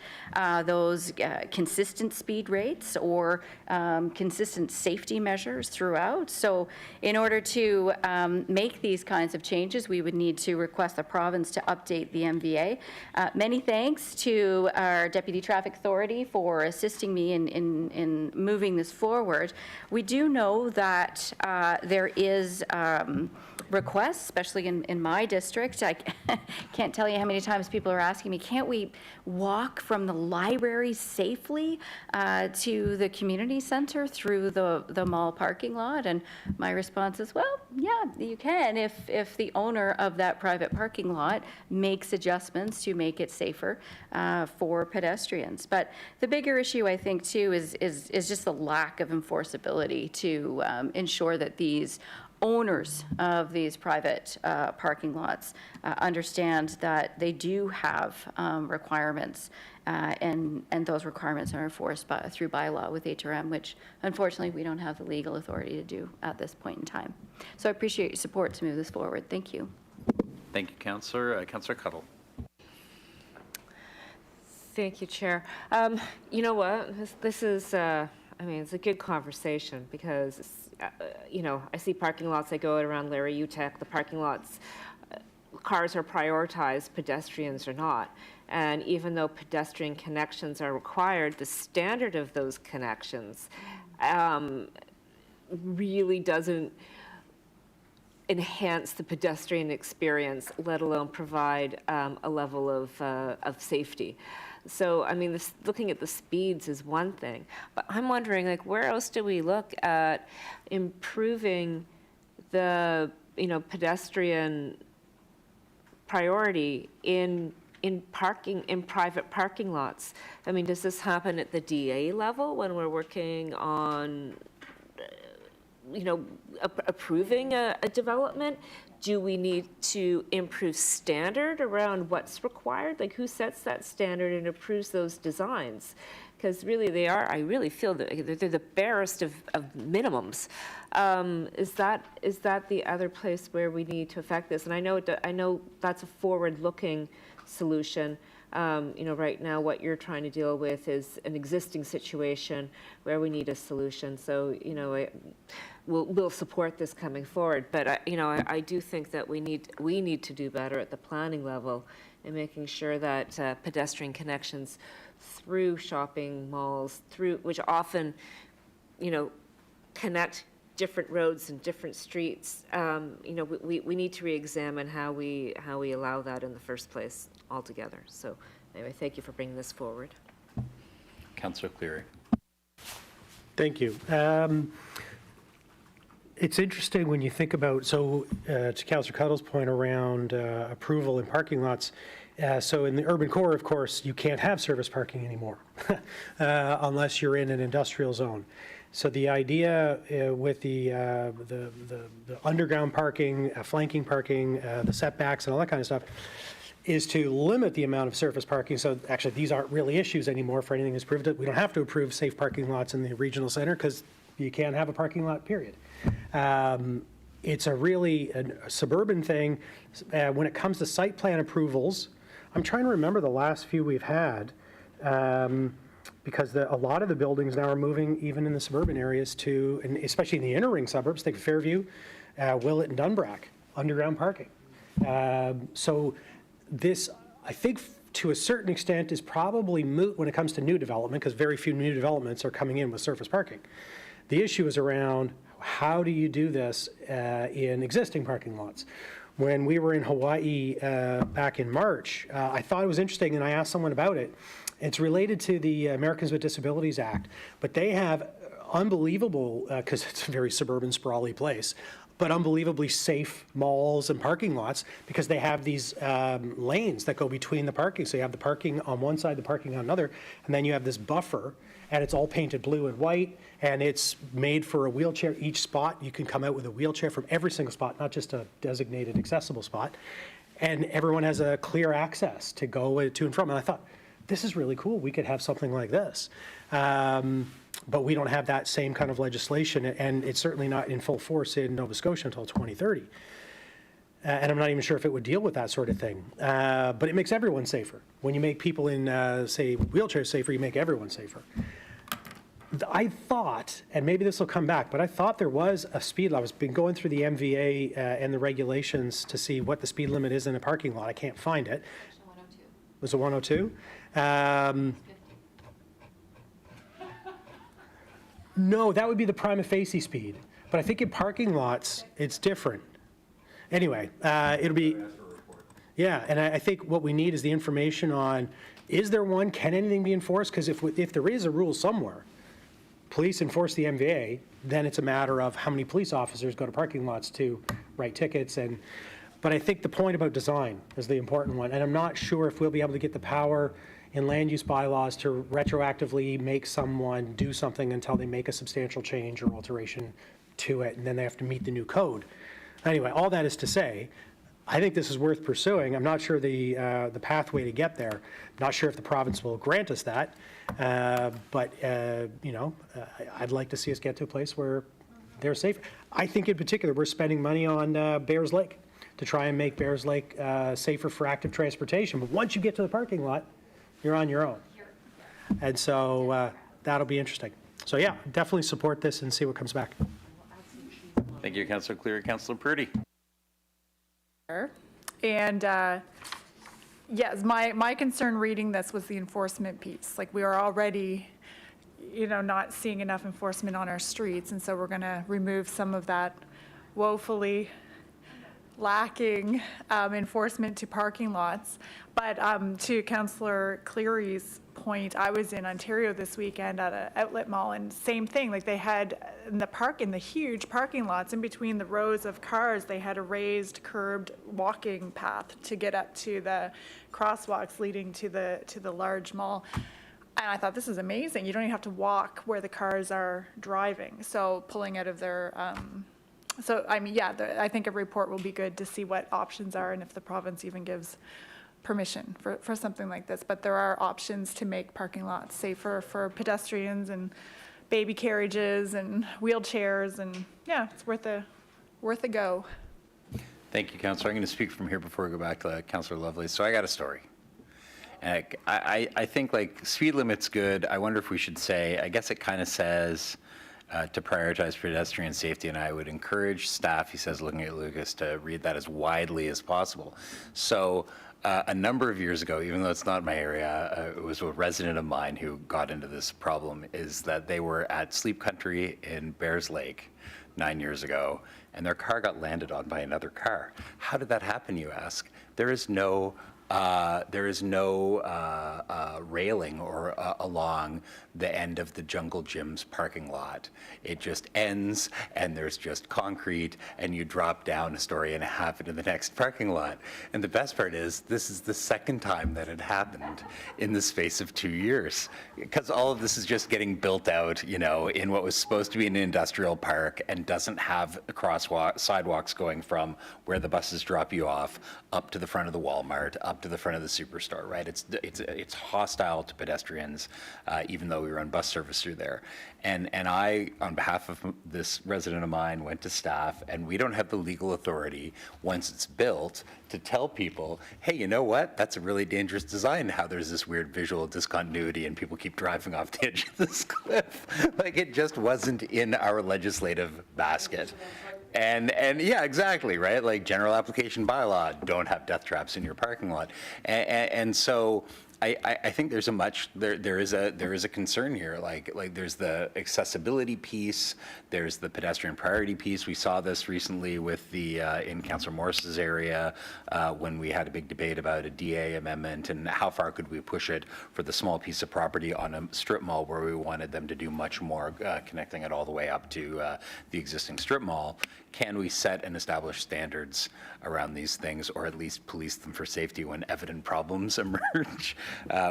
those consistent speed rates or consistent safety measures throughout. So in order to make these kinds of changes, we would need to request the province to update the MVA. Many thanks to our Deputy Traffic Authority for assisting me in moving this forward. We do know that there is requests, especially in my district. I can't tell you how many times people are asking me, can't we walk from the library safely to the community center through the mall parking lot? And my response is, well, yeah, you can if the owner of that private parking lot makes adjustments to make it safer for pedestrians. But the bigger issue, I think, too, is just the lack of enforceability to ensure that these owners of these private parking lots understand that they do have requirements, and those requirements are enforced through bylaw with HRM, which unfortunately we don't have the legal authority to do at this point in time. So I appreciate your support to move this forward. Thank you. Thank you, Councillor. Councillor Cuttle. Thank you, Chair. You know what? This is, I mean, it's a good conversation because, you know, I see parking lots. I go around Larry UTEC. The parking lots, cars are prioritized, pedestrians are not. And even though pedestrian connections are required, the standard of those connections really doesn't enhance the pedestrian experience, let alone provide a level of safety. So, I mean, looking at the speeds is one thing, but I'm wondering, like, where else do we look at improving the, you know, pedestrian priority in private parking lots? I mean, does this happen at the DA level when we're working on, you know, approving a development? Do we need to improve standard around what's required? Like, who sets that standard and approves those designs? Because really they are, I really feel that they're the barest of minimums. Is that the other place where we need to affect this? And I know that's a forward-looking solution. You know, right now what you're trying to deal with is an existing situation where we need a solution. So, you know, we'll support this coming forward. But you know, I do think that we need to do better at the planning level in making sure that pedestrian connections through shopping malls, which often, you know, connect different roads and different streets. You know, we need to re-examine how we allow that in the first place altogether. So anyway, thank you for bringing this forward. Councillor Cleary. Thank you. It's interesting when you think about, so to Councillor Cuddle's point around approval in parking lots, so in the urban core, of course, you can't have service parking anymore unless you're in an industrial zone. So the idea with the underground parking, flanking parking, the setbacks and all that kind of stuff, is to limit the amount of surface parking. So actually, these aren't really issues anymore for anything that's approved. We don't have to approve safe parking lots in the regional center because you can't have a parking lot, period. It's a really a suburban thing. When it comes to site plan approvals, I'm trying to remember the last few we've had, because a lot of the buildings now are moving even in the suburban areas to, and especially in the inner ring suburbs, think of Fairview, Willett and Dunbrack, underground parking. So this, I think, to a certain extent, is probably moot when it comes to new development, because very few new developments are coming in with surface parking. The issue is around how do you do this in existing parking lots? When we were in Hawaii back in March, I thought it was interesting, and I asked someone about it. It's related to the Americans with Disabilities Act, but they have unbelievable, because it's a very suburban, sprawly place, but unbelievably safe malls and parking lots because they have these lanes that go between the parking. So you have the parking on one side, the parking on another, and then you have this buffer, and it's all painted blue and white, and it's made for a wheelchair. Each spot, you can come out with a wheelchair from every single spot, not just a designated accessible spot. And everyone has a clear access to go to and from. And I thought, this is really cool. We could have something like this. But we don't have that same kind of legislation, and it's certainly not in full force in Nova Scotia until 2030. And I'm not even sure if it would deal with that sort of thing. But it makes everyone safer. When you make people in, say, wheelchairs safer, you make everyone safer. I thought, and maybe this will come back, but I thought there was a speed limit. I've been going through the MVA and the regulations to see what the speed limit is in a parking lot. I can't find it. Was it 102? No, that would be the prima facie speed. But I think in parking lots, it's different. Anyway, it'll be, yeah, and I think what we need is the information on, is there one, can anything be enforced? Because if there is a rule somewhere, police enforce the MVA, then it's a matter of how many police officers go to parking lots to write tickets. But I think the point about design is the important one. And I'm not sure if we'll be able to get the power in land use bylaws to retroactively make someone do something until they make a substantial change or alteration to it, and then they have to meet the new code. Anyway, all that is to say, I think this is worth pursuing. I'm not sure the pathway to get there. Not sure if the province will grant us that, but I'd like to see us get to a place where they're safe. I think in particular we're spending money on Bears Lake to try and make Bears Lake safer for active transportation. But once you get to the parking lot, you're on your own. And so that'll be interesting. So yeah, definitely support this and see what comes back. Thank you, Councillor Cleary. Councillor Purdy. And yes, my concern reading this was the enforcement piece. Like, we are already, not seeing enough enforcement on our streets, and so we're going to remove some of that woefully lacking enforcement to parking lots. But to Councillor Cleary's point, I was in Ontario this weekend at an outlet mall, and same thing. Like, they had in the huge parking lots in between the rows of cars, they had a raised curbed walking path to get up to the crosswalks leading to the large mall. And I thought, this is amazing. You don't even have to walk where the cars are driving. So pulling out of their I think a report will be good to see what options are and if the province even gives permission for something like this. But there are options to make parking lots safer for pedestrians and baby carriages and wheelchairs, and yeah, it's worth a go. Thank you, Councillor. I'm going to speak from here before we go back to Councillor Lovelace. So I got a story. I think, like, speed limit's good. I wonder if we should say, I guess it kind of says to prioritize pedestrian safety, and I would encourage staff, he says, looking at Lucas, to read that as widely as possible. So a number of years ago, even though it's not my area, it was a resident of mine who got into this problem, is that they were at Sleep Country in Bears Lake 9 years ago, and their car got landed on by another car. How did that happen, you ask? There is no railing or along the end of the Jungle Gym's parking lot. It just ends, and there's just concrete, and you drop down a story and a half into the next parking lot. And the best part is, this is the second time that it happened in the space of 2 years, because all of this is just getting built out, in what was supposed to be an industrial park and doesn't have sidewalks going from where the buses drop you off up to the front of the Walmart, up to the front of the Superstore, right? It's hostile to pedestrians, even though we run bus service through there. And I, on behalf of this resident of mine, went to staff, and we don't have the legal authority, once it's built, to tell people, hey, you know what? That's a really dangerous design, how there's this weird visual discontinuity and people keep driving off the edge of this cliff. Like, it just wasn't in our legislative basket. And yeah, exactly, right? Like, general application bylaw, don't have death traps in your parking lot. And so I think there's there is a concern here. Like there's the accessibility piece, there's the pedestrian priority piece. We saw this recently with in Councillor Morris's area when we had a big debate about a DA amendment and how far could we push it for the small piece of property on a strip mall where we wanted them to do much more, connecting it all the way up to the existing strip mall. Can we set and establish standards around these things, or at least police them for safety when evident problems emerge?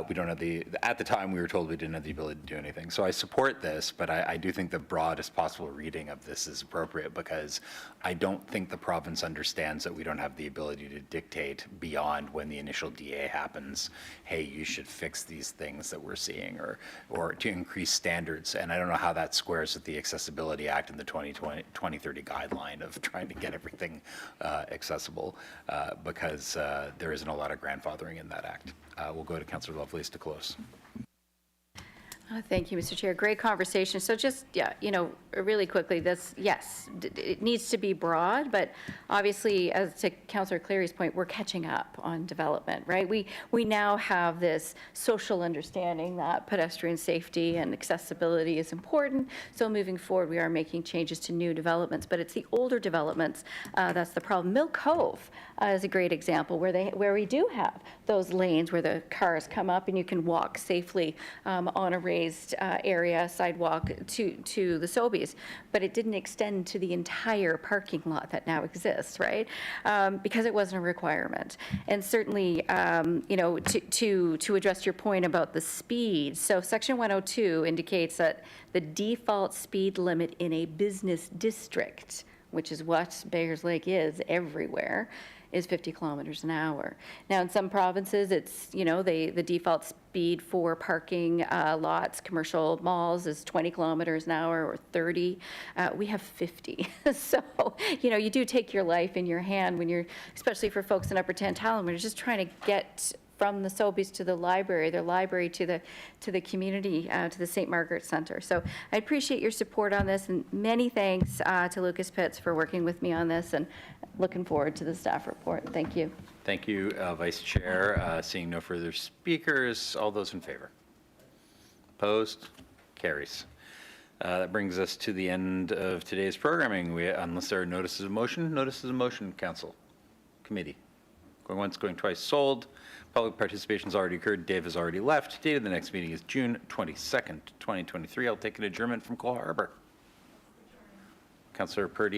We don't have at the time we were told we didn't have the ability to do anything. So I support this, but I do think the broadest possible reading of this is appropriate, because I don't think the province understands that we don't have the ability to dictate beyond when the initial DA happens, hey, you should fix these things that we're seeing, or to increase standards. And I don't know how that squares with the Accessibility Act and the 2030 guideline of trying to get everything accessible, because there isn't a lot of grandfathering in that act. We'll go to Councillor Lovelace to close. Thank you, Mr. Chair. Great conversation. So just, really quickly, yes, it needs to be broad, but obviously, as to Councillor Cleary's point, we're catching up on development, right? We now have this social understanding that pedestrian safety and accessibility is important. So moving forward, we are making changes to new developments, but it's the older developments that's the problem. Mill Cove is a great example where we do have those lanes where the cars come up and you can walk safely on a raised area, sidewalk to the Sobeys, but it didn't extend to the entire parking lot that now exists, right? Because it wasn't a requirement. And certainly, to address your point about the speed, so Section 102 indicates that the default speed limit in a business district, which is what Bayers Lake is everywhere, is 50 kilometers an hour. Now, in some provinces, it's, the default speed for parking lots, commercial malls is 20 kilometers an hour or 30. We have 50. So, you do take your life in your hand when you're, especially for folks in Upper Tantallon, when you're just trying to get from the Sobeys to the library to the community, to the St. Margaret Center. So I appreciate your support on this, and many thanks to Lucas Pitts for working with me on this, and looking forward to the staff report. Thank you. Thank you, Vice Chair. Seeing no further speakers, all those in favor? Opposed? Carries. That brings us to the end of today's programming. Unless there are notices of motion, Council, Committee. Going once, going twice, sold. Public participation has already occurred. Dave has already left. Date of the next meeting is June 22nd, 2023. I'll take an adjournment from Cole Harbour. Councillor Purdy.